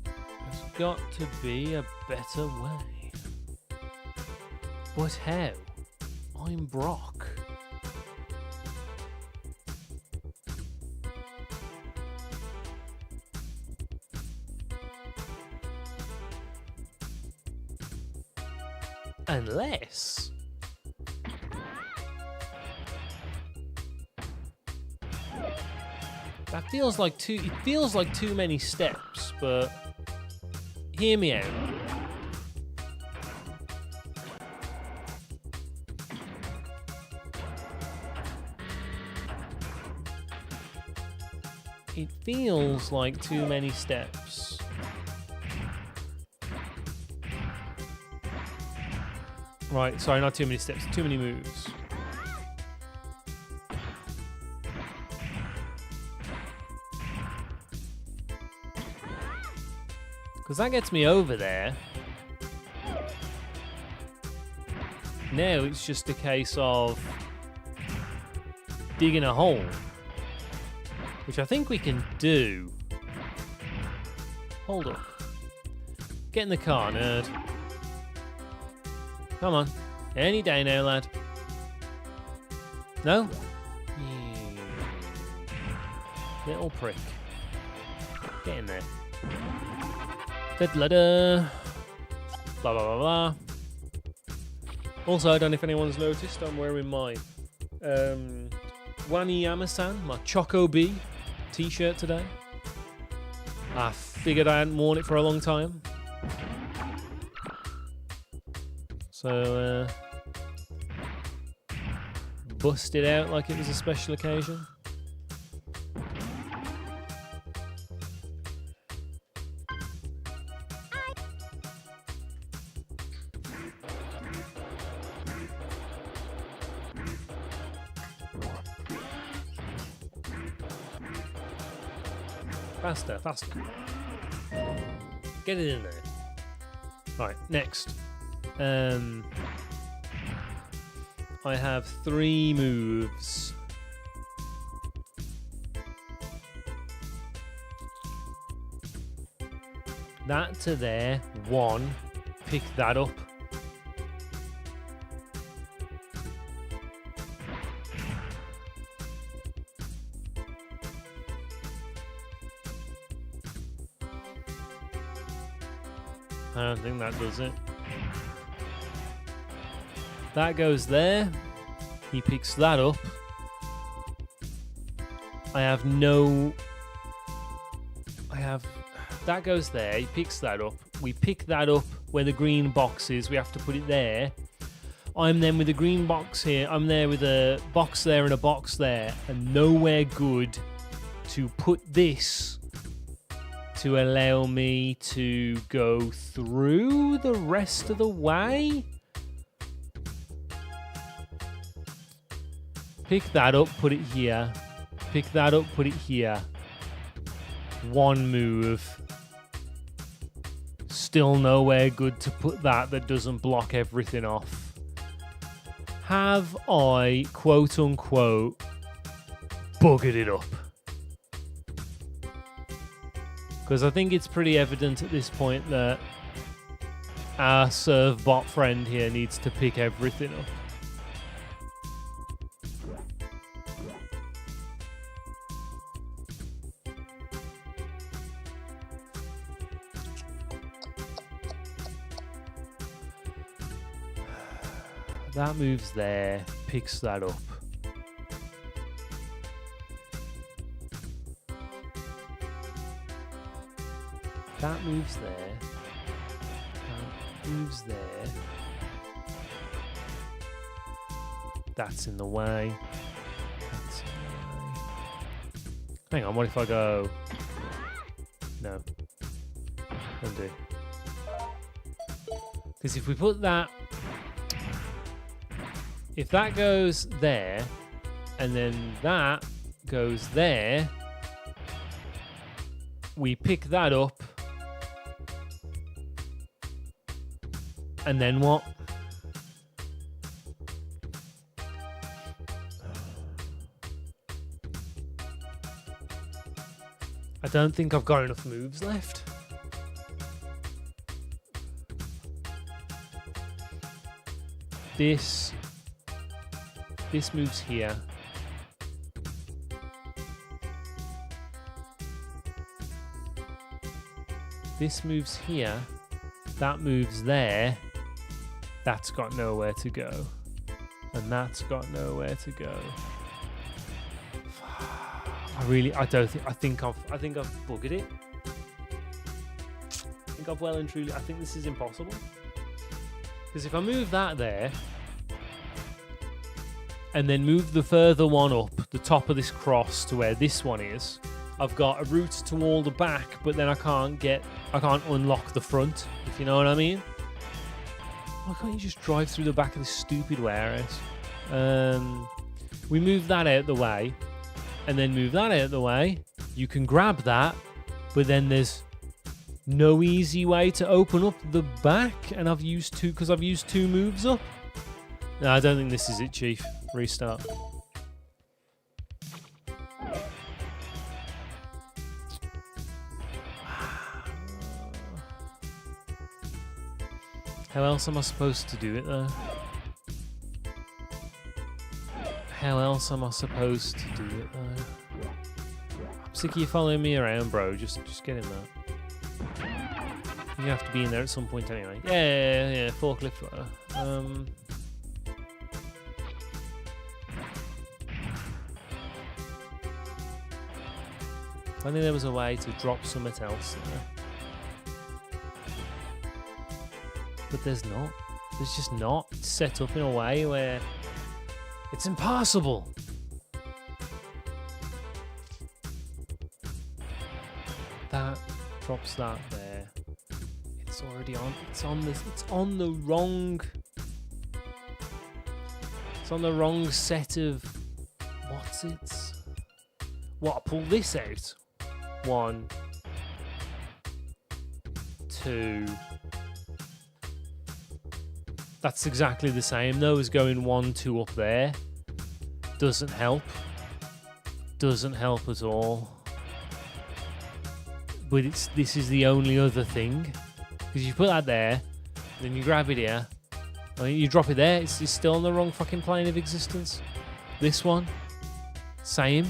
There's got to be a better way. But how? I'm Brock. Unless that feels like too many steps, but hear me out. It feels like too many steps. Right, sorry, not too many steps, too many moves. Because that gets me over there. Now it's just a case of digging a hole. Which I think we can do. Hold up. Get in the car, nerd. Come on. Any day now, lad. No? Little prick. Get in there. Da-da-da. Blah, blah, blah, blah. Also, I don't know if anyone's noticed, I'm wearing my Wani Yama-san, my Choco Bee t-shirt today. I figured I hadn't worn it for a long time. So, bust it out like it was a special occasion. Faster, faster. Get it in there. Right, next. I have 3 moves. That to there, 1. Pick that up. I don't think that does it. That goes there. He picks that up. That goes there. He picks that up. We pick that up where the green box is. We have to put it there. I'm then with the green box here. I'm there with a box there and a box there. And nowhere good to put this to allow me to go through the rest of the way. Pick that up, put it here. Pick that up, put it here. 1 move. Still nowhere good to put that doesn't block everything off. Have I, quote unquote, buggered it up? Because I think it's pretty evident at this point that our servbot friend here needs to pick everything up. That moves there, picks that up. That moves there. That moves there. That's in the way. That's in the way. Hang on, what if I go... No. Undo. Because if we put that... If that goes there, and then that goes there, we pick that up, And then what? I don't think I've got enough moves left. This moves here. This moves here. That moves there. That's got nowhere to go. And that's got nowhere to go. I think I've buggered it. I think I've well and truly, I think this is impossible. Because if I move that there, and then move the further one up, the top of this cross to where this one is, I've got a route to all the back, but then I can't unlock the front, if you know what I mean. Why can't you just drive through the back of this stupid warehouse? We move that out the way, and then move that out the way. You can grab that, but then there's no easy way to open up the back, and I've used two moves up. No, I don't think this is it, Chief. Restart. How else am I supposed to do it, though? How else am I supposed to do it, though? I'm sick of you following me around, bro. Just get in there. You have to be in there at some point anyway. Yeah. Forklift, whatever. If only there was a way to drop something else in there. But there's not. There's just not. It's set up in a way where it's impossible. That drops that there. It's already on. It's on the wrong. It's on the wrong set of. What's it? What? I pull this out. 1, 2. That's exactly the same though as going 1, 2 up there. Doesn't help. Doesn't help at all. But this is the only other thing. Because you put that there, then you grab it here, and you drop it there, it's still on the wrong fucking plane of existence. This one, same.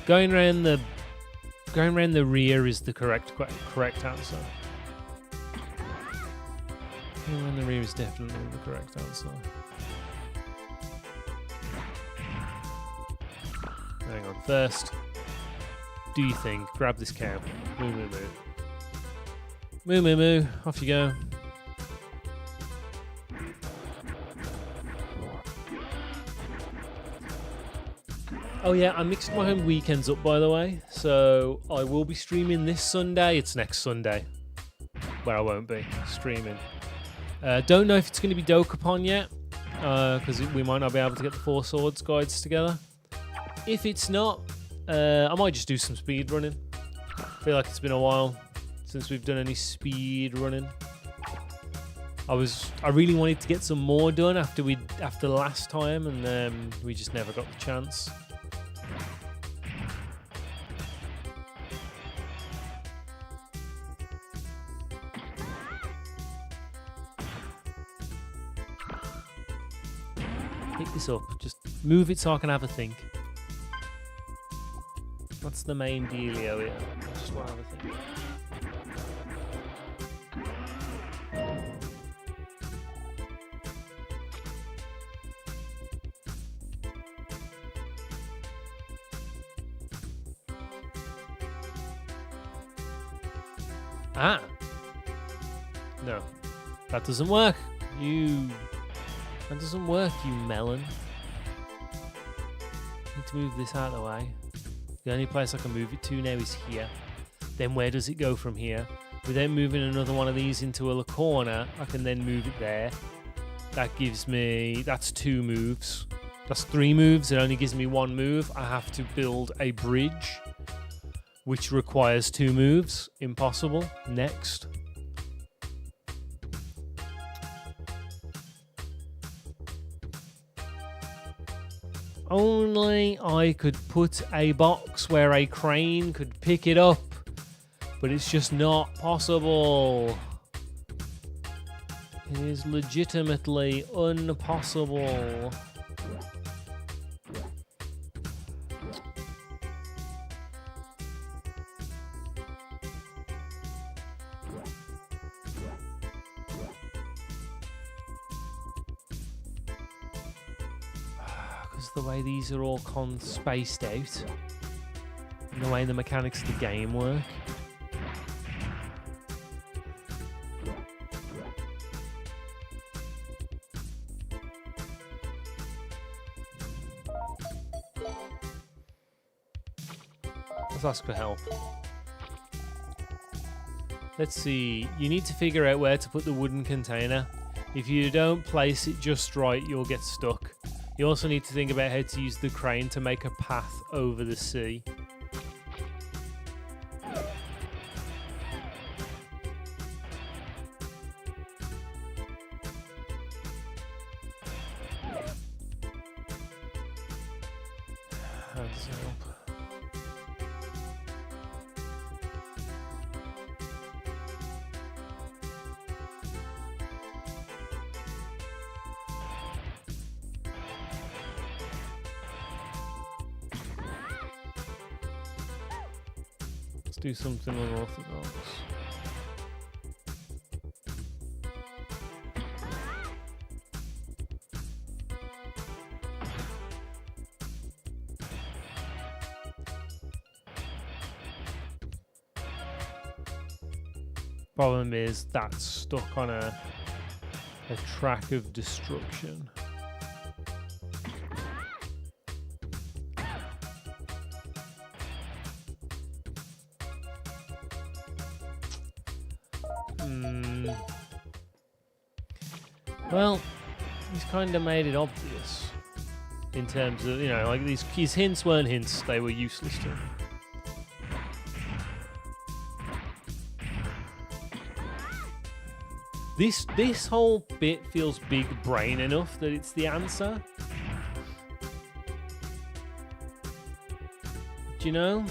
Going around the rear is the correct answer. Going around the rear is definitely the correct answer. Hang on. First, do your thing. Grab this cow. Moo, moo, moo. Moo, moo, moo. Off you go. Oh yeah, I mixed my home weekends up, by the way. So I will be streaming this Sunday. It's next Sunday, where I won't be streaming. Don't know if it's going to be Dokapon yet, because we might not be able to get the 4 Swords guides together. If it's not, I might just do some speed running. I feel like it's been a while since we've done any speed running. I really wanted to get some more done after last time, and we just never got the chance. Pick this up. Just move it so I can have a think. That's the main dealio here. I just want to have a think. Ah! No. That doesn't work. That doesn't work, you melon. need to move this out of the way. The only place I can move it to now is here. Then where does it go from here? Without moving another one of these into a corner, I can then move it there. That gives me... that's 2 moves. That's 3 moves. It only gives me 1 move. I have to build a bridge, which requires 2 moves. Impossible. Next. Only I could put a box where a crane could pick it up, but it's just not possible. It is legitimately impossible. The way these are all spaced out, and the way the mechanics of the game work. Let's ask for help. Let's see. You need to figure out where to put the wooden container. If you don't place it just right, you'll get stuck. You also need to think about how to use the crane to make a path over the sea. How does it help? Do something unorthodox. Problem is that's stuck on a track of destruction. Well, he's kind of made it obvious in terms of, you know, like his hints weren't hints, they were useless to him. This whole bit feels big brain enough that it's the answer. Do you know?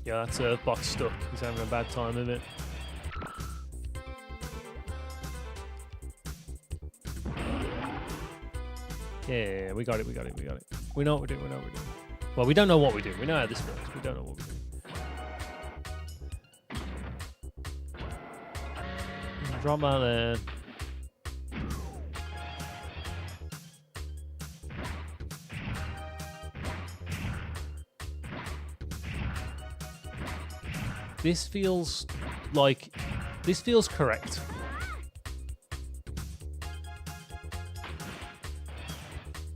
Yeah, that servbot's stuck. He's having a bad time of it. Yeah, we got it. We know what we're doing. Well, we don't know what we do. We know how this works. We don't know what we do. Drop that there. This feels correct.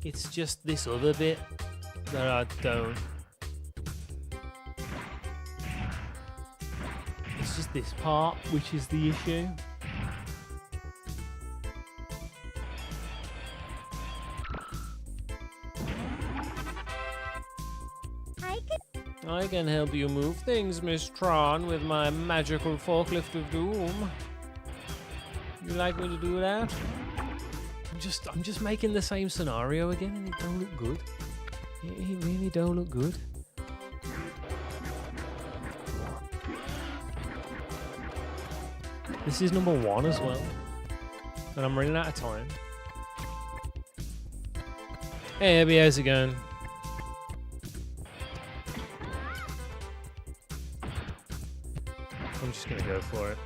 It's just this other bit that I don't. It's just this part which is the issue. I can help you move things, Miss Tron, with my magical forklift of doom. You like me to do that? I'm just making the same scenario again, and it don't look good. It really don't look good. This is number 1 as well, and I'm running out of time. Hey Abby, how's it going? I'm just gonna go for it.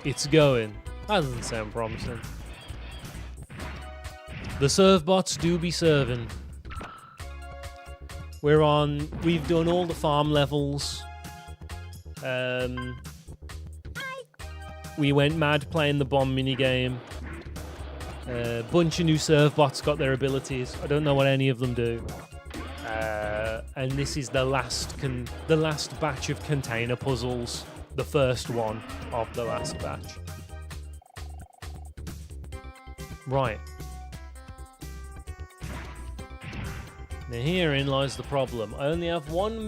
It's going. That doesn't sound promising. The servbots do be serving. We've done all the farm levels. We went mad playing the bomb minigame. A bunch of new servbots got their abilities. I don't know what any of them do. And this is the last batch of container puzzles. The first one of the last batch. Right. Now herein lies the problem. I only have one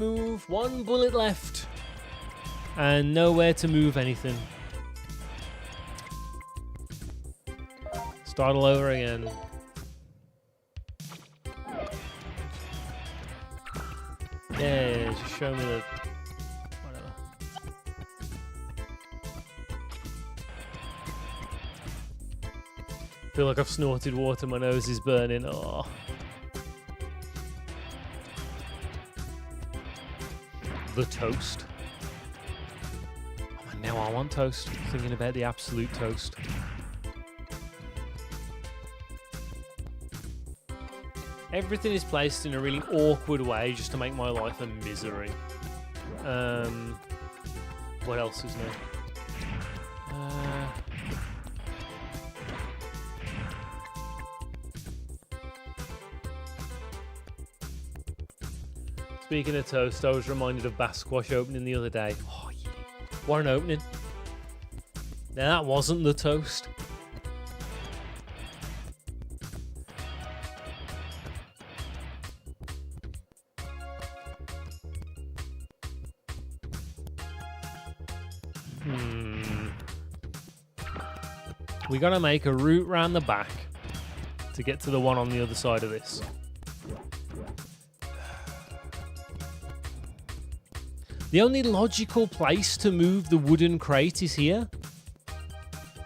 bullet left. And nowhere to move anything. Start all over again. Yeah, just show me the... whatever. Feel like I've snorted water, my nose is burning. Oh. The toast. Oh, now I want toast. Thinking about the absolute toast. Everything is placed in a really awkward way just to make my life a misery. What else is new? Speaking of toast, I was reminded of Bass Squash opening the other day. Oh, yeah. What an opening. Now, that wasn't the toast. We gotta make a route round the back to get to the one on the other side of this. The only logical place to move the wooden crate is here.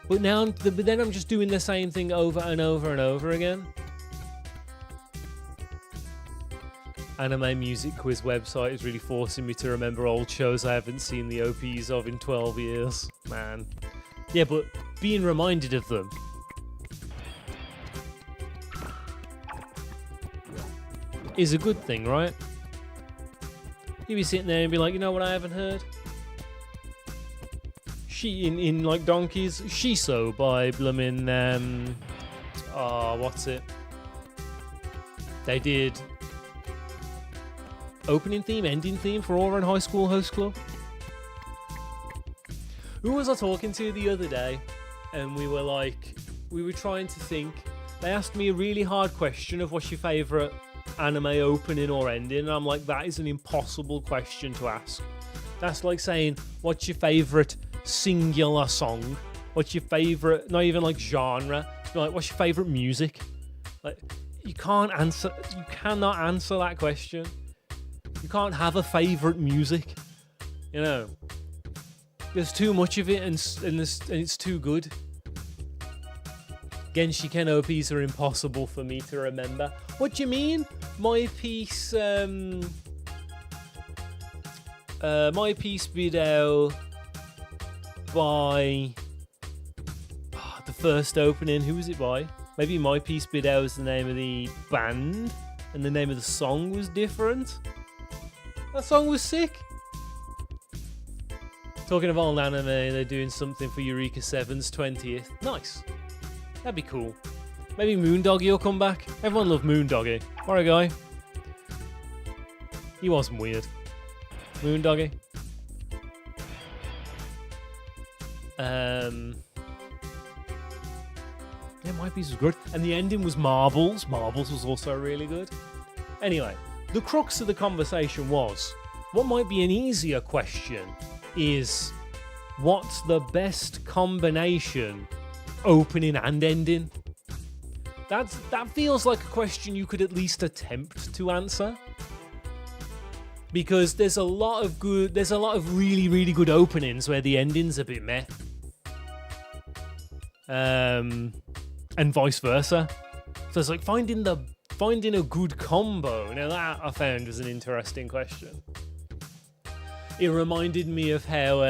But then I'm just doing the same thing over and over and over again. Anime Music Quiz website is really forcing me to remember old shows I haven't seen the OPs of in 12 years. Man. Yeah, but being reminded of them is a good thing, right? You'd be sitting there and be like, you know what I haven't heard? In like Donkeys, Shiso by bloomin' what's it? They did opening theme, ending theme for Auburn High School Host Club. Who was I talking to the other day? And we were trying to think. They asked me a really hard question of what's your favourite anime opening or ending. And I'm like, that is an impossible question to ask. That's like saying, what's your favourite singular song? What's your favourite, not even like genre. It's like, what's your favourite music? Like, you cannot answer that question. You can't have a favourite music. You know. There's too much of it and it's too good. Genshiken OPs are impossible for me to remember. What do you mean? My piece video by the first opening. Who was it by? Maybe My Piece Video was the name of the band and the name of the song was different. That song was sick. Talking of old anime, they're doing something for Eureka 7's 20th. Nice. That'd be cool. Maybe Moondoggy will come back. Everyone loved Moondoggy. Alright, guy. He wasn't weird. Moondoggy. Yeah, My Piece was good. And the ending was Marbles. Marbles was also really good. Anyway, the crux of the conversation was, what might be an easier question is, what's the best combination opening and ending? That feels like a question you could at least attempt to answer, because there's a lot of really, really good openings where the ending's a bit meh, and vice versa. So it's like finding a good combo. Now that I found was an interesting question. It reminded me of how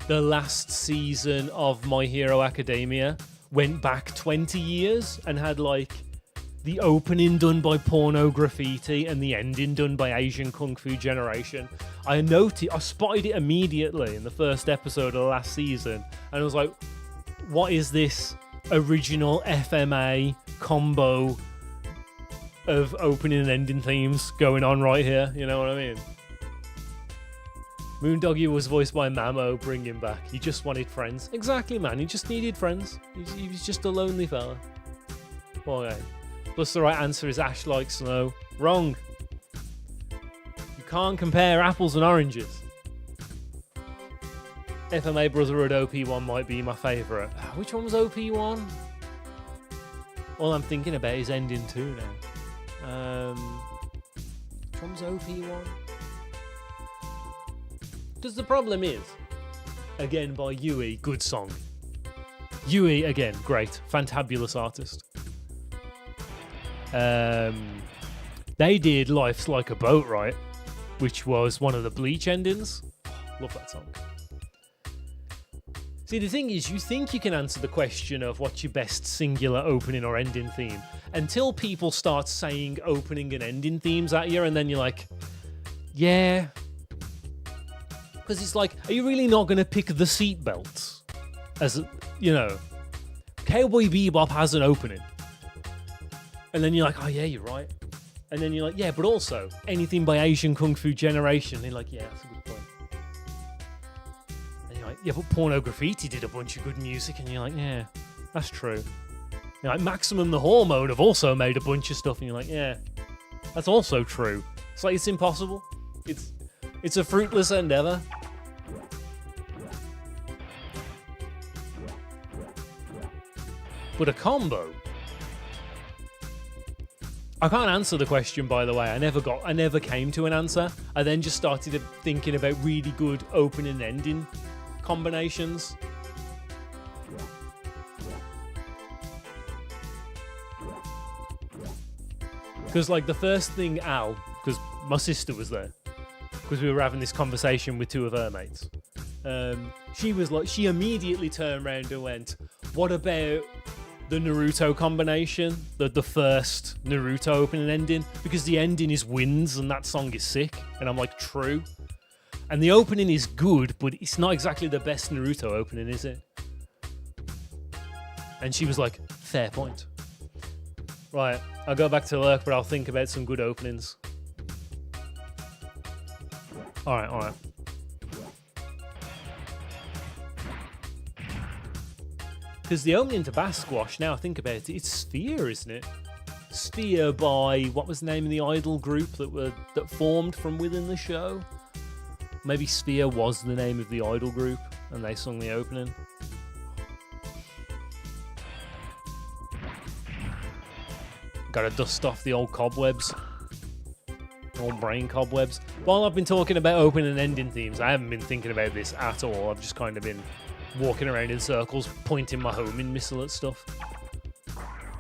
the last season of My Hero Academia went back 20 years and had like the opening done by Porno Graffiti and the ending done by Asian Kung Fu Generation. I spotted it immediately in the first episode of the last season, and I was like, what is this original FMA combo of opening and ending themes going on right here? You know what I mean? Moondoggy was voiced by Mamo, bring him back. He just wanted friends. Exactly, man. He just needed friends. He was just a lonely fella. Okay. Plus the right answer is Ash Like Snow. Wrong. You can't compare apples and oranges. FMA Brotherhood OP1 might be my favourite. Which one was OP1? All I'm thinking about is Ending 2 now. Which one was OP1? Because the problem is, again by Yui, good song. Yui, again, great, fantabulous artist. They did Life's Like a Boat, right? Which was one of the Bleach endings. Love that song. See, the thing is, you think you can answer the question of what's your best singular opening or ending theme until people start saying opening and ending themes at you, and then you're like, yeah. Because it's like, are you really not going to pick the seatbelts? As, you know, Cowboy Bebop has an opening. And then you're like, oh yeah, you're right. And then you're like, yeah, but also anything by Asian Kung Fu Generation. And you're like, yeah, that's a good point. And you're like, yeah, but Porno Graffiti did a bunch of good music. And you're like, yeah, that's true. You're like, Maximum the Hormone have also made a bunch of stuff. And you're like, yeah, that's also true. It's like, it's impossible. It's a fruitless endeavor. But a combo. I can't answer the question, by the way. I never came to an answer. I then just started thinking about really good opening and ending combinations. Because like the first thing Al, because my sister was there, because we were having this conversation with two of her mates. She immediately turned around and went, what about the Naruto combination, the first Naruto opening and ending, because the ending is winds and that song is sick. And I'm like, true. And the opening is good, but it's not exactly the best Naruto opening, is it? And she was like, fair point. Right, I'll go back to Lurk, but I'll think about some good openings. Alright. Because the opening to Bass Squash, now I think about it, it's Sphere, isn't it? Sphere by, what was the name of the idol group that formed from within the show? Maybe Sphere was the name of the idol group, and they sung the opening. Gotta dust off the old cobwebs. Old brain cobwebs. While I've been talking about opening and ending themes, I haven't been thinking about this at all. I've just kind of been walking around in circles, pointing my homing missile at stuff.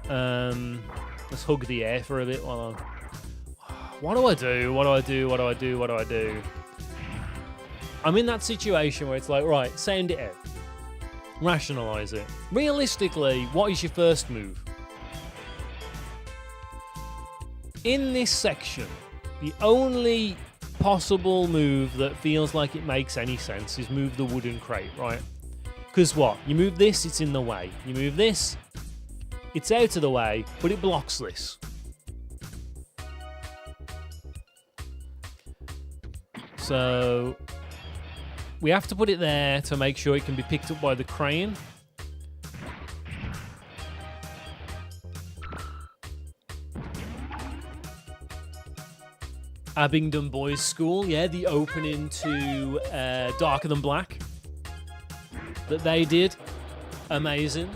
Let's hug the air for a bit while What do I do? I'm in that situation where it's like, right, sound it out. Rationalise it. Realistically, what is your first move? In this section, the only possible move that feels like it makes any sense is move the wooden crate, right? Because what? You move this, it's in the way. You move this, it's out of the way, but it blocks this. So we have to put it there to make sure it can be picked up by the crane. Abingdon Boys School, yeah, the opening to Darker Than Black that they did. Amazing.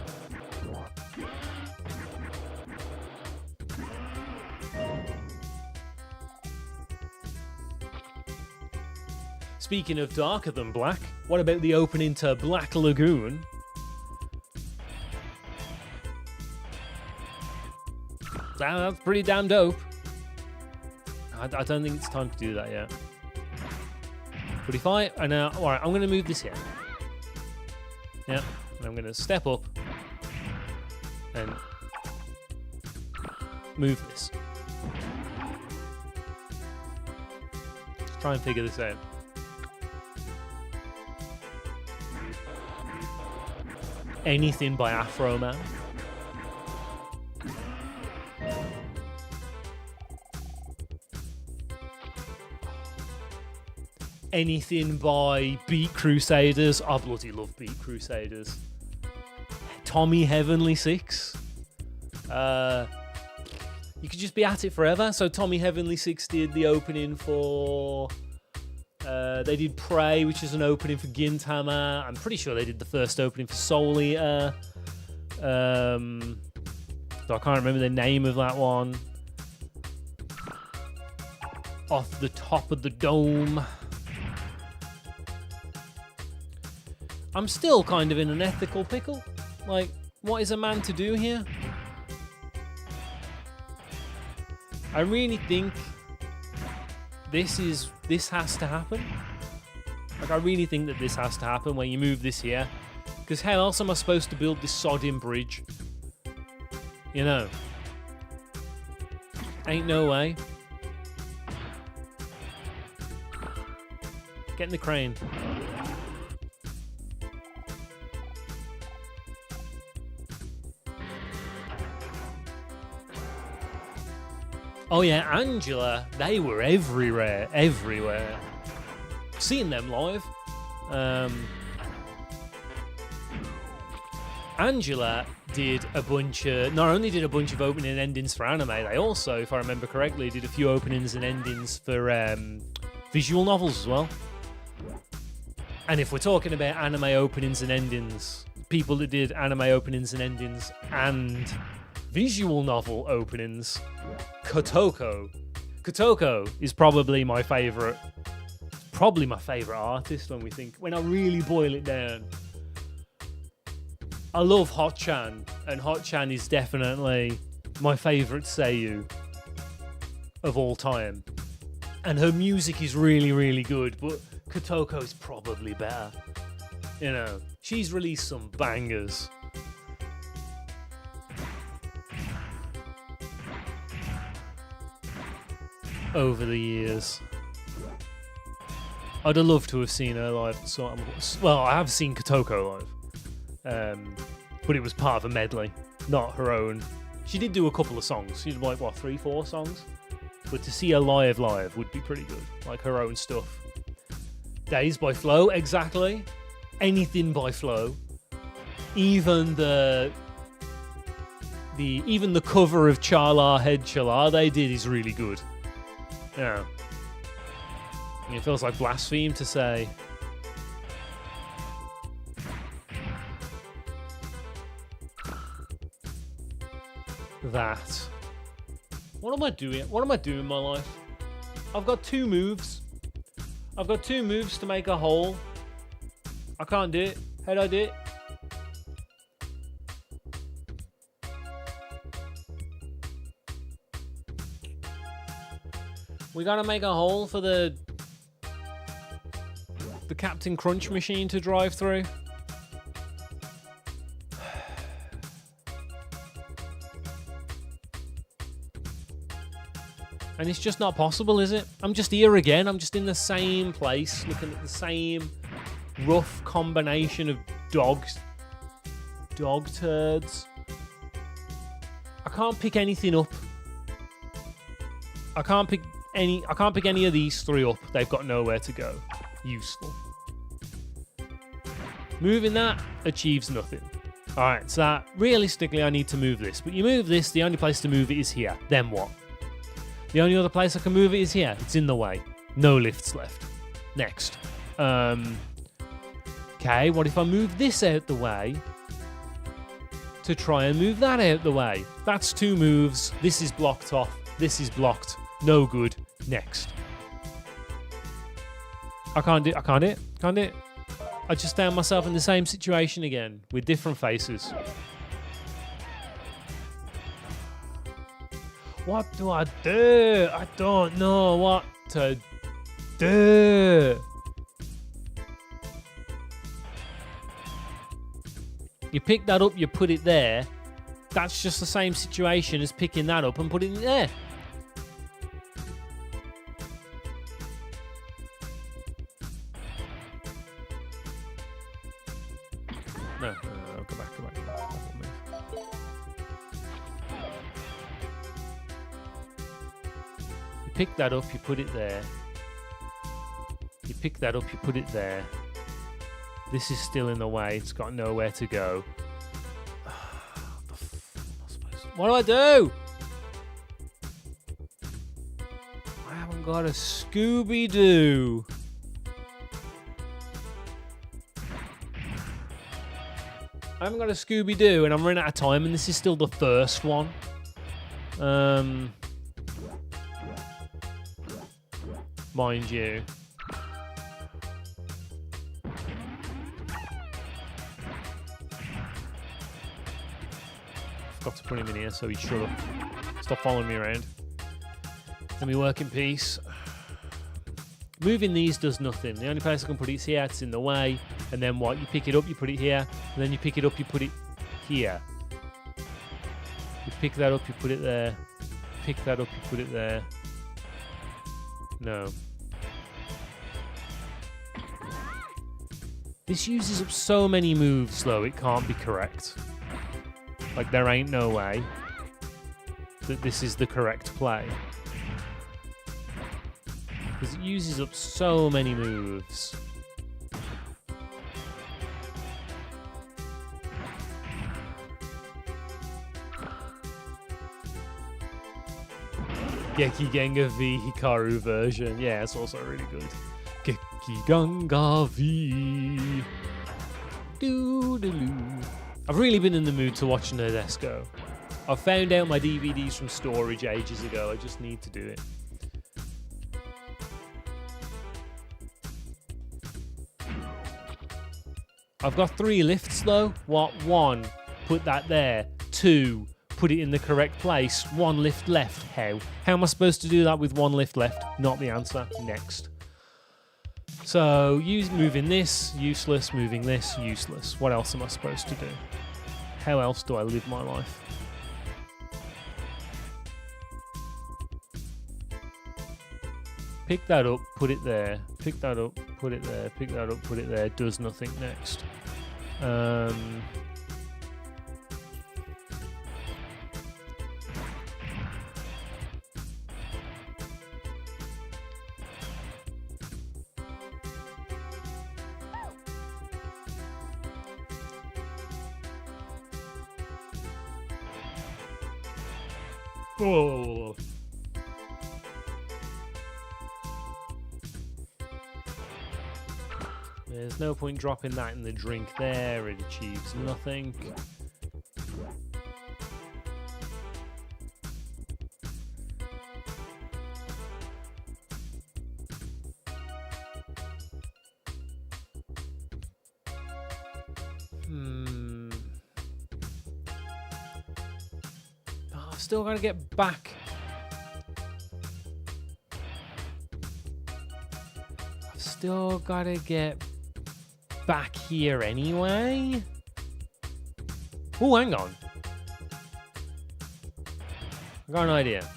Speaking of Darker Than Black, what about the opening to Black Lagoon? That's pretty damn dope. I don't think it's time to do that yet. But if alright, I'm going to move this here. Yeah, and I'm going to step up and move this. Let's try and figure this out. Anything by Afro Man. Anything by Beat Crusaders. I bloody love Beat Crusaders. Tommy Heavenly 6. You could just be at it forever. So Tommy Heavenly 6 did the opening for... they did Prey, which is an opening for Gintama. I'm pretty sure they did the first opening for Soul Eater. So I can't remember the name of that one. Off the Top of the Dome. I'm still kind of in an ethical pickle. Like, what is a man to do here? I really think this has to happen. Like, I really think that this has to happen when you move this here. Because how else am I supposed to build this sodding bridge? You know. Ain't no way. Get in the crane. Oh yeah, Angela, they were everywhere. Seeing them live. Angela did a bunch of, not only did a bunch of opening and endings for anime, they also, if I remember correctly, did a few openings and endings for visual novels as well. And if we're talking about anime openings and endings, people that did anime openings and endings and visual novel openings, Kotoko. Kotoko is probably my favourite artist when I really boil it down. I love Hot-chan, and Hot-chan is definitely my favourite seiyuu of all time. And her music is really, really good, but Kotoko is probably better. You know, she's released some bangers. Over the years. I'd have loved to have seen her live. Well, I have seen Kotoko live. But it was part of a medley, not her own. She did do a couple of songs. She did like, 3-4 songs? But to see her live would be pretty good. Like her own stuff. Days by Flow, exactly. Anything by Flow. Even the cover of Chala Head Chala they did is really good. Yeah. It feels like blaspheme to say. That. What am I doing? What am I doing in my life? I've got 2 moves. I've got 2 moves to make a hole. I can't do it. How do I do it? We gotta make a hole for the Captain Crunch machine to drive through. And it's just not possible, is it? I'm just here again. I'm just in the same place, looking at the same rough combination of dog turds. I can't pick anything up. I can't pick any of these 3 up. They've got nowhere to go. Useful. Moving that achieves nothing. Alright, so that, realistically I need to move this. But you move this, the only place to move it is here. Then what? The only other place I can move it is here. It's in the way. No lifts left. Next. Okay, what if I move this out the way to try and move that out the way? That's 2 moves. This is blocked off. This is blocked. No good. Next. I can't do it. I just found myself in the same situation again with different faces. What do I do? I don't know what to do. You pick that up, you put it there. That's just the same situation as picking that up and putting it there. No, go back. You pick that up, you put it there. You pick that up, you put it there. This is still in the way, it's got nowhere to go. What do I do? I haven't got a Scooby-Doo. I haven't got a Scooby-Doo and I'm running out of time and this is still the first one. Mind you. Got to put him in here so he'd shut up. Stop following me around. Let me work in peace. Moving these does nothing. The only place I can put it is here, it's in the way. And then what? You pick it up, you put it here. And then you pick it up, you put it here. You pick that up, you put it there. Pick that up, you put it there. No. This uses up so many moves, though, it can't be correct. Like, there ain't no way that this is the correct play. Because it uses up so many moves. Gekigenga V Hikaru version. Yeah, it's also really good. Gekiganga V. Doo-doo-doo. I've really been in the mood to watch Nerdesco. I found out my DVDs from storage ages ago. I just need to do it. I've got 3 lifts though. What? 1, put that there. 2, put it in the correct place. 1 lift left. How? How am I supposed to do that with 1 lift left? Not the answer. Next. So, moving this, useless. Moving this, useless. What else am I supposed to do? How else do I live my life? Pick that up, put it there. Pick that up, put it there. Pick that up, put it there. Does nothing next. Oh. There's no point dropping that in the drink there, it achieves nothing. Still gotta get back. I've still gotta get back here anyway. Oh, hang on. I got an idea.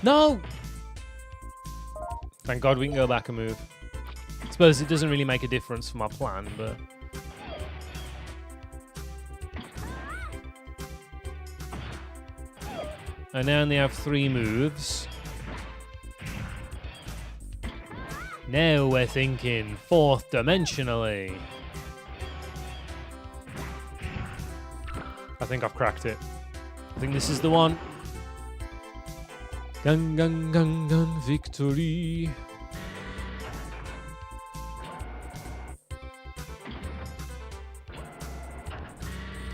No! Thank God we can go back and move. I suppose it doesn't really make a difference for my plan, but... I now only have 3 moves. Now we're thinking 4th dimensionally. I think I've cracked it. I think this is the one. Gun, gun, gun, gun, victory.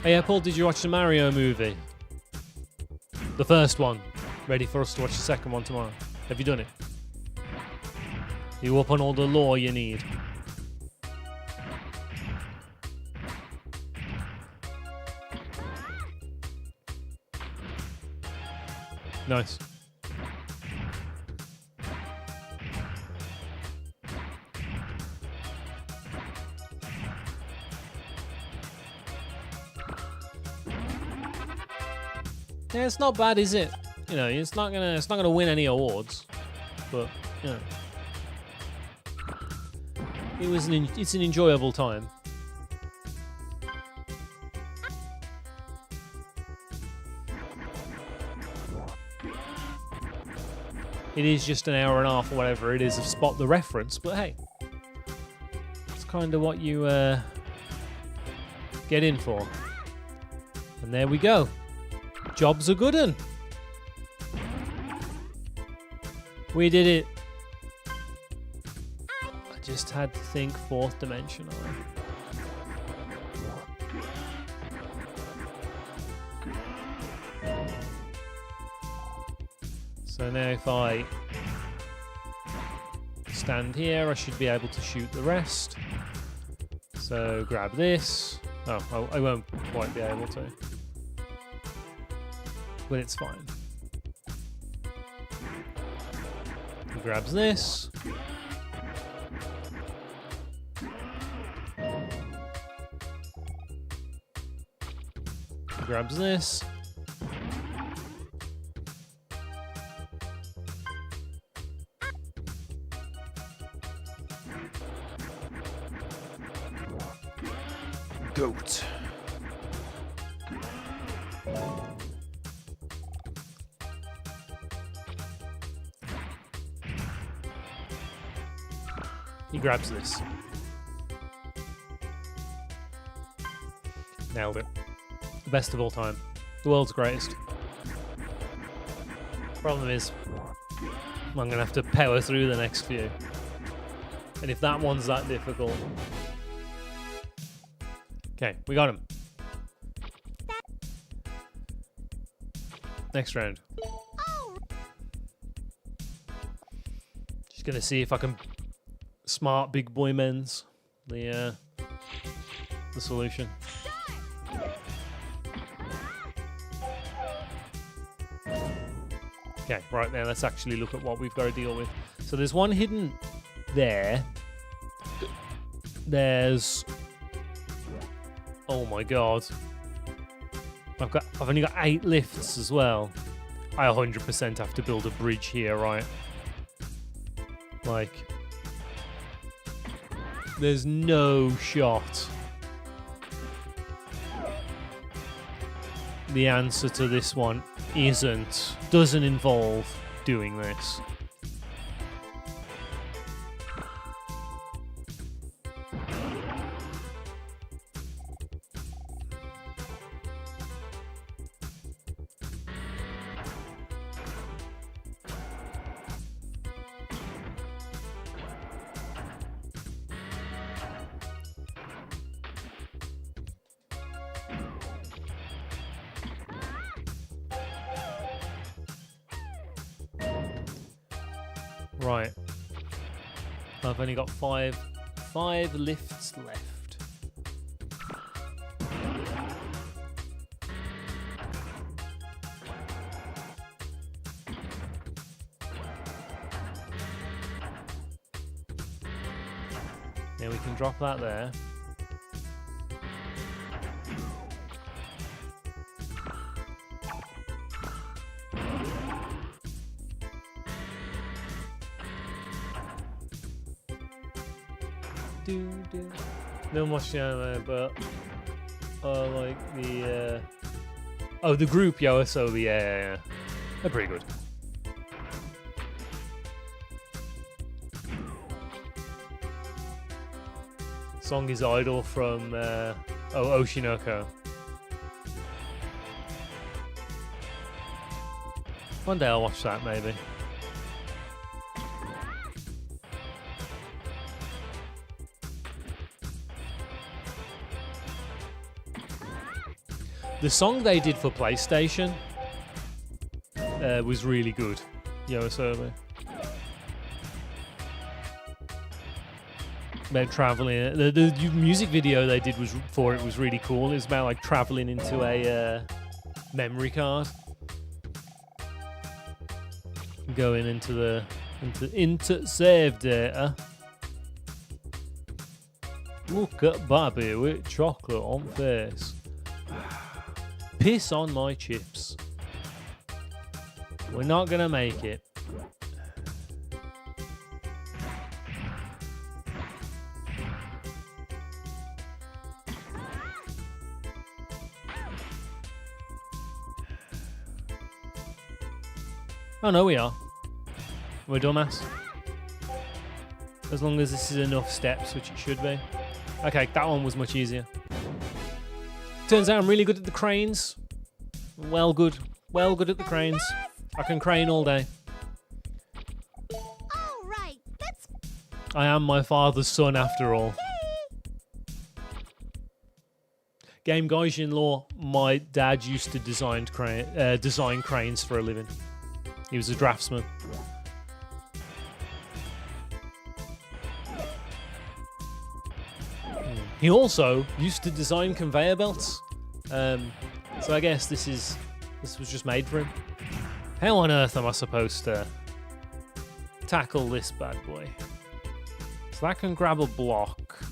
Hey, Paul, did you watch the Mario movie? The first one. Ready for us to watch the second one tomorrow? Have you done it? You up on all the lore you need? Nice. Yeah, it's not bad, is it? You know, it's not gonna win any awards, but you know, it's an enjoyable time. It is just an hour and a half or whatever it is of Spot the Reference, but hey, it's kind of what you get in for. And there we go. Job's a good un. We did it. I just had to think fourth dimensional. So now if I stand here, I should be able to shoot the rest. So grab this. Oh, I won't quite be able to. But it's fine. He grabs this. He grabs this. Goat. He grabs this. Nailed it. The best of all time. The world's greatest. Problem is, I'm going to have to power through the next few. And if that one's that difficult... Okay, we got him. Next round. Just going to see if I can... Smart big boy men's the solution. Okay, right now let's actually look at what we've got to deal with. So there's one hidden there. There's, oh my god, I've only got 8 lifts as well. I 100% have to build a bridge here, right? Like, there's no shot. The answer to this one doesn't involve doing this. Right. I've only got five lifts left. Now we can drop that there. No much down there, but like the the group Yoasobi, yeah, they're pretty good. Song is Idol from Oshinoko. One day I'll watch that maybe. The song they did for PlayStation was really good. Yoasobi. About traveling. The music video they did was really cool. It was about like traveling into a memory card. going into save data. Look at Babby with chocolate on face. Piss on my chips. We're not gonna make it. Oh no, we are. We're dumbass. As long as this is enough steps, which it should be. Okay, that one was much easier. Turns out I'm really good at the cranes. Well good at the cranes. I can crane all day. All right, let's... I am my father's son after all. Game Gaijin Law, my dad used to design cranes for a living. He was a draftsman. He also used to design conveyor belts. So I guess this was just made for him. How on earth am I supposed to tackle this bad boy? So that can grab a block.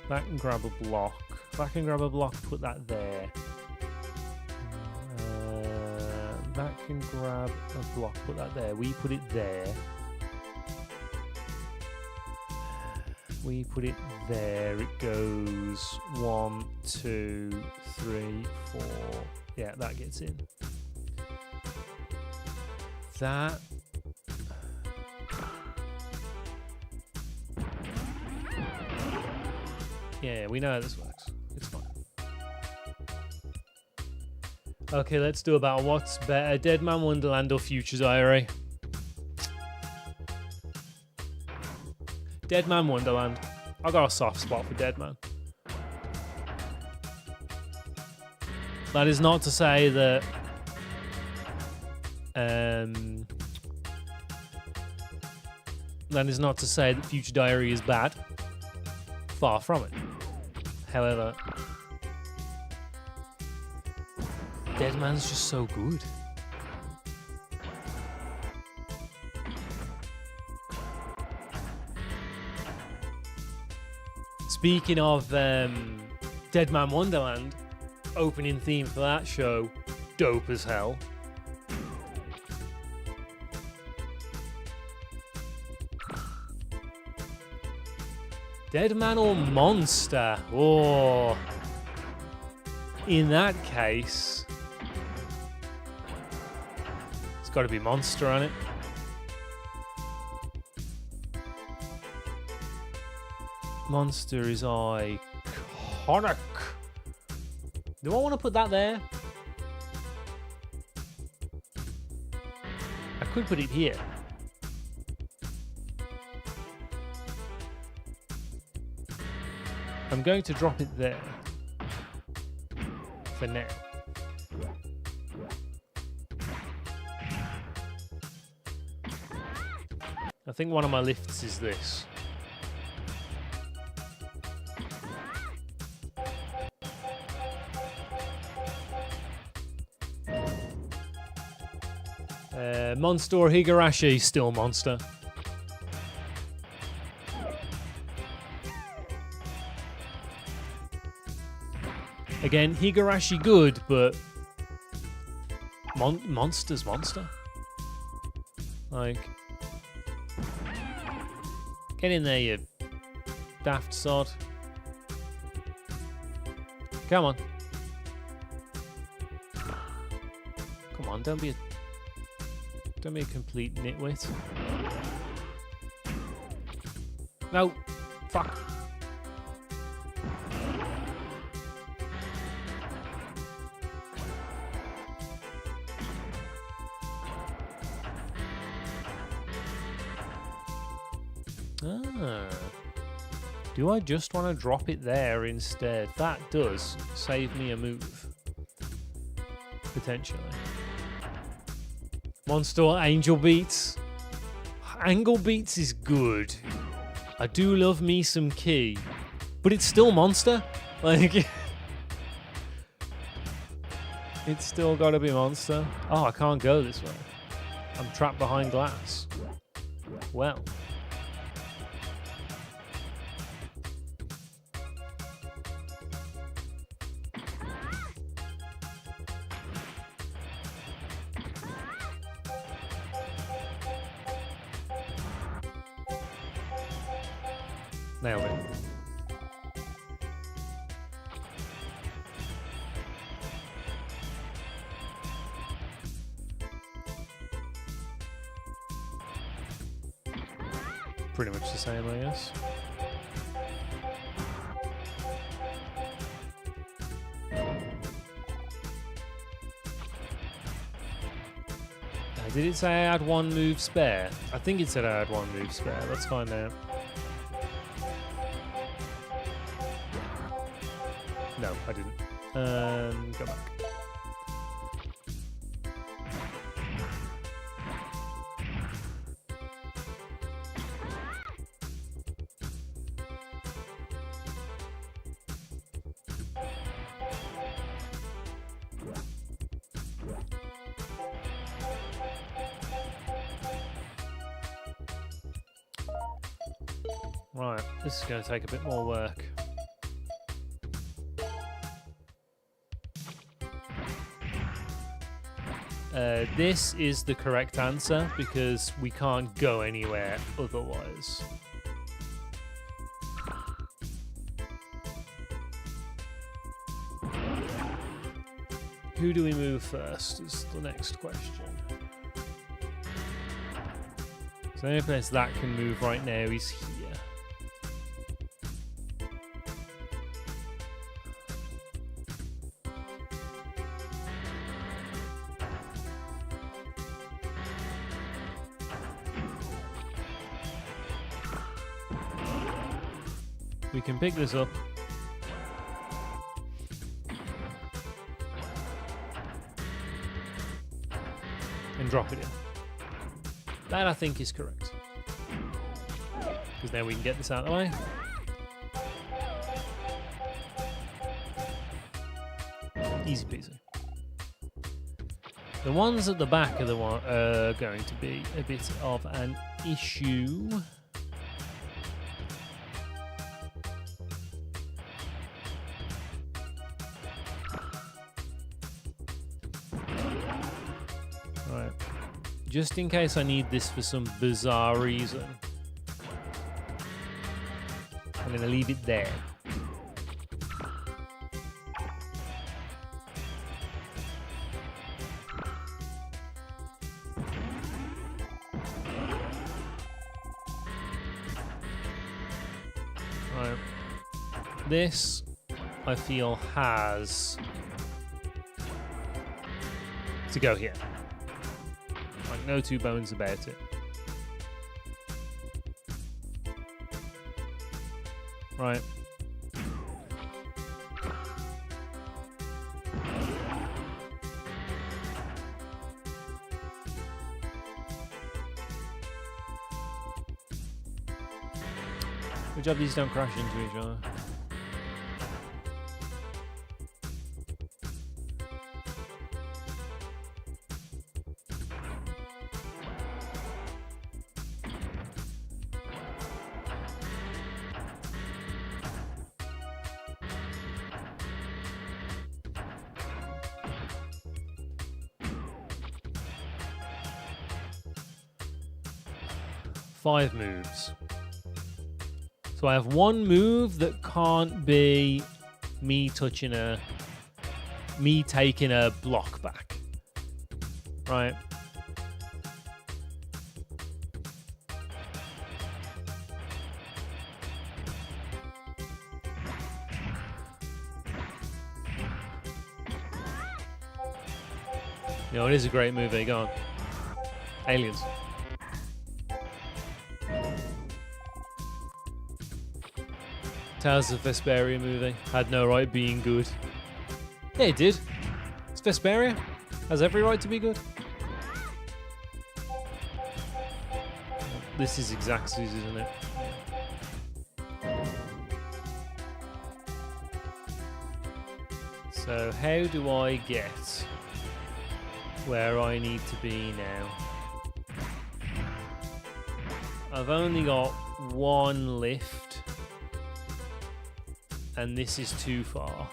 That can grab a block. That can grab a block, put that there. That can grab a block, put that there. We put it there. We put it there. It goes 1, 2, 3, 4. Yeah, that gets in. That. Yeah, we know how this works. It's fine. Okay, let's do about what's better, Dead Man Wonderland or Future Diary? Dead Man Wonderland. I got a soft spot for Dead Man. That is not to say that that is not to say that Future Diary is bad. Far from it. However, Dead Man's just so good. Speaking of Dead Man Wonderland, opening theme for that show, dope as hell. Dead Man or Monster? Oh, in that case, it's got to be Monster on it. Monster is iconic. Do I want to put that there? I could put it here. I'm going to drop it there for now. I think one of my lifts is this. Monster or Higurashi? Still Monster. Again, Higurashi good, but Monster's Monster. Like, get in there, you daft sod. Come on. Come on, don't be a complete nitwit. No, fuck. Do I just want to drop it there instead? That does save me a move. Potentially. Monster Angel Beats. Angle Beats is good. I do love me some Key. But it's still Monster. Like, it's still got to be Monster. Oh, I can't go this way. I'm trapped behind glass. Well. Nailed it. Pretty much the same, I guess. Did it say I had one move spare? I think it said I had one move spare. Let's find out. No, I didn't. Go back. Right, this is going to take a bit more work. This is the correct answer because we can't go anywhere otherwise. Who do we move first is the next question. So the only place that can move right now is here. We can pick this up. And drop it in. That I think is correct. Because now we can get this out of the way. Easy peasy. The ones at the back are the one going to be a bit of an issue. Right. Just in case I need this for some bizarre reason, I'm going to leave it there. Right. This, I feel, has to go here. Like, no two bones about it. Right. Good job these don't crash into each other. Five moves. So I have one move that can't be me taking a block back. Right. You know, it is a great move. There you go. Aliens. How's the Vesperia movie? Had no right being good. Yeah, it did. It's Vesperia. Has every right to be good. This is Xaxes, isn't it? So how do I get where I need to be now? I've only got one lift, and this is too far.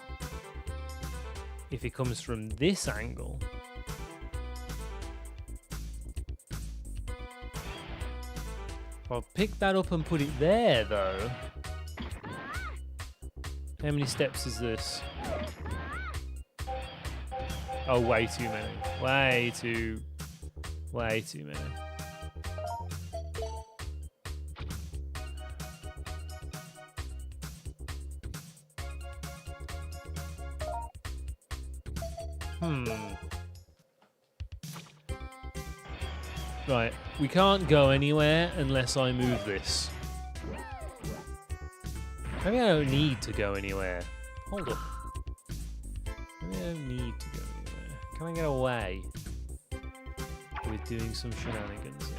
If it comes from this angle, if I'll pick that up and put it there, though. How many steps is this? Oh, way too many. Way too many. Right, we can't go anywhere unless I move this. Maybe I don't need to go anywhere. Hold up. Maybe I don't need to go anywhere. Can I get away with doing some shenanigans?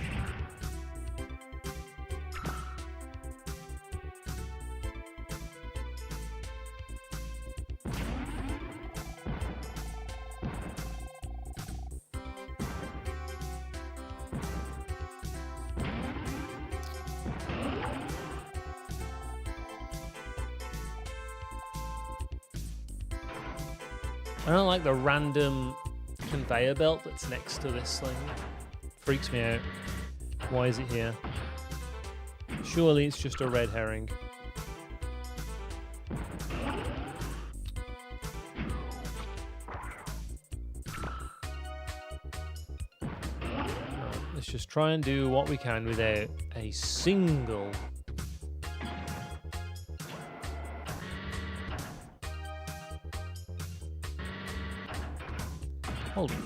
I don't like the random conveyor belt that's next to this thing. Freaks me out. Why is it here? Surely it's just a red herring. Right, let's just try and do what we can without a single hold on.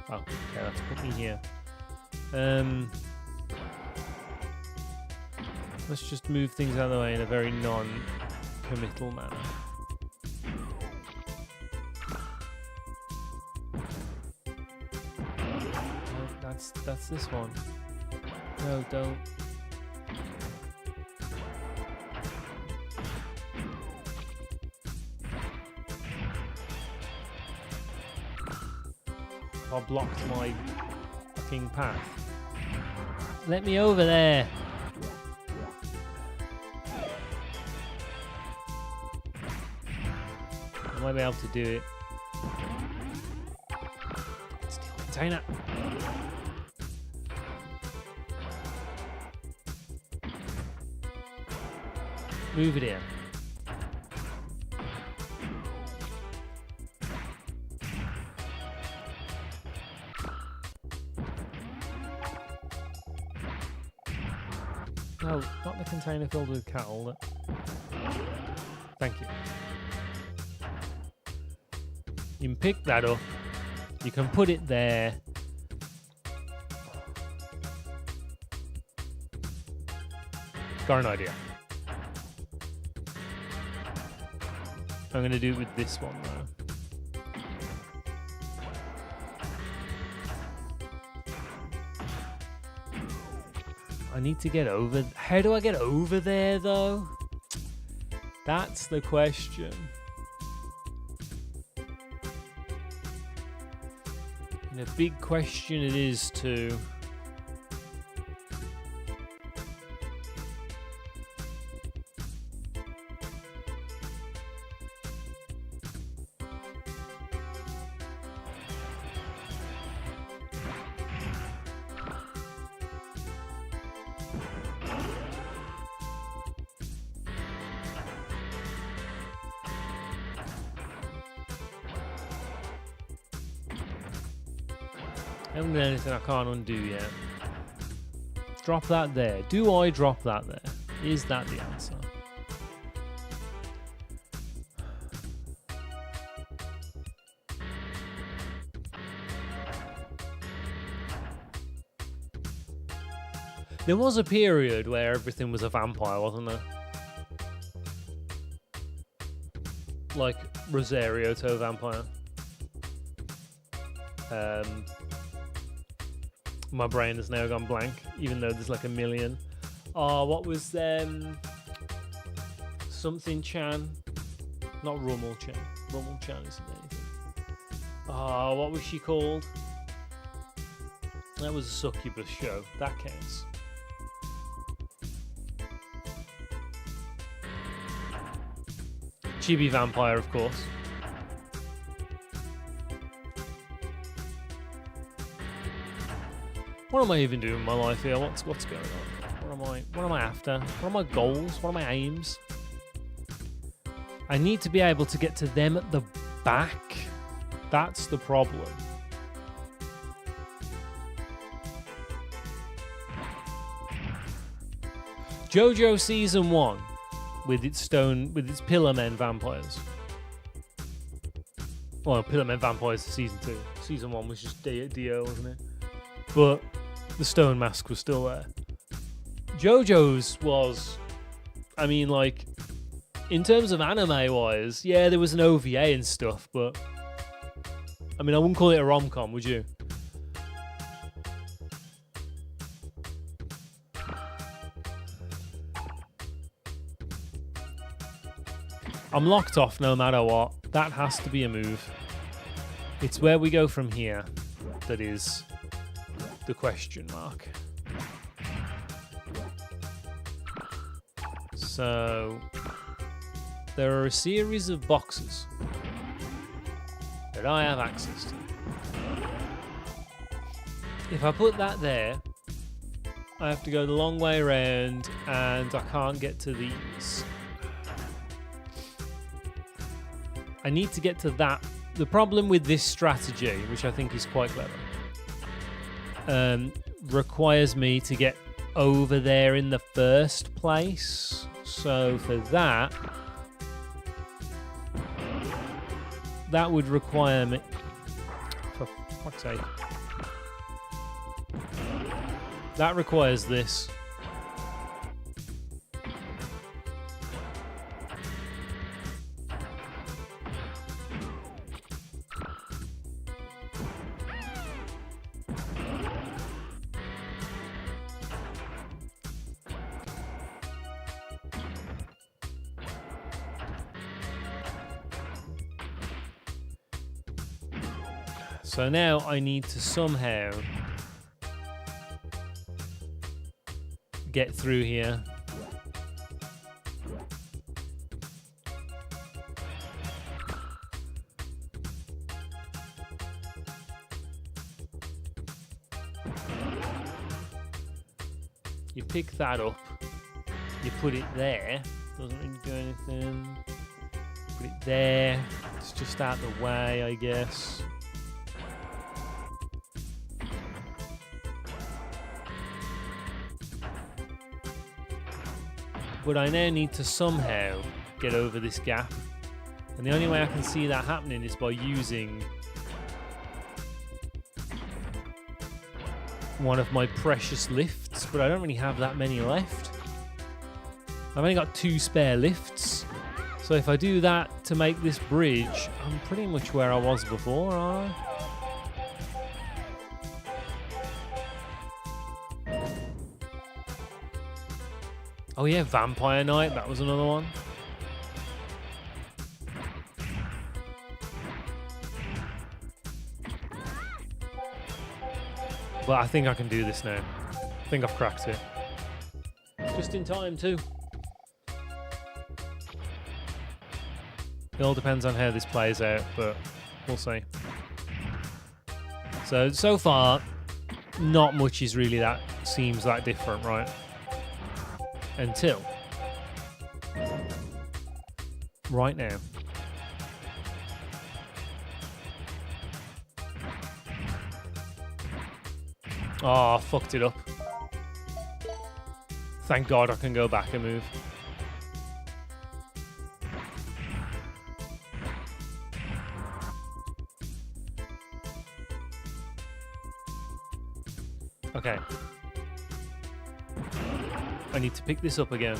Oh, okay, let's put me here. Let's just move things out of the way in a very non-committal manner. That's this one. No, don't. I blocked my fucking path. Let me over there. I might be able to do it. Steel container. Move it in. No, not the container filled with cattle. Thank you. You can pick that up. You can put it there. Got an idea. I'm going to do it with this one though. I need to get over. How do I get over there though? That's the question. And a big question it is too. I haven't done anything I can't undo yet. Drop that there. Do I drop that there? Is that the answer? There was a period where everything was a vampire, wasn't there? Like Rosario to a vampire. My brain has now gone blank, even though there's like a million. Oh, what was something Chan? Not Rummel Chan. Rummel Chan isn't anything. Oh, what was she called? That was a succubus show. That counts. Chibi Vampire, of course. What am I even doing in my life here? What's going on? What am I after? What are my goals? What are my aims? I need to be able to get to them at the back. That's the problem. JoJo Season 1 with its Pillar Men vampires. Well, Pillar Men vampires Season 2. Season 1 was just Dio, wasn't it? But the stone mask was still there. JoJo's was, I mean, like, in terms of anime-wise, yeah, there was an OVA and stuff, but I mean, I wouldn't call it a rom-com, would you? I'm locked off no matter what. That has to be a move. It's where we go from here that is the question mark. So there are a series of boxes that I have access to. If I put that there, I have to go the long way around and I can't get to these. I need to get to that. The problem with this strategy, which I think is quite clever, requires me to get over there in the first place. So for that, that would require me, for fuck's sake, that requires this. So now I need to somehow get through here. You pick that up, you put it there, doesn't really do anything. Put it there, it's just out the way, I guess. But I now need to somehow get over this gap. And the only way I can see that happening is by using one of my precious lifts, but I don't really have that many left. I've only got 2 spare lifts. So if I do that to make this bridge, I'm pretty much where I was before, aren't I? Oh yeah, Vampire Night, that was another one. But I think I can do this now. I think I've cracked it. Just in time too. It all depends on how this plays out, but we'll see. So far, not much is really seems that different, right? Until right now. Oh, I fucked it up. Thank God I can go back and move. Okay. I need to pick this up again.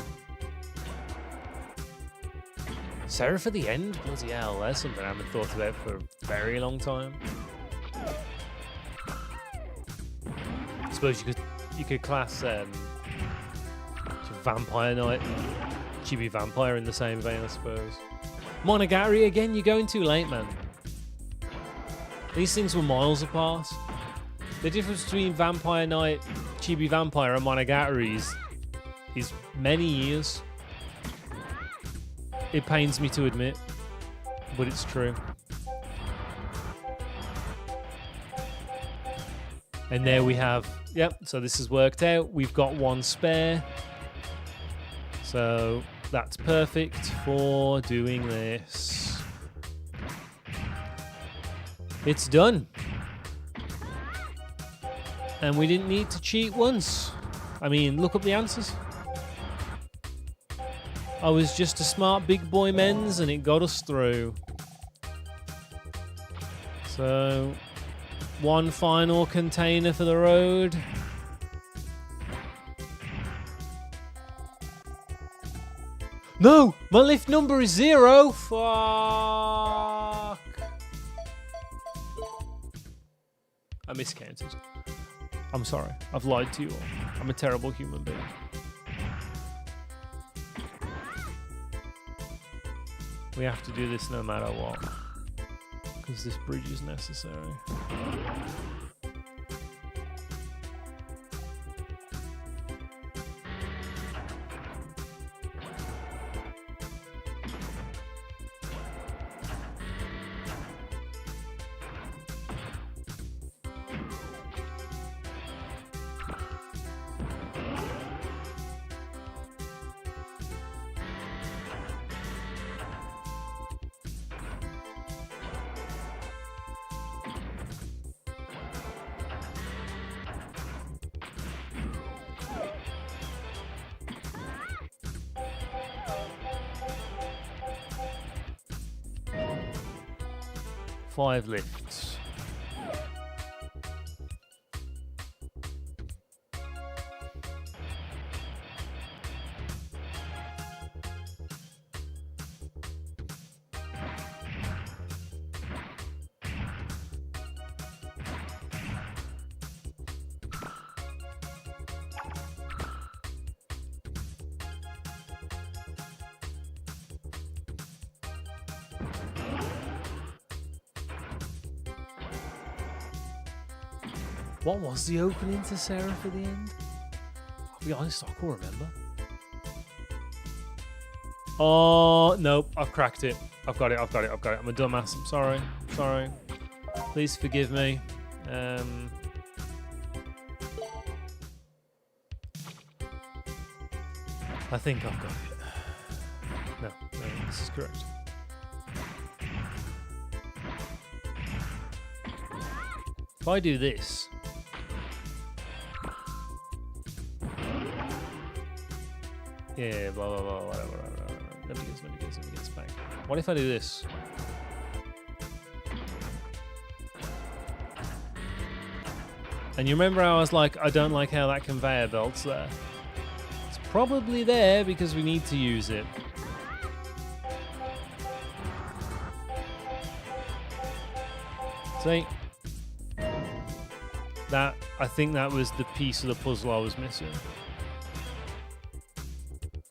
Sarah for the end? Bloody hell, there's something I haven't thought about for a very long time. I suppose you could class Vampire Knight, Chibi Vampire in the same vein, I suppose. Monogatari again, you're going too late, man. These things were miles apart. The difference between Vampire Knight, Chibi Vampire, and Monogatari is many years. It pains me to admit, but it's true. And there we have, yep, so this has worked out. We've got one spare. So that's perfect for doing this. It's done. And we didn't need to cheat once. I mean, look up the answers. I was just a smart big boy men's and it got us through. So, one final container for the road. No! My lift number is 0! Fuck! I miscounted. I'm sorry. I've lied to you all. I'm a terrible human being. We have to do this no matter what. Because this bridge is necessary. Five lifts. What was the opening to Sarah for the end? I'll be honest, I can't remember. Oh, nope, I've cracked it. I've got it. I'm a dumbass. I'm sorry. Please forgive me. I think I've got it. No, this is correct. If I do this... Yeah, blah, blah, blah, whatever. Let me guess, bang. What if I do this? And you remember how I was like, I don't like how that conveyor belt's there. It's probably there because we need to use it. See? That, I think that was the piece of the puzzle I was missing.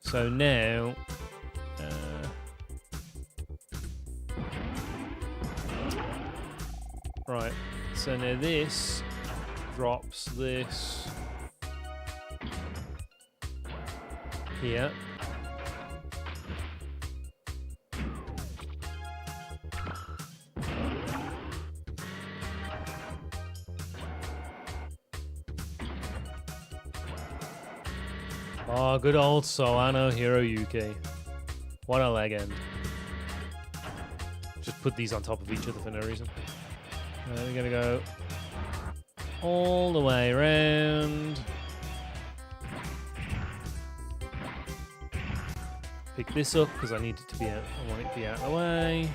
So now, right, so now this drops this here. Oh, good old Solano Hiroyuki. What a legend. Just put these on top of each other for no reason. We're gonna go all the way around. Pick this up because I need it to be out. I want it to be out of the way.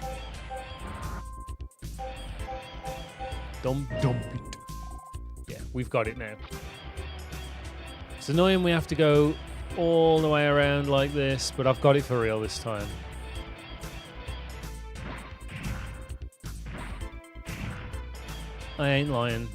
Dump it. Yeah, we've got it now. It's annoying we have to go all the way around like this, but I've got it for real this time. I ain't lying.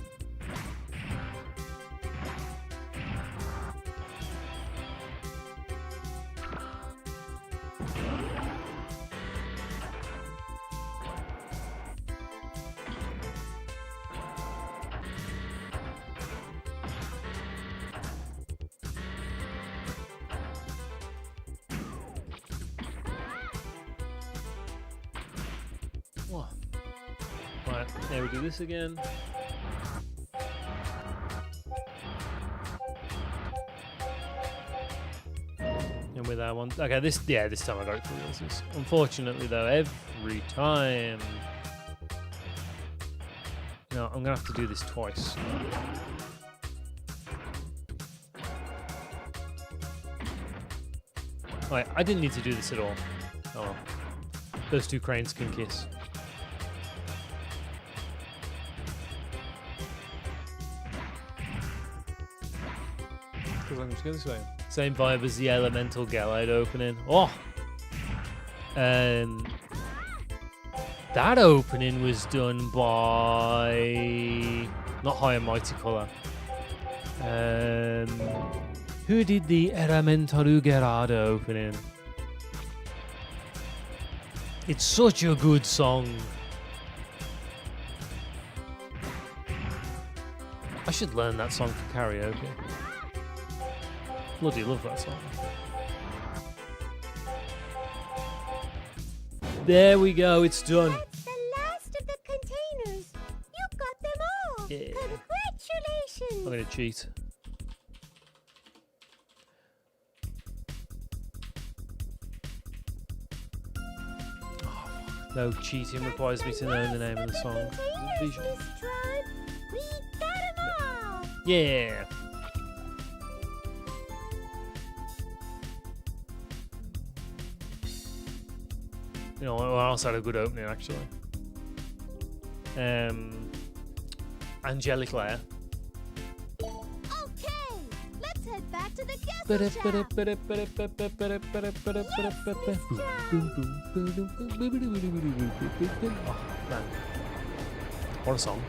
Right, now we do this again. And with that one, okay, this time I got it for reals. Unfortunately though, every time. No, I'm gonna have to do this twice. Right, I didn't need to do this at all. Oh well. Those two cranes can kiss. Because I'm just going this way. Same vibe as the Elemental Gallade opening. Oh! And that opening was done by... not High and Mighty Colour. Who did the Elemental Gallade opening? It's such a good song. I should learn that song for karaoke. Bloody love that song. There we go, it's done. That's the last of the containers. You got them all. Yeah. Congratulations. I'm gonna cheat. Oh, no, cheating requires me to know the name of the song. Vision. Miss Tron. We got them all. Yeah. You know, what else had a good opening actually? Angelic Lair. Okay, let's head back to the guest shop. Oh, man. What a song.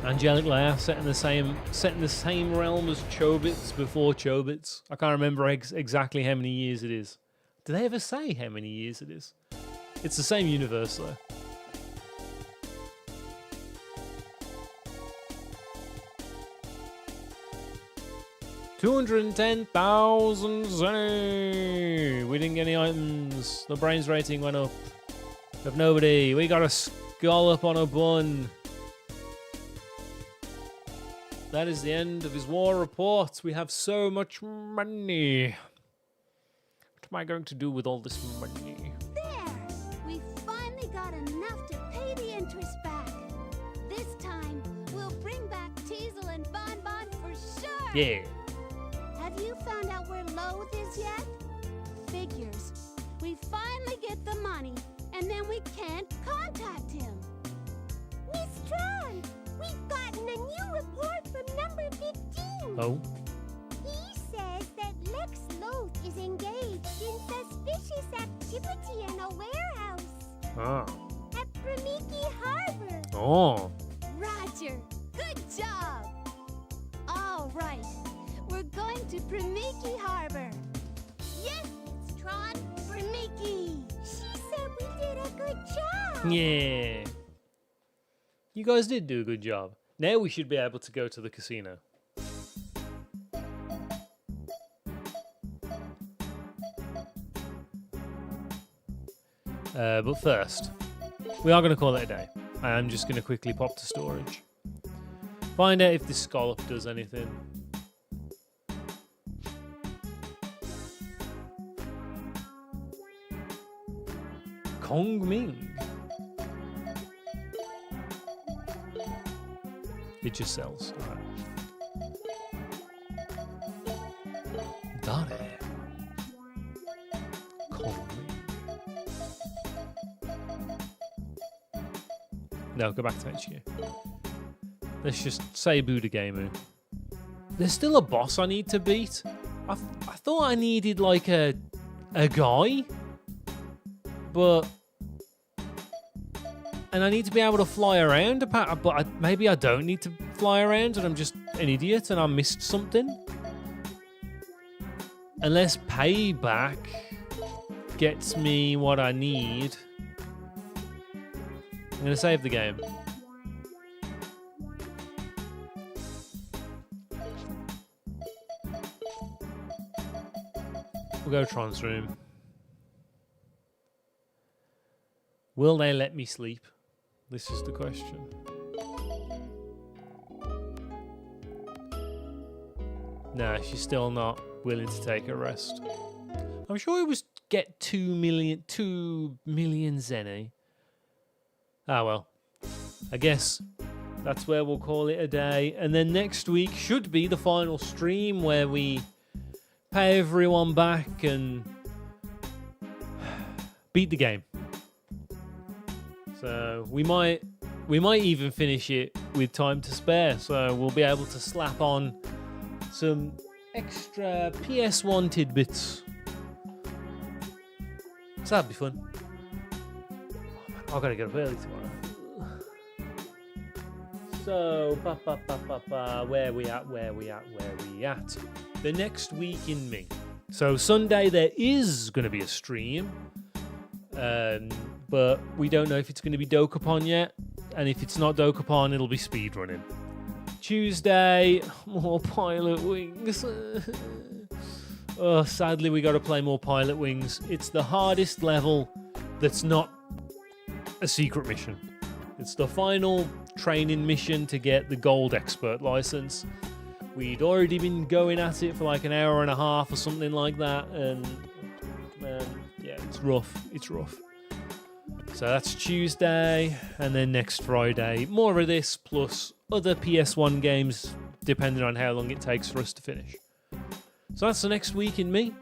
Angelic Lair, set in the same realm as Chobits before Chobits. I can't remember exactly how many years it is. Do they ever say how many years it is? It's the same universe though. $210,000. We didn't get any items. The brains rating went up. Of nobody. We got a scallop on a bun. That is the end of his war report. We have so much money. What am I going to do with all this money? There! We finally got enough to pay the interest back. This time, we'll bring back Teasel and Bonne Bonne for sure! Yeah. Have you found out where Loath is yet? Figures. We finally get the money, and then we can't contact him. Miss Tron, we've gotten a new report from number 15. Oh? He says that Lex Loath is engaged in suspicious activity in a warehouse Ah. at Bramiki Harbor. Oh. Roger. Good job. All right. We're going to Bramiki Harbor. Yes, Miss Tron. Bramiki. She said we did a good job. Yeah. You guys did do a good job. Now we should be able to go to the casino. But first, we are going to call it a day. I am just going to quickly pop to storage. Find out if this scallop does anything. Kong Ming. It just sells. All right. Dare. Kong Ming. No, go back to HQ. Let's just say Buddha Gamu. There's still a boss I need to beat. I thought I needed like a guy, but and I need to be able to fly around. But maybe I don't need to fly around, and I'm just an idiot, and I missed something. Unless payback gets me what I need. I'm gonna save the game. We'll go Tron's room. Will they let me sleep? This is the question. Nah, she's still not willing to take a rest. I'm sure it was get 2 million zenny. Ah well. I guess that's where we'll call it a day. And then next week should be the final stream where we pay everyone back and beat the game. So we might even finish it with time to spare. So we'll be able to slap on some extra PS1 tidbits. So that'd be fun. I've got to get up early tomorrow. So, where we at? The next week in me. So Sunday there is going to be a stream. But we don't know if it's going to be Dokapon yet. And if it's not Dokapon, it'll be speedrunning. Tuesday, more Pilot Wings. Oh, sadly, we got to play more Pilot Wings. It's the hardest level that's not a secret mission. It's the final training mission to get the gold expert license. We'd already been going at it for like an hour and a half or something like that. And man, yeah, it's rough. It's rough. So that's Tuesday, and then next Friday, more of this, plus other PS1 games, depending on how long it takes for us to finish. So that's the next week in me.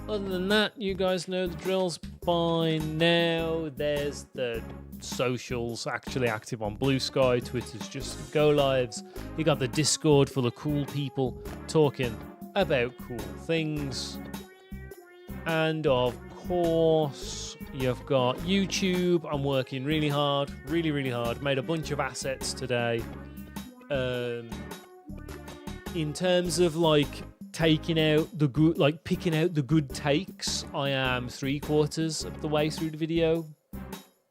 Other than that, you guys know the drills by now. There's the socials actually active on Bluesky. Twitter's just go lives. You got the Discord full of cool people talking about cool things. And of course, you've got YouTube. I'm working really hard. Really hard. Made a bunch of assets today. In terms of like taking out the good, like picking out the good takes, I am 3/4 of the way through the video,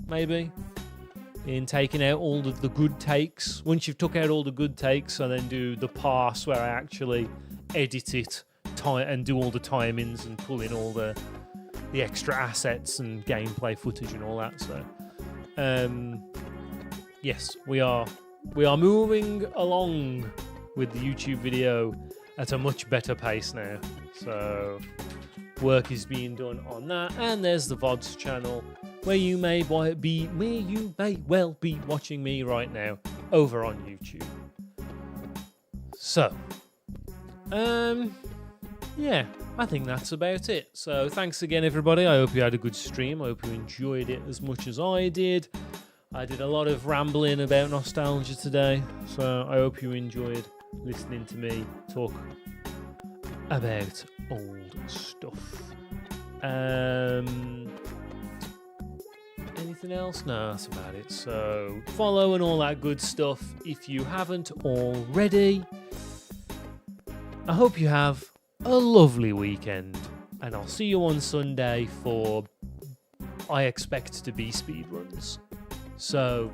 maybe. In taking out all of the good takes. Once you've took out all the good takes, I then do the pass where I actually edit it and do all the timings and pull in all the extra assets and gameplay footage and all that. So, yes, we are moving along with the YouTube video at a much better pace now. So work is being done on that, and there's the VODs channel where you may well be watching me right now over on YouTube. So, yeah, I think that's about it. So thanks again, everybody. I hope you had a good stream. I hope you enjoyed it as much as I did. I did a lot of rambling about nostalgia today, so I hope you enjoyed listening to me talk about old stuff. Anything else? No, that's about it. So follow and all that good stuff if you haven't already. I hope you have a lovely weekend, and I'll see you on Sunday for, I expect to be speedruns. So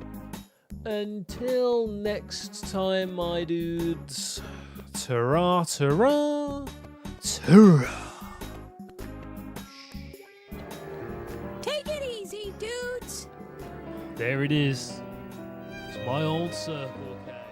until next time, my dudes, ta-ra, ta-ra, ta-ra. Take it easy, dudes. There it is. It's my old circle, okay?